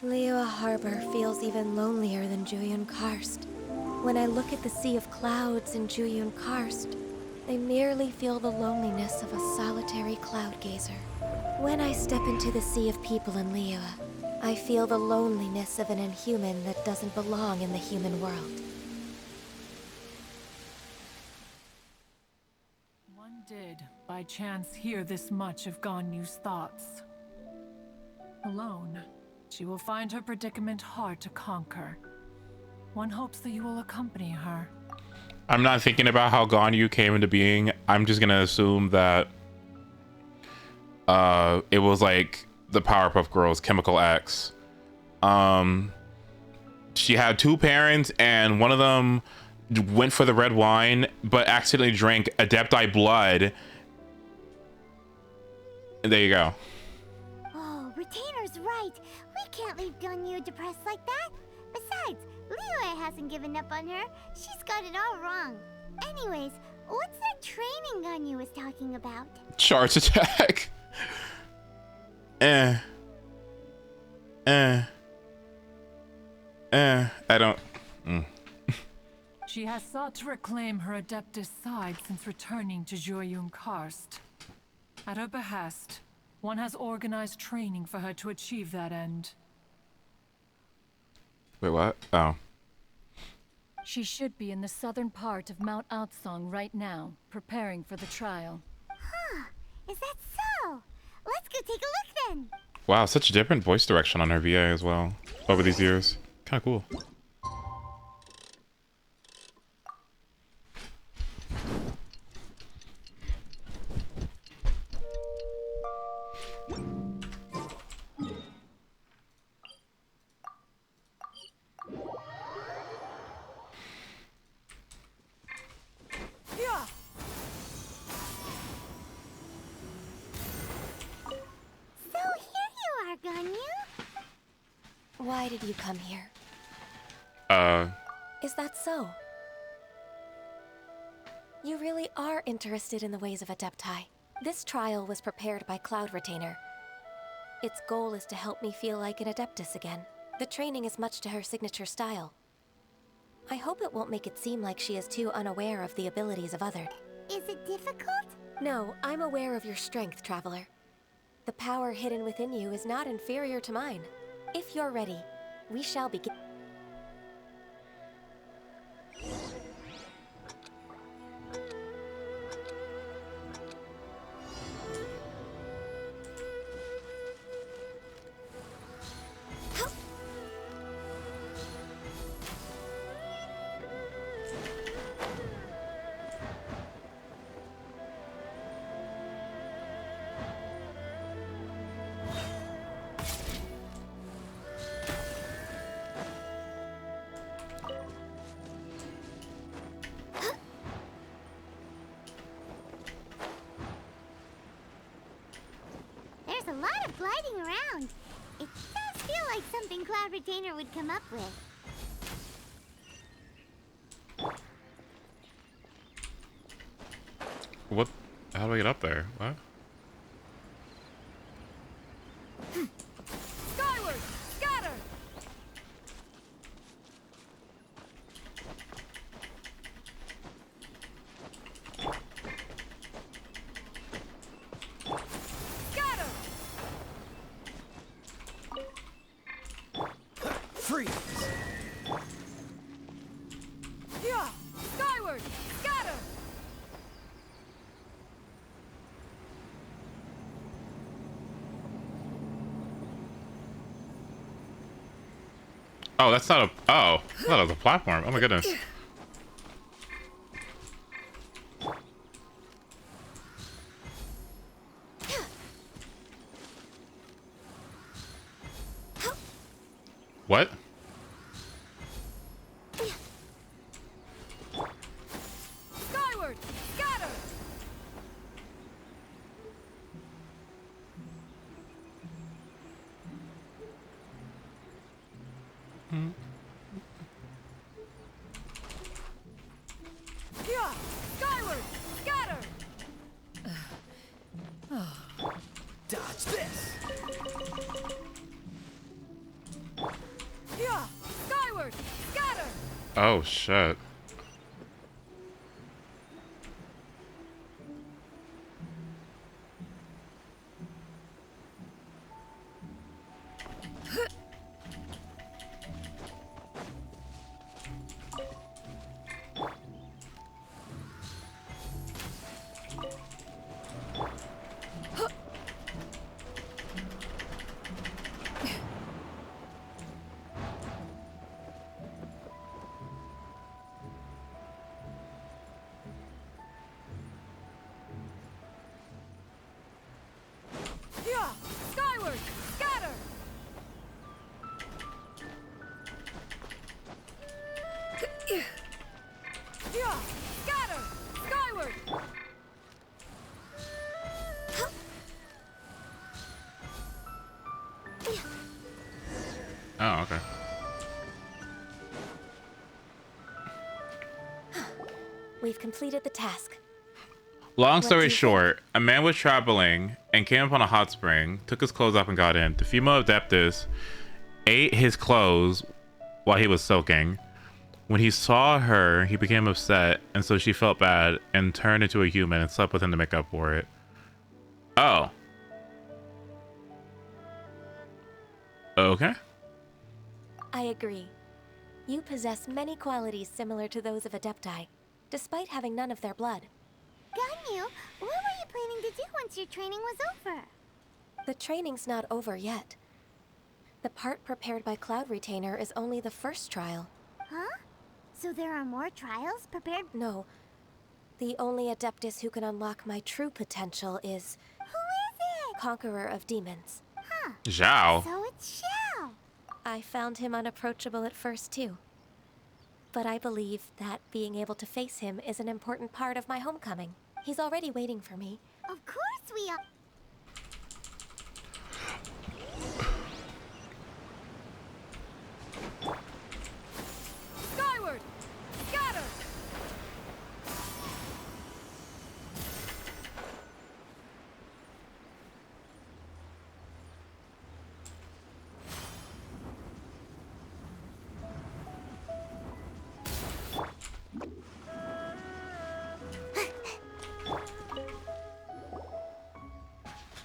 Liyue Harbor feels even lonelier than Jueyun Karst. When I look at the sea of clouds in Jueyun Karst, I merely feel the loneliness of a solitary cloud gazer. When I step into the sea of people in Liyue, I feel the loneliness of an inhuman that doesn't belong in the human world. One did, by chance, hear this much of Ganyu's thoughts. Alone, she will find her predicament hard to conquer. One hopes that you will accompany her. I'm not thinking about how Ganyu came into being. I'm just gonna assume that it was like the Powerpuff Girls Chemical X. She had two parents, and one of them went for the red wine, but accidentally drank Adepti blood. And there you go. Oh, Retainer's right. We can't leave Ganyu depressed like that. Besides, Liyue hasn't given up on her. She's got it all wrong. Anyways, what's that training Ganyu was talking about? Charge attack. I don't. She has sought to reclaim her Adeptus side since returning to Jueyun Karst. At her behest, one has organized training for her to achieve that end. Wait, what? Oh. She should be in the southern part of Mount Outsong right now, preparing for the trial. Huh, is that so? Let's go take a look then. Wow, such a different voice direction on her VA as well over these years. Kind of cool. So here you are, Ganyu. Why did you come here? Is that so? You really are interested in the ways of Adepti. This trial was prepared by Cloud Retainer. Its goal is to help me feel like an Adeptus again. The training is much to her signature style. I hope it won't make it seem like she is too unaware of the abilities of others. Is it difficult? No, I'm aware of your strength, Traveler. The power hidden within you is not inferior to mine. If you're ready, we shall begin. There's a lot of gliding around. It does feel like something Cloud Retainer would come up with. What? How do I get up there? What? Skyward! Scatter! Scatter! Freeze! Skyward! Scatter! Oh, that's not a... Oh, I thought it was a platform. Oh my goodness. What? Skyward! Scatter! Yeah! Skyward! Scatter! Dodge this! Yeah! Skyward! Scatter! Oh, shit. Yeah! Skyward! Scatter! Yeah! Scatter! Skyward! Oh, okay. We've completed the task. Long What story do you short, a man was traveling and came upon a hot spring, took his clothes off and got in. The female adeptus ate his clothes while he was soaking. When he saw her, he became upset, and so she felt bad and turned into a human and slept with him to make up for it. Oh. Okay. I agree. You possess many qualities similar to those of Adepti, despite having none of their blood. Ganyu, what were you planning to do once your training was over? The training's not over yet. The part prepared by Cloud Retainer is only the first trial. Huh? So there are more trials prepared? No. The only Adeptus who can unlock my true potential is... Who is it? Conqueror of Demons. Huh. Zhao. So it's Xiao. I found him unapproachable at first, too. But I believe that being able to face him is an important part of my homecoming. He's already waiting for me. Of course we are. Skyward! Scatter!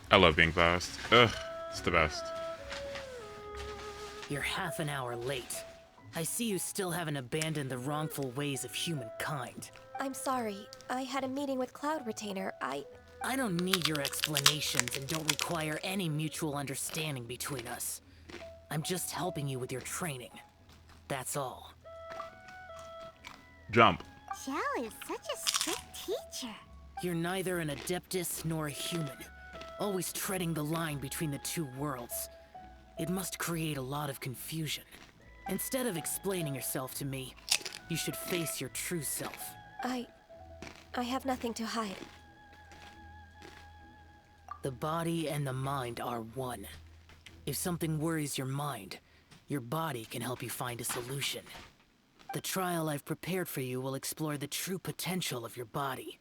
I love being fast. Ugh, it's the best. You're half an hour late. I see you still haven't abandoned the wrongful ways of humankind. I'm sorry. I had a meeting with Cloud Retainer. I don't need your explanations and don't require any mutual understanding between us. I'm just helping you with your training. That's all. Jump. Xiao is such a strict teacher. You're neither an Adeptus nor a human, always treading the line between the two worlds. It must create a lot of confusion. Instead of explaining yourself to me, you should face your true self. I have nothing to hide. The body and the mind are one. If something worries your mind, your body can help you find a solution. The trial I've prepared for you will explore the true potential of your body.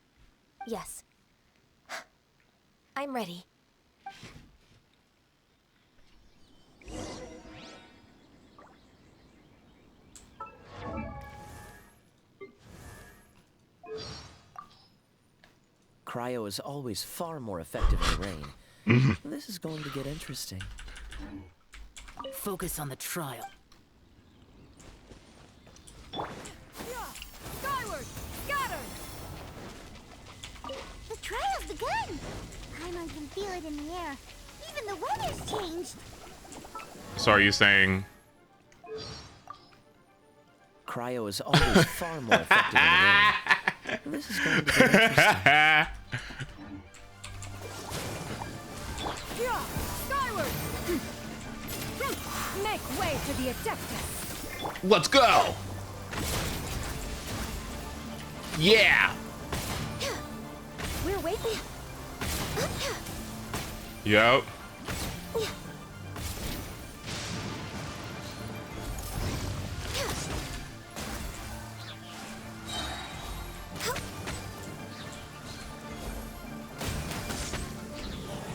Yes. I'm ready. Cryo is always far more effective in the rain. This is going to get interesting. Focus on the trial. Skyward! Paimon can feel it in the air. Even the weather's changed. So are you saying? Cryo is always far more effective in the rain. This is going to be interesting. Skyward! Make way for the Adeptus! Let's go! Yeah! We're waiting. Yep.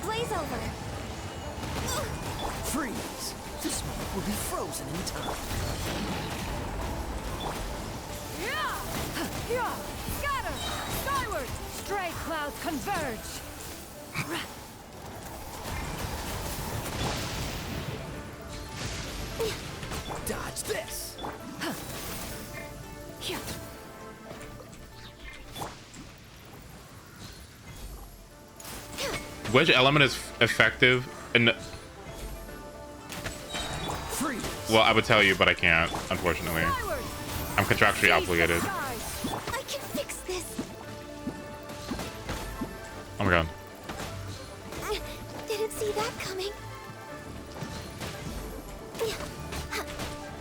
Blaze over. Freeze! This moment will be frozen in time. Scatter! Skyward! Stray clouds converge! Dodge this! Which element is effective? And Freeze! well, I would tell you, but I can't, unfortunately. I'm contractually obligated. I can fix this. Oh my god. Didn't see that coming.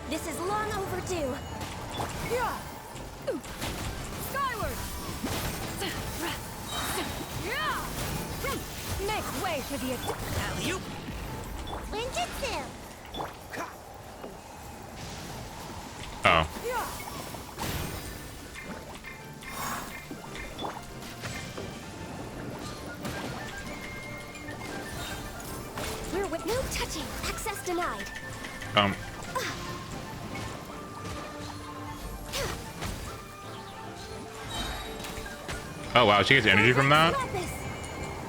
This is long overdue. Skyward! Make way for the Alley-oop! Ninjutsu! Oh. We're with no touching. Access denied. Oh wow, she gets energy from that?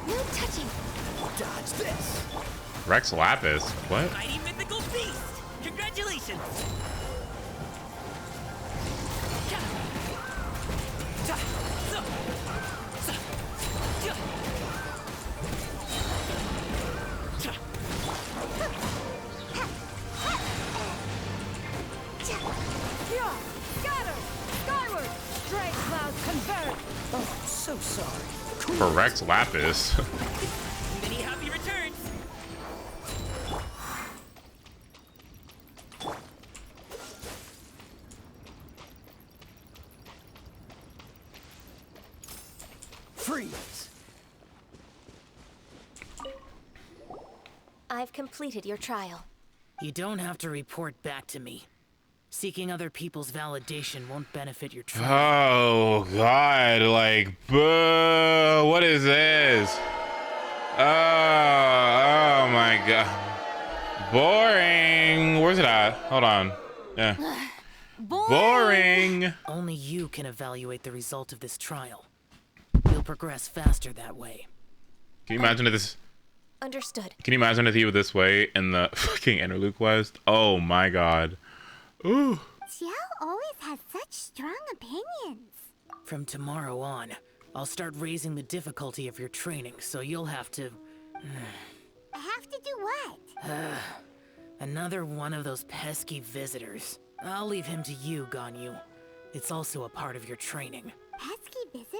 No touching. Dodge this! Rex Lapis? What? Mighty mythical beast! Congratulations! Scatter! Skyward! Stray clouds converge! Oh, I'm so sorry. For Rex Lapis. Many happy returns! Freeze! I've completed your trial. You don't have to report back to me. Seeking other people's validation won't benefit your trial. Oh god, like, boo, what is this? Oh my god. Boring. Where's it at? Hold on. Yeah. Boring. Only you can evaluate the result of this trial. You'll progress faster that way. Can you imagine if this... Understood. Can you imagine if he were this way in the fucking interlude quest? Oh my god. Ooh. Xiao always has such strong opinions. From tomorrow on, I'll start raising the difficulty of your training, so you'll have to... I have to do what? Another one of those pesky visitors. I'll leave him to you, Ganyu. It's also a part of your training. Pesky visitor?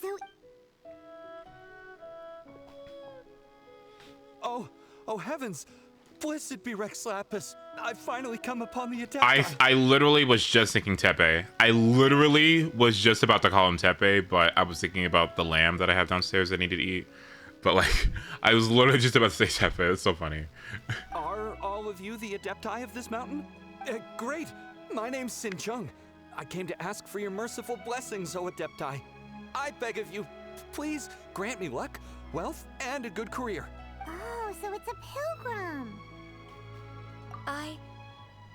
So... Oh heavens! Blessed be Rex Lapis. I've finally come upon the Adepti. I literally was just thinking Tepe. I literally was just about to call him Tepe, but I was thinking about the lamb that I have downstairs that I need to eat. But like, I was literally just about to say Tepe. It's so funny. Are all of you the Adepti of this mountain? Great! My name's Sin Chung. I came to ask for your merciful blessings, O Adepti. I beg of you, please grant me luck, wealth, and a good career. Oh, so it's a pilgrim. I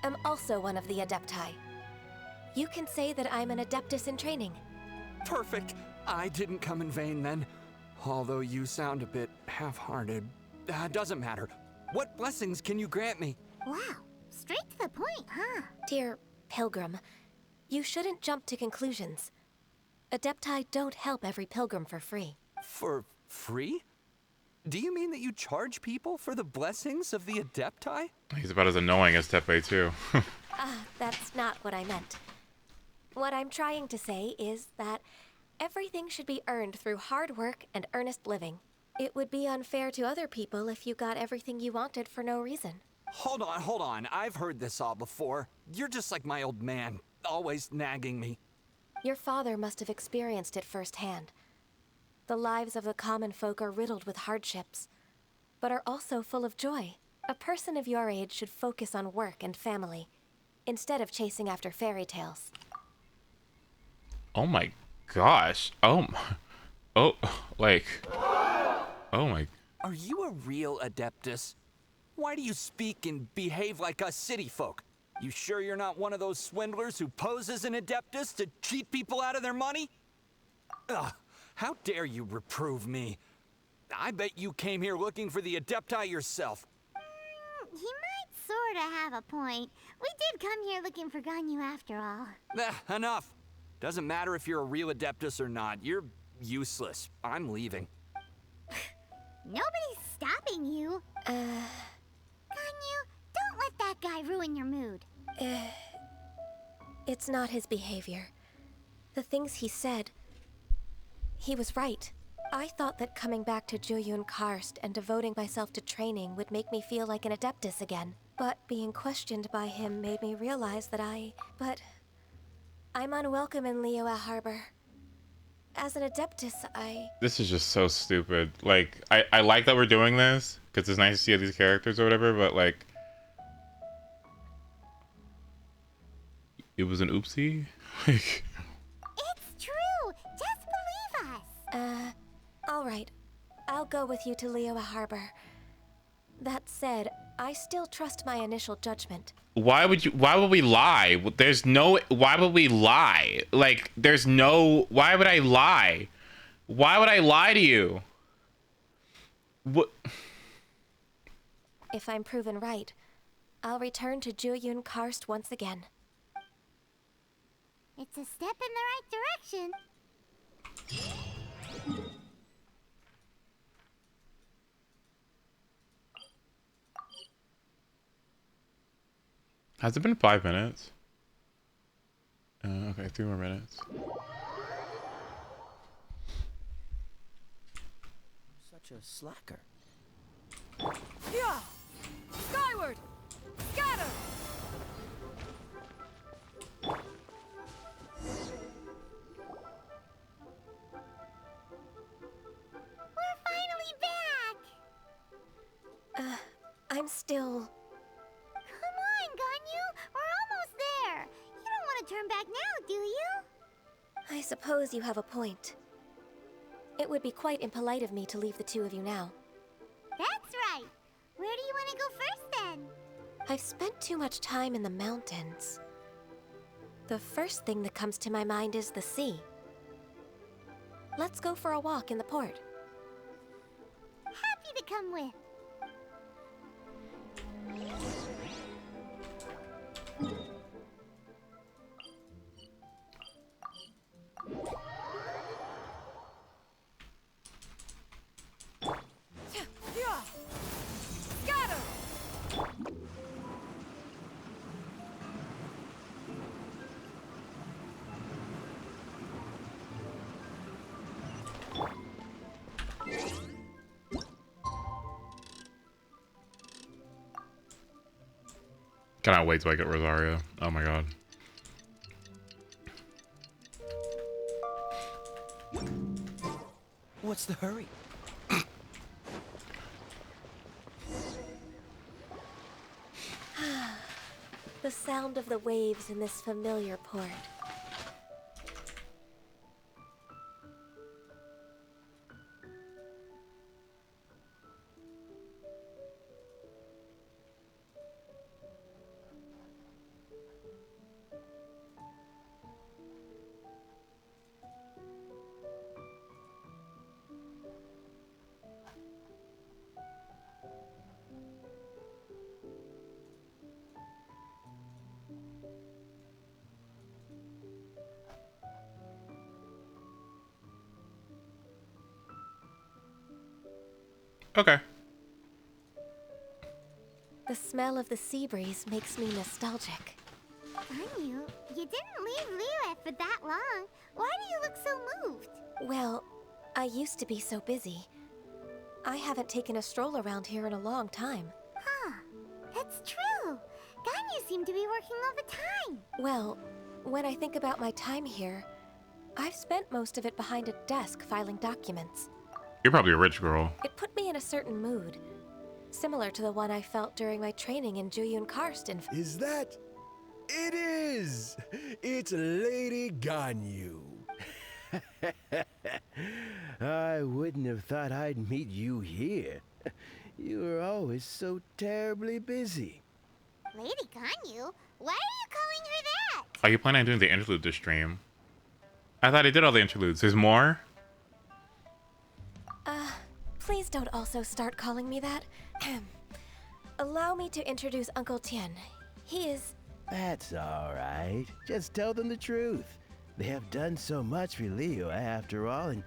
am also one of the Adepti. You can say that I'm an Adeptus in training. Perfect. I didn't come in vain then. Although you sound a bit half-hearted. Doesn't matter. What blessings can you grant me? Wow, straight to the point, huh? Dear Pilgrim, you shouldn't jump to conclusions. Adepti don't help every pilgrim for free. For free? Do you mean that you charge people for the blessings of the Adepti? He's about as annoying as Tepe too. That's not what I meant. What I'm trying to say is that everything should be earned through hard work and earnest living. It would be unfair to other people if you got everything you wanted for no reason. Hold on. I've heard this all before. You're just like my old man, always nagging me. Your father must have experienced it firsthand. The lives of the common folk are riddled with hardships, but are also full of joy. A person of your age should focus on work and family, instead of chasing after fairy tales. Oh my gosh. Oh my. Are you a real Adeptus? Why do you speak and behave like us city folk? You sure you're not one of those swindlers who pose as an Adeptus to cheat people out of their money? Ugh, how dare you reprove me? I bet you came here looking for the Adepti yourself. He might sorta have a point. We did come here looking for Ganyu after all. Enough. Doesn't matter if you're a real Adeptus or not. You're useless. I'm leaving. Nobody's stopping you. Ganyu, don't let that guy ruin your mood. It's not his behavior. The things he said, he was right. I thought that coming back to Jueyun Karst and devoting myself to training would make me feel like an Adeptus again. But being questioned by him made me realize that I'm unwelcome in Liyue Harbor. As an Adeptus, This is just so stupid. Like, I like that we're doing this, because it's nice to see these characters or whatever, but like... It was an oopsie? It's true! Just believe us! Alright. I'll go with you to Liyue Harbor. That said, I still trust my initial judgment. Why would we lie? Why would we lie? Like, why would I lie? Why would I lie to you? What? If I'm proven right, I'll return to Jueyun Karst once again. It's a step in the right direction. Has it been 5 minutes? Okay, 3 more minutes. Such a slacker. Yeah! Skyward! Scatter! We're finally back! I'm still... Come on, Ganyu! We're almost there! You don't want to turn back now, do you? I suppose you have a point. It would be quite impolite of me to leave the two of you now. That's right! Where do you want to go first, then? I've spent too much time in the mountains. The first thing that comes to my mind is the sea. Let's go for a walk in the port. Happy to come with. Yeah! Scatter! Cannot wait till I get Rosario. Oh my god. What's the hurry? The sound of the waves in this familiar port. Okay. The smell of the sea breeze makes me nostalgic. Ganyu, you didn't leave Liyue for that long. Why do you look so moved? Well, I used to be so busy. I haven't taken a stroll around here in a long time. Huh. It's true. Ganyu seemed to be working all the time. Well, when I think about my time here, I've spent most of it behind a desk filing documents. You're probably a rich girl. It put me in a certain mood, similar to the one I felt during my training in Juyun Karst. Is that? It is! It's Lady Ganyu. I wouldn't have thought I'd meet you here. You were always so terribly busy. Lady Ganyu? Why are you calling her that? Are you planning on doing the interlude this stream? I thought I did all the interludes. There's more? Please don't also start calling me that. Allow me to introduce Uncle Tien. He is... That's all right. Just tell them the truth. They have done so much for Liyue after all, and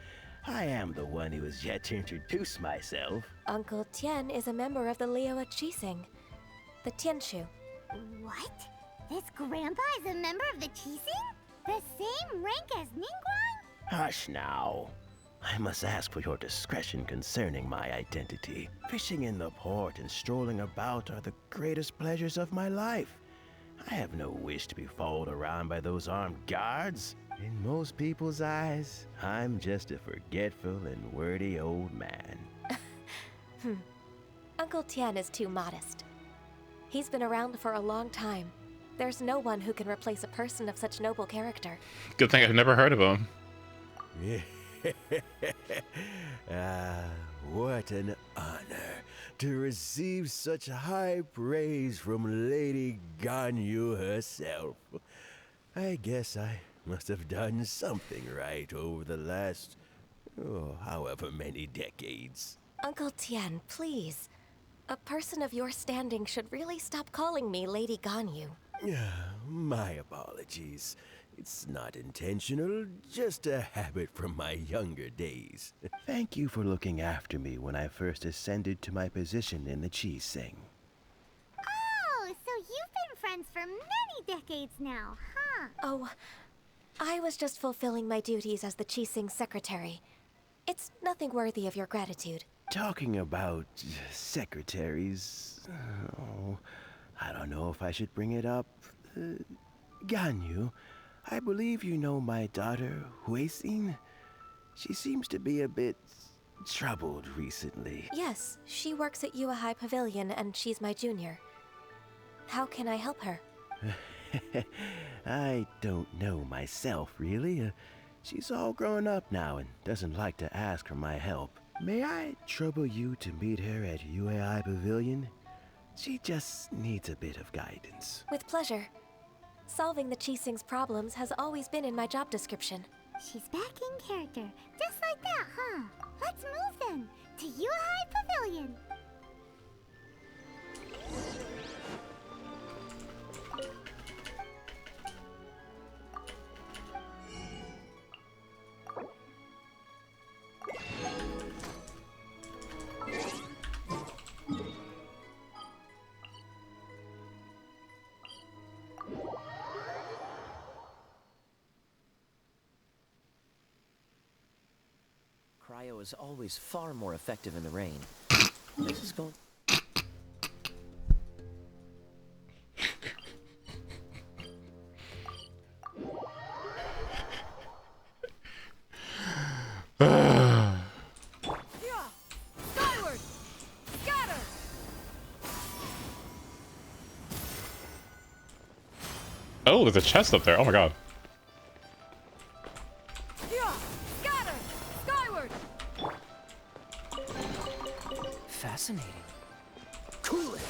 I am the one who has yet to introduce myself. Uncle Tien is a member of the Liyue Qixing, the Tianshu. What? This grandpa is a member of the Qixing? The same rank as Ningguang? Hush now. I must ask for your discretion concerning my identity. Fishing in the port and strolling about are the greatest pleasures of my life. I have no wish to be followed around by those armed guards. In most people's eyes, I'm just a forgetful and wordy old man. Uncle Tien is too modest. He's been around for a long time. There's no one who can replace a person of such noble character. Good thing I've never heard of him. What an honor to receive such high praise from Lady Ganyu herself. I guess I must have done something right over the last, however many decades. Uncle Tien, please. A person of your standing should really stop calling me Lady Ganyu. My apologies. It's not intentional, just a habit from my younger days. Thank you for looking after me when I first ascended to my position in the Qixing. Oh, so you've been friends for many decades now, huh? Oh, I was just fulfilling my duties as the Qixing secretary. It's nothing worthy of your gratitude. Talking about secretaries, I don't know if I should bring it up. Ganyu, I believe you know my daughter, Huixin. She seems to be a bit troubled recently. Yes, she works at Yua High Pavilion and she's my junior. How can I help her? I don't know myself, really. She's all grown up now and doesn't like to ask for my help. May I trouble you to meet her at Yua High Pavilion? She just needs a bit of guidance. With pleasure. Solving the Qixing's problems has always been in my job description. She's back in character, just like that, huh? Let's move then, to Yua High Pavilion. Cryo is always far more effective in the rain. This is going... Skyward! Scatter! Oh, there's a chest up there. Oh my god. Scatter! Skyward! Fascinating. Cool it!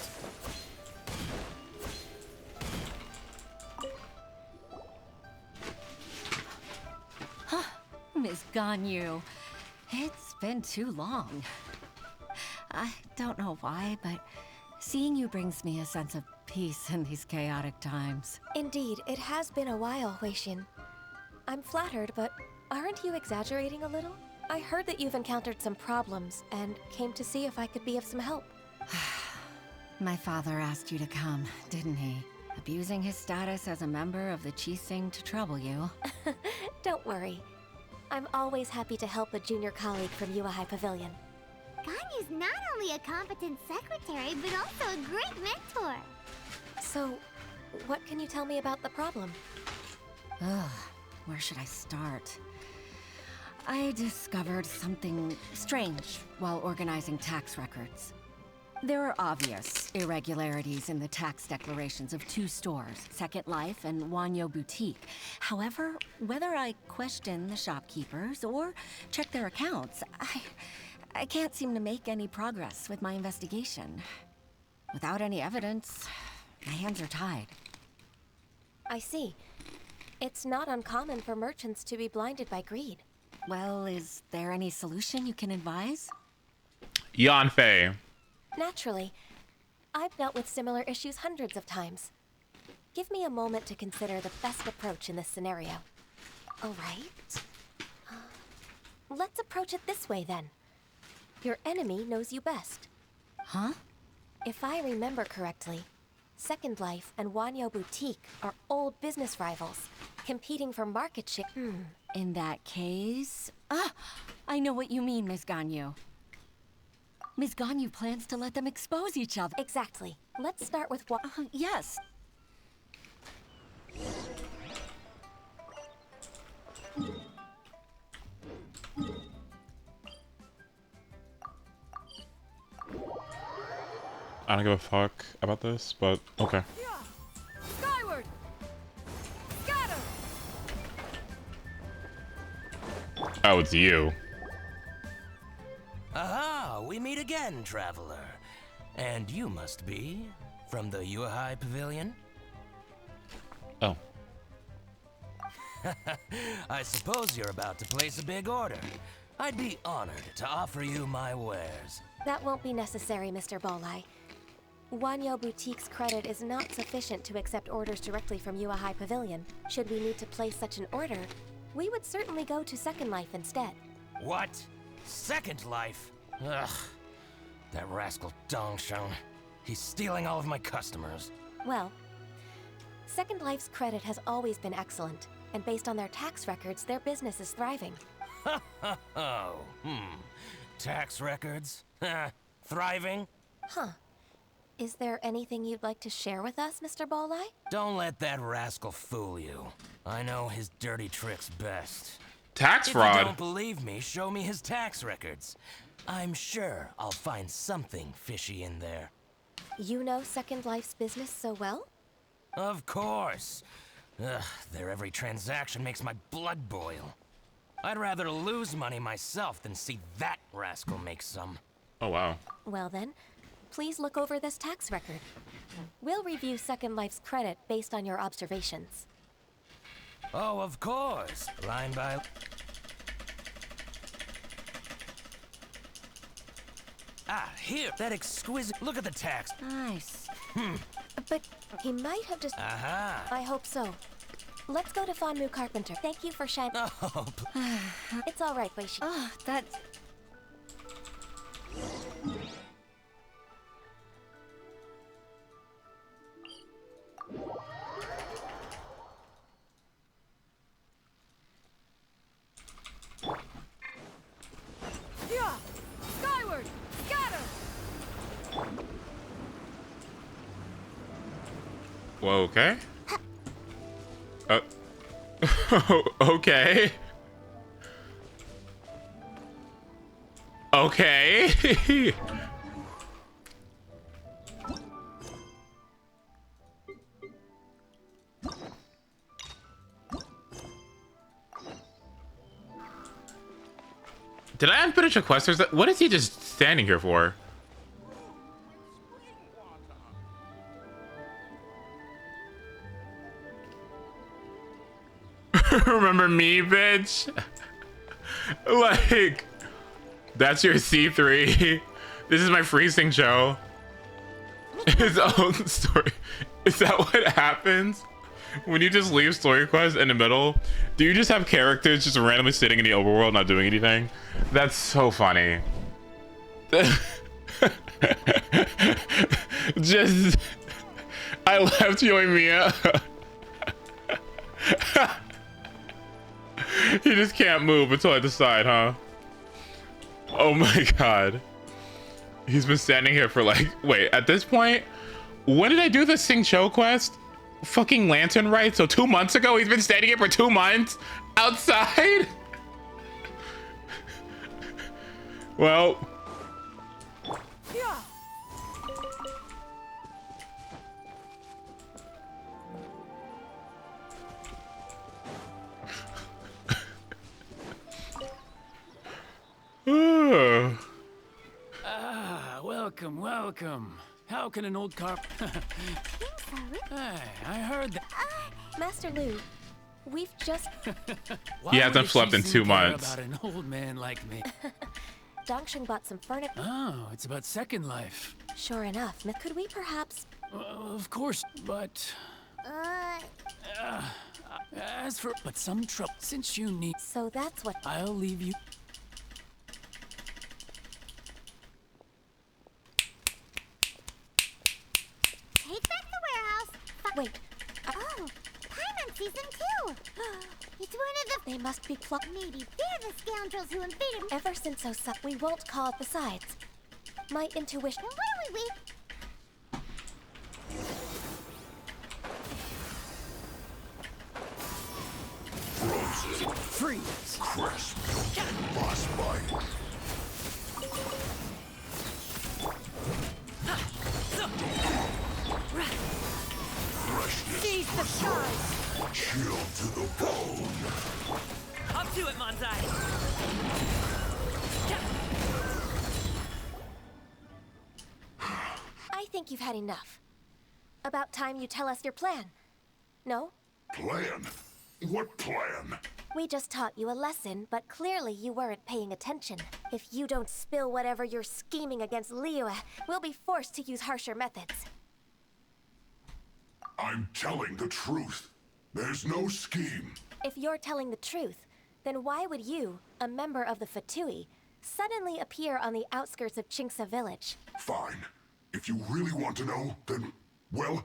Miss Ganyu, it's been too long. I don't know why, but seeing you brings me a sense of peace in these chaotic times. Indeed, it has been a while, Huixin. I'm flattered, but aren't you exaggerating a little? I heard that you've encountered some problems and came to see if I could be of some help. My father asked you to come, didn't he? Abusing his status as a member of the Qixing to trouble you. Don't worry. I'm always happy to help a junior colleague from Yua High Pavilion. Ganyu's not only a competent secretary, but also a great mentor. So, what can you tell me about the problem? Ugh, where should I start? I discovered something strange while organizing tax records. There are obvious irregularities in the tax declarations of 2 stores, Second Life and Wanyo Boutique. However, whether I question the shopkeepers or check their accounts, I can't seem to make any progress with my investigation. Without any evidence, my hands are tied. I see. It's not uncommon for merchants to be blinded by greed. Well, is there any solution you can advise? Yanfei. Naturally. I've dealt with similar issues hundreds of times. Give me a moment to consider the best approach in this scenario. All right. Let's approach it this way, then. Your enemy knows you best. Huh? If I remember correctly, Second Life and Wanyo Boutique are old business rivals, competing for market share. In that case... I know what you mean, Ms. Ganyu. Ms. Ganyu plans to let them expose each other. Exactly. Let's start with what... yes. I don't give a fuck about this, but okay. Skyward! Scatter! Oh, it's you. Aha, we meet again, traveler. And you must be from the Yuhai Pavilion? Oh. I suppose you're about to place a big order. I'd be honored to offer you my wares. That won't be necessary, Mr. Bolai. Wanyo Boutique's credit is not sufficient to accept orders directly from Yua High Pavilion. Should we need to place such an order, we would certainly go to Second Life instead. What? Second Life? Ugh. That rascal Dongsheng. He's stealing all of my customers. Well, Second Life's credit has always been excellent, and based on their tax records, their business is thriving. Oh, tax records? Thriving? Huh. Is there anything you'd like to share with us, Mr. Bolai? Don't let that rascal fool you. I know his dirty tricks best. Tax If fraud. you don't believe me, show me his tax records. I'm sure I'll find something fishy in there. You know Second Life's business so well? Of course. Ugh, their every transaction makes my blood boil. I'd rather lose money myself than see that rascal make some. Oh, wow. Well then, please look over this tax record. We'll review Second Life's credit based on your observations. Oh, of course. Line by... Ah, here. That exquisite... Look at the tax. Nice. But he might have just... Aha. I hope so. Let's go to Fonmu Carpenter. Thank you for shining. Oh, It's all right, Weishi. Oh, that's... Yeah! Skyward! Scatter! Whoa, okay. Okay. Okay. Did I unfinish a quest? What is he just standing here for? Remember me, bitch? Like, that's your C3. This is my freezing show. His own story. Is that what happens? When you just leave story quests in the middle, do you just have characters just randomly sitting in the overworld not doing anything? That's so funny. Just, I left Yoimiya. He just can't move until I decide, huh? Oh my god. He's been standing here for like, wait, at this point, when did I do the Sing Cho quest? Fucking Lantern, right? So 2 months ago, he's been standing here for 2 months outside? Well. Welcome, welcome. How can an old carp... Hey, I heard that... Master Lu, we've just... He hasn't slept in 2 months. About an old man like me. Dongsheng bought some furniture. Oh, it's about Second Life. Sure enough. Could we perhaps... Of course, but... as for... But some trouble, since you need... So that's what... I'll leave you... Take back the warehouse. Wait. Oh, Paimon Season 2. It's one of the... They must be plucked. Maybe they're the scoundrels who invaded... Ever since Osa, we won't call it besides. My intuition... Now what do we... Frozen. Freeze. Crisp. Boss bite. Seize the skies! Chill to the bone. Up to it, Manzai! I think you've had enough. About time you tell us your plan. No? Plan? What plan? We just taught you a lesson, but clearly you weren't paying attention. If you don't spill whatever you're scheming against Liyue, we'll be forced to use harsher methods. I'm telling the truth. There's no scheme. If you're telling the truth, then why would you, a member of the Fatui, suddenly appear on the outskirts of Chingsa village? Fine. If you really want to know, then, well,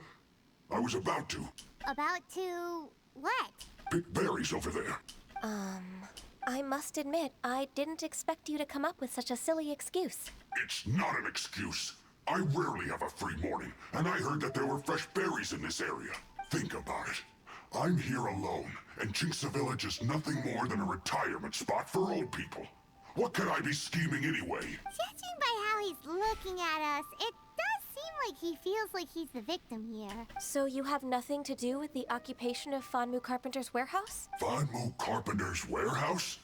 I was about to. About to... what? Pick berries over there. I must admit, I didn't expect you to come up with such a silly excuse. It's not an excuse. I rarely have a free morning, and I heard that there were fresh berries in this area. Think about it. I'm here alone, and Chingsa Village is nothing more than a retirement spot for old people. What could I be scheming anyway? Judging by how he's looking at us, it does seem like he feels like he's the victim here. So you have nothing to do with the occupation of Fanmu Carpenter's warehouse? Fanmu Carpenter's warehouse?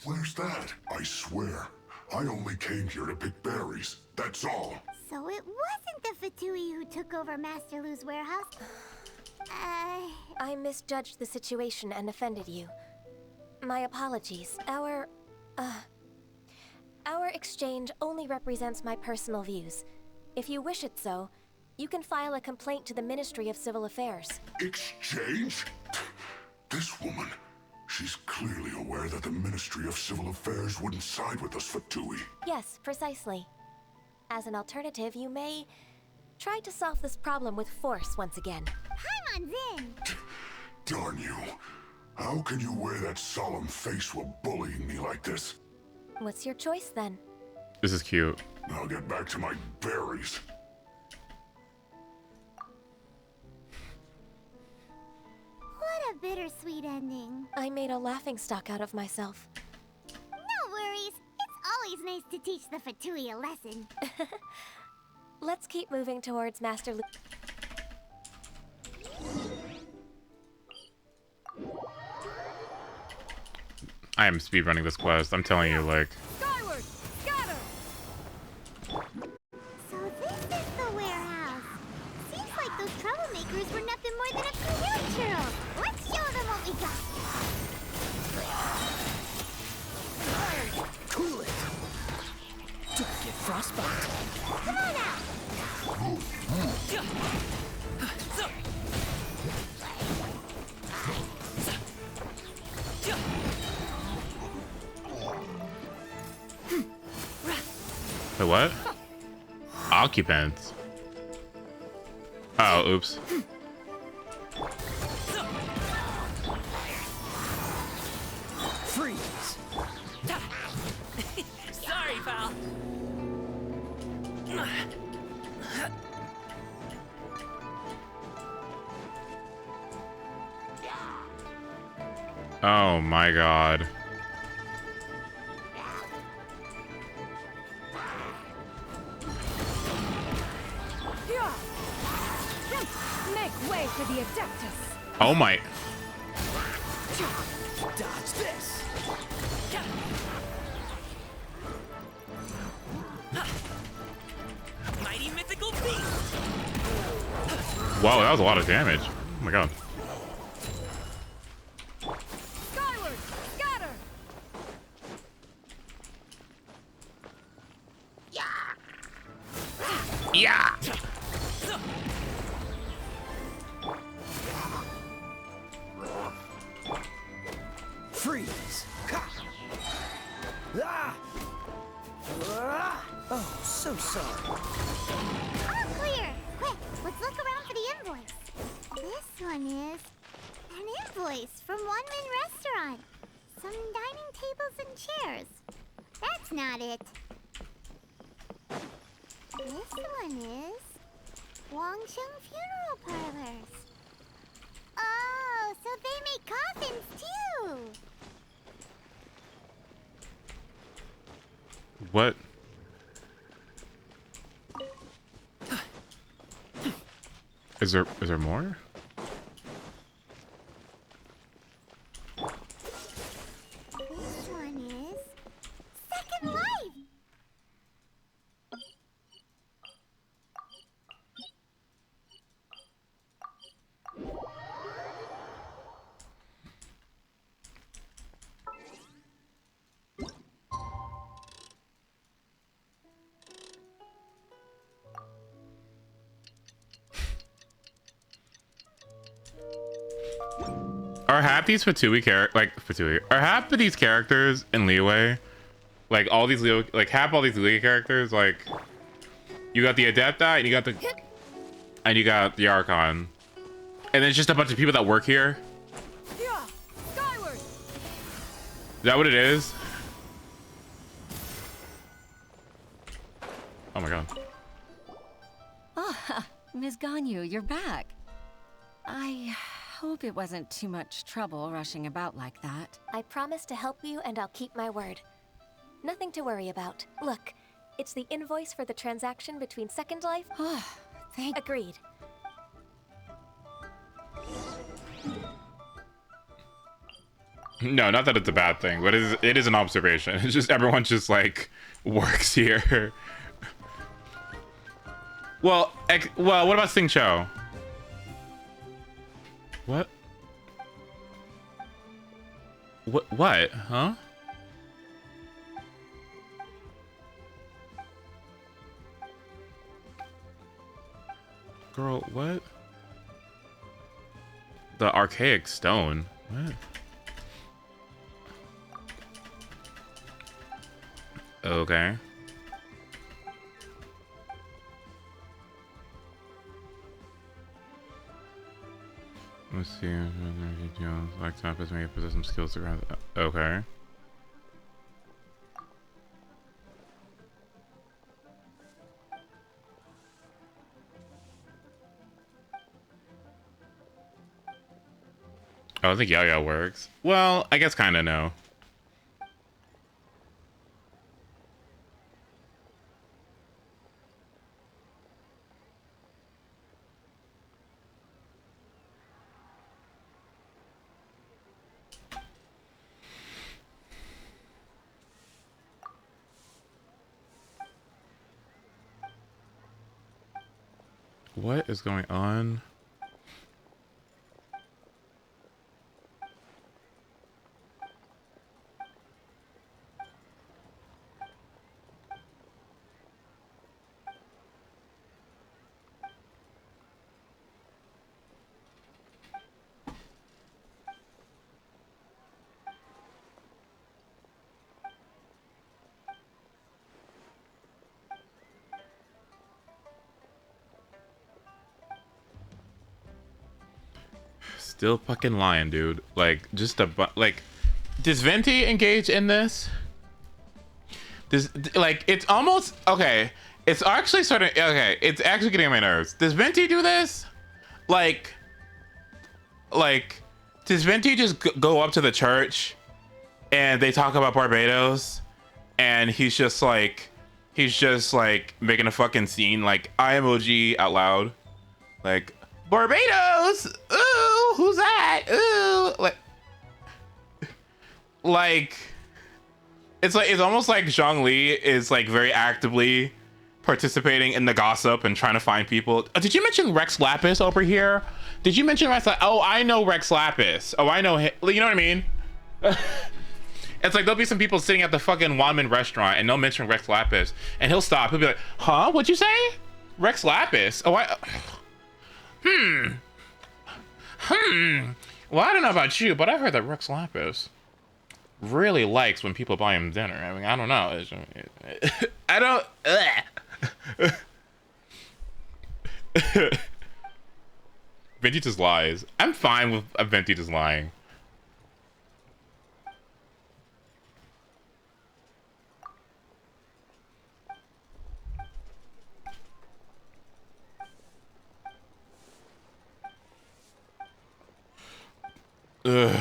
Where's that? I swear, I only came here to pick berries. That's all. So it wasn't the Fatui who took over Master Lu's warehouse? I misjudged the situation and offended you. My apologies. Our exchange only represents my personal views. If you wish it so, you can file a complaint to the Ministry of Civil Affairs. Exchange? This woman, she's clearly aware that the Ministry of Civil Affairs wouldn't side with us Fatui. Yes, precisely. As an alternative, you may try to solve this problem with force once again. Paimon's in! Darn you. How can you wear that solemn face while bullying me like this? What's your choice then? This is cute. I'll get back to my berries. What a bittersweet ending. I made a laughingstock out of myself. No worries. It's always nice to teach the Fatui a lesson. Let's keep moving towards Master Lu. I am speedrunning this quest. I'm telling you, like... Skyward! Scatter! So this is the warehouse. Seems like those troublemakers were nothing more than a few hill churls. Let's show them what we got. Cool it! Don't get frostbite. Come on out! Wait, what? Occupants. Oh, oops. Freeze! Sorry, pal. Oh my god. Make way for the Adeptus. Oh my. Dodge this! Mighty mythical beast! Whoa, that was a lot of damage. Oh my god. Skyward, scatter. Yeah. Freeze! Ah! Oh, so sorry. All clear. Quick, let's look around for the invoice. This one is an invoice from One Man Restaurant. Some dining tables and chairs. That's not it. This one is Wangsheng Funeral Parlors. Oh, so they make coffins too. What? Is there more? This one is Second Life. Are half these Fatui are half of these characters in Liyue? Like all these Liyue, like half all these Liyue characters, like you got the Adepti and you got the Archon. And then it's just a bunch of people that work here. Yeah, skyward. Is that what it is? Oh my god. Ah, Ms. Ganyu, you're back. I hope it wasn't too much trouble rushing about like that. I promise to help you and I'll keep my word. Nothing to worry about. Look, it's the invoice for the transaction between Second Life. Agreed. No, not that it's a bad thing, but it is an observation. It's just everyone just like works here. Well, what about Sing Cho? What? What? Huh? Girl, what? The archaic stone. What? Okay. Let's see. Like Tempest may possess some skills around. Okay. Oh, I think Yaya works. Well, I guess kind of no. What is going on? Still fucking lying, dude. Like, just like, does Venti engage in this? Like, it's almost, okay. It's actually sort of, okay, it's actually getting on my nerves. Does Venti do this? Like, does Venti just go up to the church and they talk about Barbados and he's just like making a fucking scene, like, I emoji out loud. Like, Barbados! Ooh, who's that? Ooh! Like, it's almost like Zhongli is like very actively participating in the gossip and trying to find people. Did you mention Rex Lapis over here? Did you mention Rex Lapis? Oh, I know Rex Lapis. Oh, I know him. You know what I mean? It's like there'll be some people sitting at the fucking Wanman restaurant and they'll mention Rex Lapis and he'll stop. He'll be like, huh? What'd you say? Rex Lapis? Oh, Well, I don't know about you, but I heard that Rex Lapis really likes when people buy him dinner. I mean, I don't know. I don't. Venti just lies. I'm fine with Venti just lying. Ugh.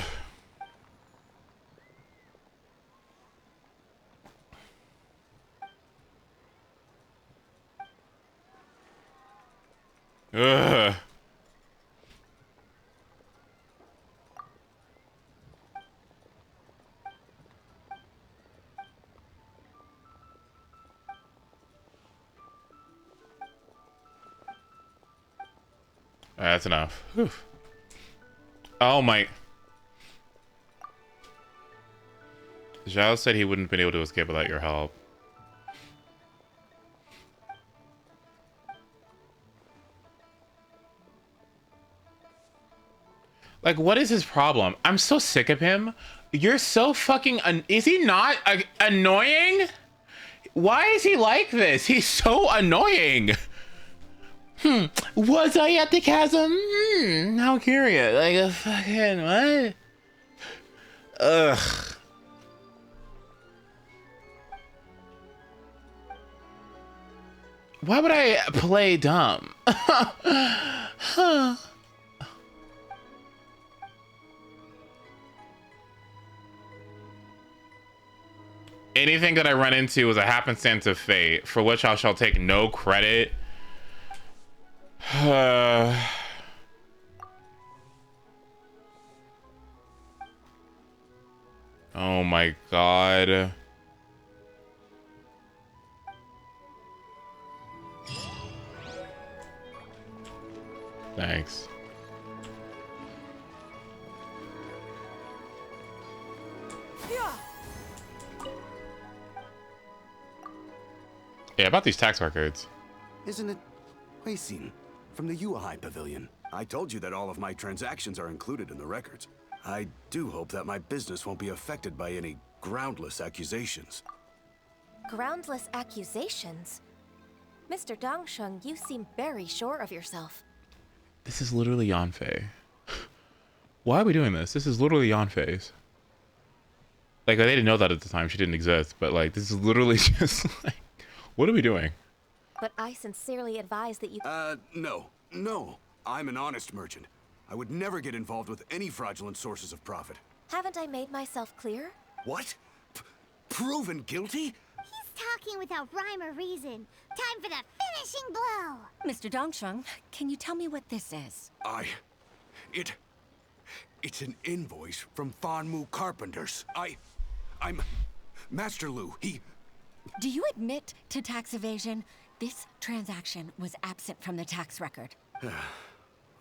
Ugh. That's enough. Whew. Oh my. Zhao said he wouldn't have been able to escape without your help. Like, what is his problem? I'm so sick of him. You're so fucking... is he not annoying? Why is he like this? He's so annoying. Was I at the chasm? How curious. Like a fucking... what? Ugh. Why would I play dumb? Huh. Anything that I run into is a happenstance of fate, for which I shall take no credit. Oh my god. Thanks. Yeah, about these tax records. Isn't it Huixin from the UI Pavilion? I told you that all of my transactions are included in the records. I do hope that my business won't be affected by any groundless accusations. Groundless accusations? Mr. Dongsheng, you seem very sure of yourself. This is literally Yanfei. Why are we doing this? This is literally Yanfei's. Like, they didn't know that at the time. She didn't exist. But, like, this is literally just, like... What are we doing? But I sincerely advise that you... No. I'm an honest merchant. I would never get involved with any fraudulent sources of profit. Haven't I made myself clear? What? Proven guilty? He's talking without rhyme or reason. Time for the finishing blow! Mr. Dongsheng, can you tell me what this is? It's an invoice from Fanmu Carpenters. I'm Master Lu. Do you admit to tax evasion? This transaction was absent from the tax record.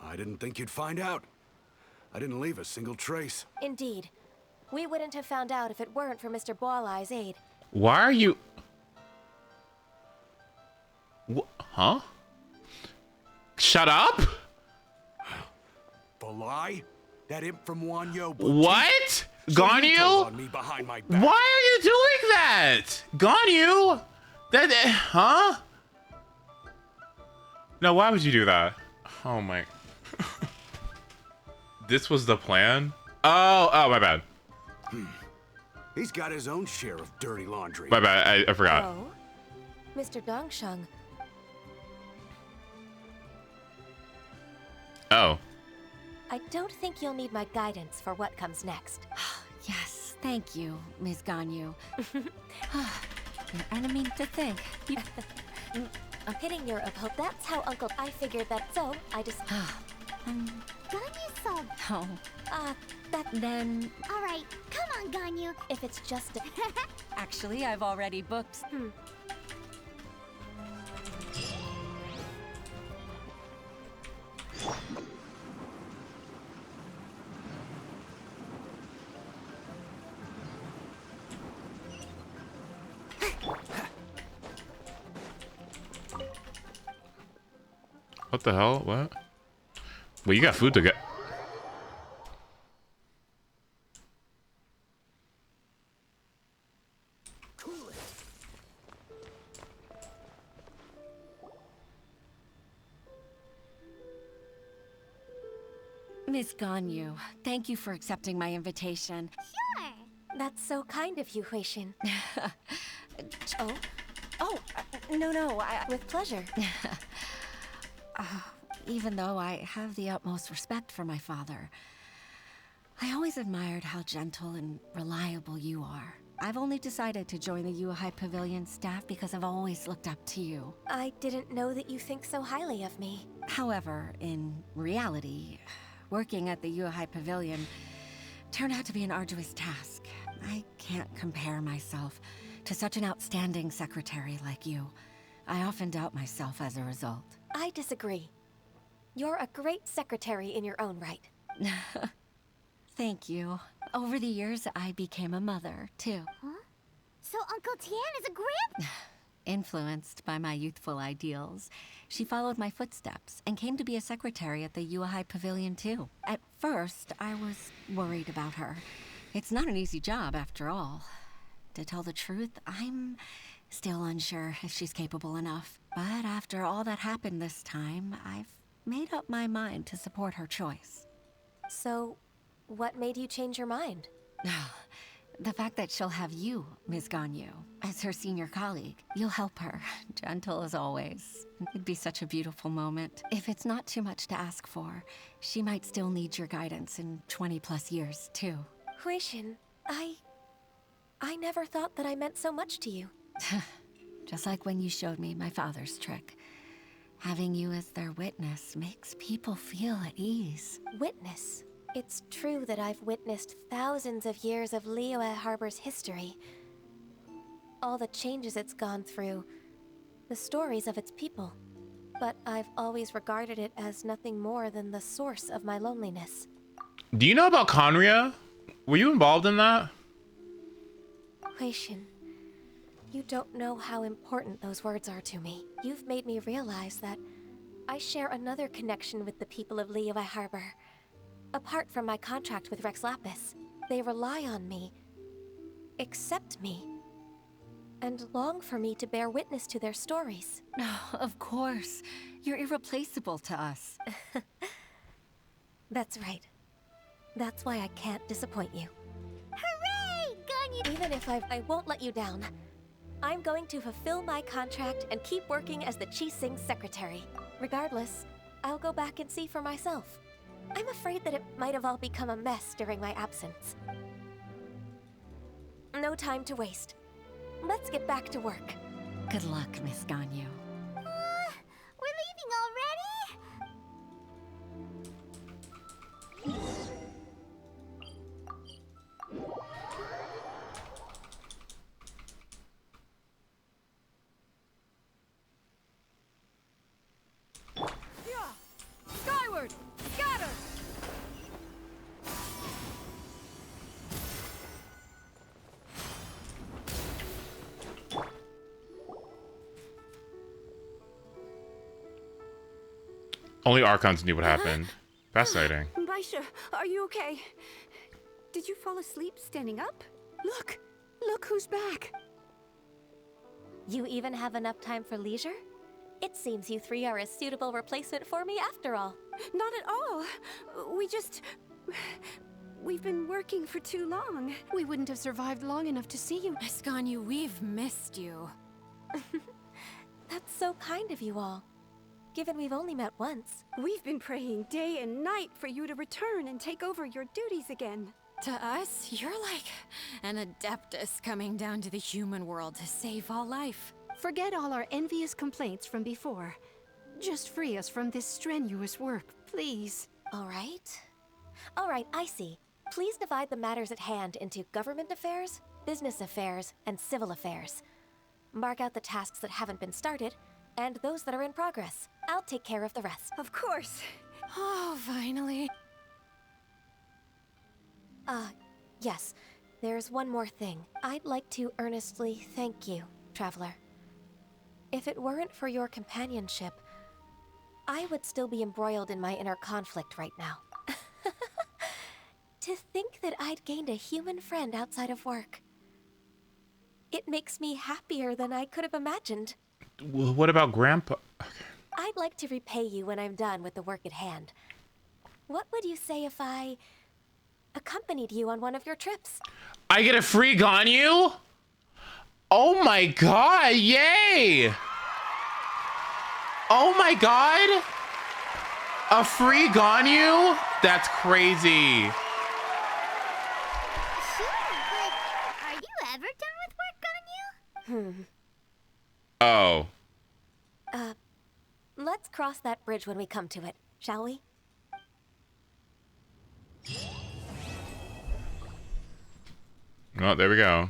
I didn't think you'd find out. I didn't leave a single trace. Indeed. We wouldn't have found out if it weren't for Mr. Boalai's aid. Why are you... Huh? Shut up? Boalai? That imp from Wanyo... What? Ganyu? Why are you doing that? Ganyu? Huh? No, why would you do that? Oh my... This was the plan? Oh, my bad. He's got his own share of dirty laundry. My bad, I forgot. Oh, Mr. Dongsheng. Oh. I don't think you'll need my guidance for what comes next. Yes, thank you, Ms. Ganyu. I don't mean to think. Hitting your opponent. That's how Uncle. I figured that. So I just. Ganyu-san. Oh. Then. All right, come on, Ganyu. If it's just a... Actually, I've already booked. What the hell? What? Well, you got food to get. Miss Ganyu, thank you for accepting my invitation. Sure. That's so kind of you, Huixin. No, with pleasure. Even though I have the utmost respect for my father, I always admired how gentle and reliable you are. I've only decided to join the Yuhai Pavilion staff because I've always looked up to you. I didn't know that you think so highly of me. However, in reality, working at the Yuhai Pavilion turned out to be an arduous task. I can't compare myself to such an outstanding secretary like you. I often doubt myself as a result. I disagree. You're a great secretary in your own right. Thank you. Over the years, I became a mother, too. Huh? So Uncle Tian is a grip? Influenced by my youthful ideals, she followed my footsteps and came to be a secretary at the Yuhai Pavilion, too. At first, I was worried about her. It's not an easy job, after all. To tell the truth, I'm still unsure if she's capable enough. But after all that happened this time, I've made up my mind to support her choice. So, what made you change your mind? The fact that she'll have you, Ms. Ganyu, as her senior colleague. You'll help her, gentle as always. It'd be such a beautiful moment. If it's not too much to ask for, she might still need your guidance in 20+ years, too. Huixin, I never thought that I meant so much to you. Just like when you showed me my father's trick. Having you as their witness makes people feel at ease. Witness? It's true that I've witnessed thousands of years of Liyue Harbor's history. All the changes it's gone through, the stories of its people. But I've always regarded it as nothing more than the source of my loneliness. Do you know about Conria? Were you involved in that? Huixin, you don't know how important those words are to me. You've made me realize that I share another connection with the people of Liyue Harbor. Apart from my contract with Rex Lapis, they rely on me, accept me, and long for me to bear witness to their stories. Oh, of course. You're irreplaceable to us. That's right. That's why I can't disappoint you. Hooray! Ganyu! Even if I won't let you down. I'm going to fulfill my contract and keep working as the Qixing secretary. Regardless, I'll go back and see for myself. I'm afraid that it might have all become a mess during my absence. No time to waste. Let's get back to work. Good luck, Miss Ganyu. We're leaving already? Skyward! Scatter! Only Archons knew what happened. Fascinating. Baisha, are you okay? Did you fall asleep standing up? Look! Look who's back! You even have enough time for leisure? It seems you three are a suitable replacement for me after all. Not at all. We just... We've been working for too long. We wouldn't have survived long enough to see you. Miss Ganyu, we've missed you. That's so kind of you all. Given we've only met once. We've been praying day and night for you to return and take over your duties again. To us, you're like an adeptus coming down to the human world to save all life. Forget all our envious complaints from before. Just free us from this strenuous work, please. All right. All right, I see. Please divide the matters at hand into government affairs, business affairs, and civil affairs. Mark out the tasks that haven't been started, and those that are in progress. I'll take care of the rest. Of course. Oh, finally. Yes. There's one more thing. I'd like to earnestly thank you, Traveler. If it weren't for your companionship, I would still be embroiled in my inner conflict right now. To think that I'd gained a human friend outside of work. It makes me happier than I could have imagined. What about Grandpa? Okay. I'd like to repay you when I'm done with the work at hand. What would you say if I accompanied you on one of your trips? I get a free Ganyu? Oh my god, yay! Oh my god! A free Ganyu? That's crazy. Sure, but are you ever done with work, Ganyu? Oh. Let's cross that bridge when we come to it, shall we? Oh, there we go.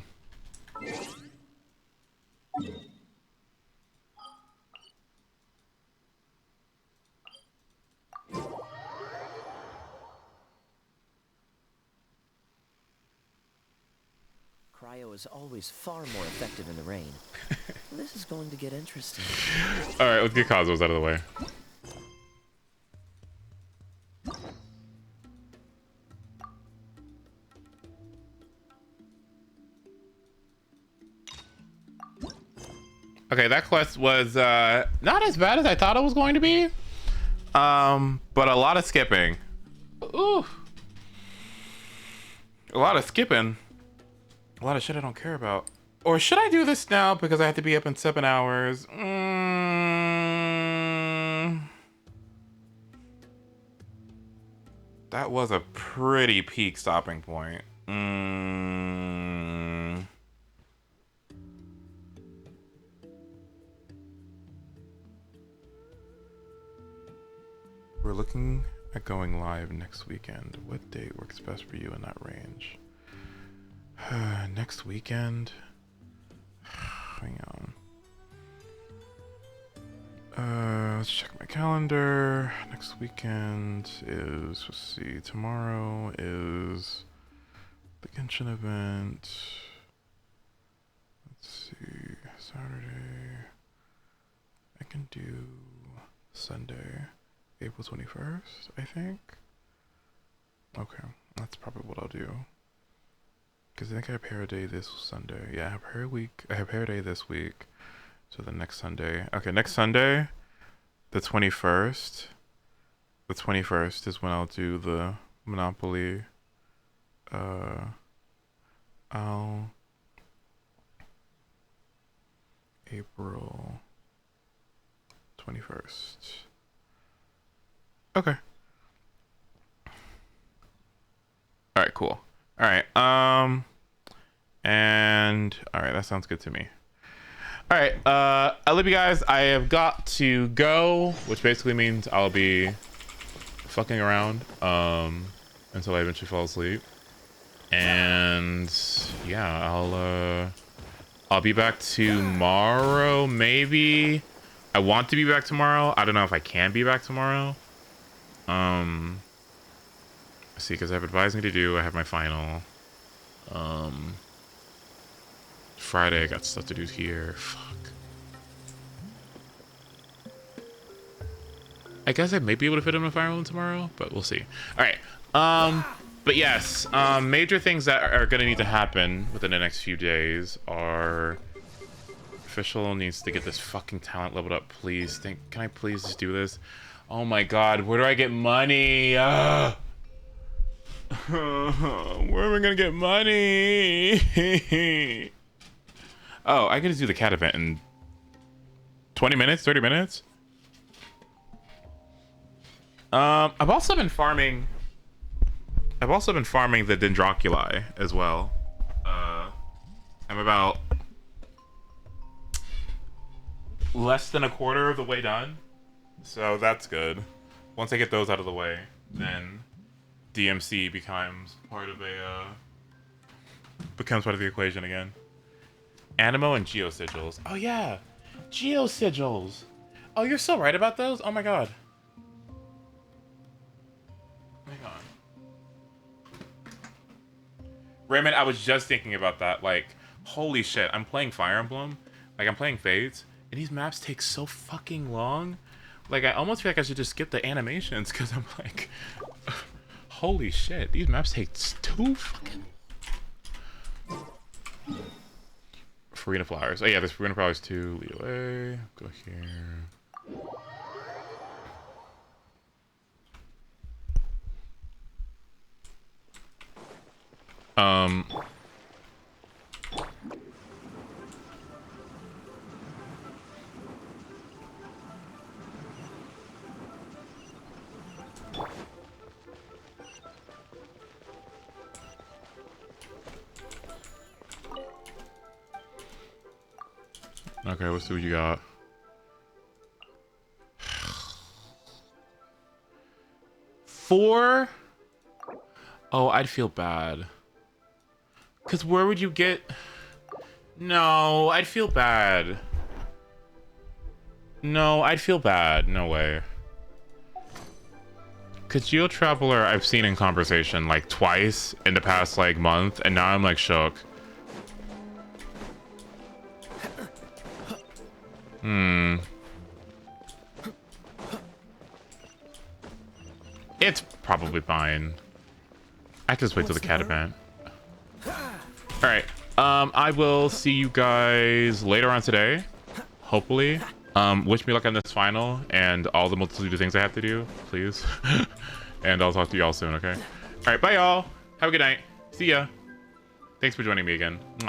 Cryo is always far more effective in the rain. This is going to get interesting. Alright, let's get Cosmos out of the way. Okay, that quest was not as bad as I thought it was going to be. But a lot of skipping. Ooh. A lot of skipping. A lot of shit I don't care about. Or should I do this now because I have to be up in 7 hours? That was a pretty peak stopping point. We're looking at going live next weekend. What date works best for you in that range? Next weekend? Hang on. Let's check my calendar. Next weekend is, let's see, tomorrow is the Genshin event. Let's see, Saturday. I can do Sunday, April 21st, I think. Okay, that's probably what I'll do. Because I think I have Hair Day this Sunday. Yeah, I have Hair Day this week. So the next Sunday. Okay, next Sunday, the 21st. The 21st is when I'll do the Monopoly. April 21st. Okay. Alright, cool. Alright, and alright, that sounds good to me. Alright, I love you guys. I have got to go, which basically means I'll be fucking around until I eventually fall asleep. And yeah, I'll be back tomorrow, maybe. I want to be back tomorrow. I don't know if I can be back tomorrow. See, because I have advising to do. I have my final. Friday, I got stuff to do here. Fuck. I guess I might be able to fit in a Fire Emblem tomorrow, but we'll see. All right. But yes, major things that are going to need to happen within the next few days are... Official needs to get this fucking talent leveled up, please. Can I please just do this? Oh my god, where do I get money? Where am I gonna get money? Oh, I can just do the cat event in 20 minutes, 30 minutes. I've also been farming the Dendroculi as well. I'm about less than a quarter of the way done, so that's good. Once I get those out of the way, then DMC becomes part of the equation again. Animo and Geosigils. Oh yeah, Geosigils. Oh, you're so right about those. Oh my god. Hang on. Raymond, I was just thinking about that. Like, holy shit, I'm playing Fire Emblem. Like, I'm playing Fates, and these maps take so fucking long. Like, I almost feel like I should just skip the animations, because I'm like, holy shit, these maps take too fucking... Farina Flowers. Oh yeah, there's Farina Flowers too. Lead away. Go here. Okay, let's see what you got. Four? Oh, I'd feel bad. Because where would you get... No, I'd feel bad. No, I'd feel bad. No way. Because Geo Traveler I've seen in conversation like twice in the past like month, and now I'm like shook. It's probably fine. I can just wait till the cat event. Alright. I will see you guys later on today. Hopefully. Wish me luck on this final and all the multitude of things I have to do, please. And I'll talk to you all soon, okay? Alright, bye y'all. Have a good night. See ya. Thanks for joining me again. Mwah.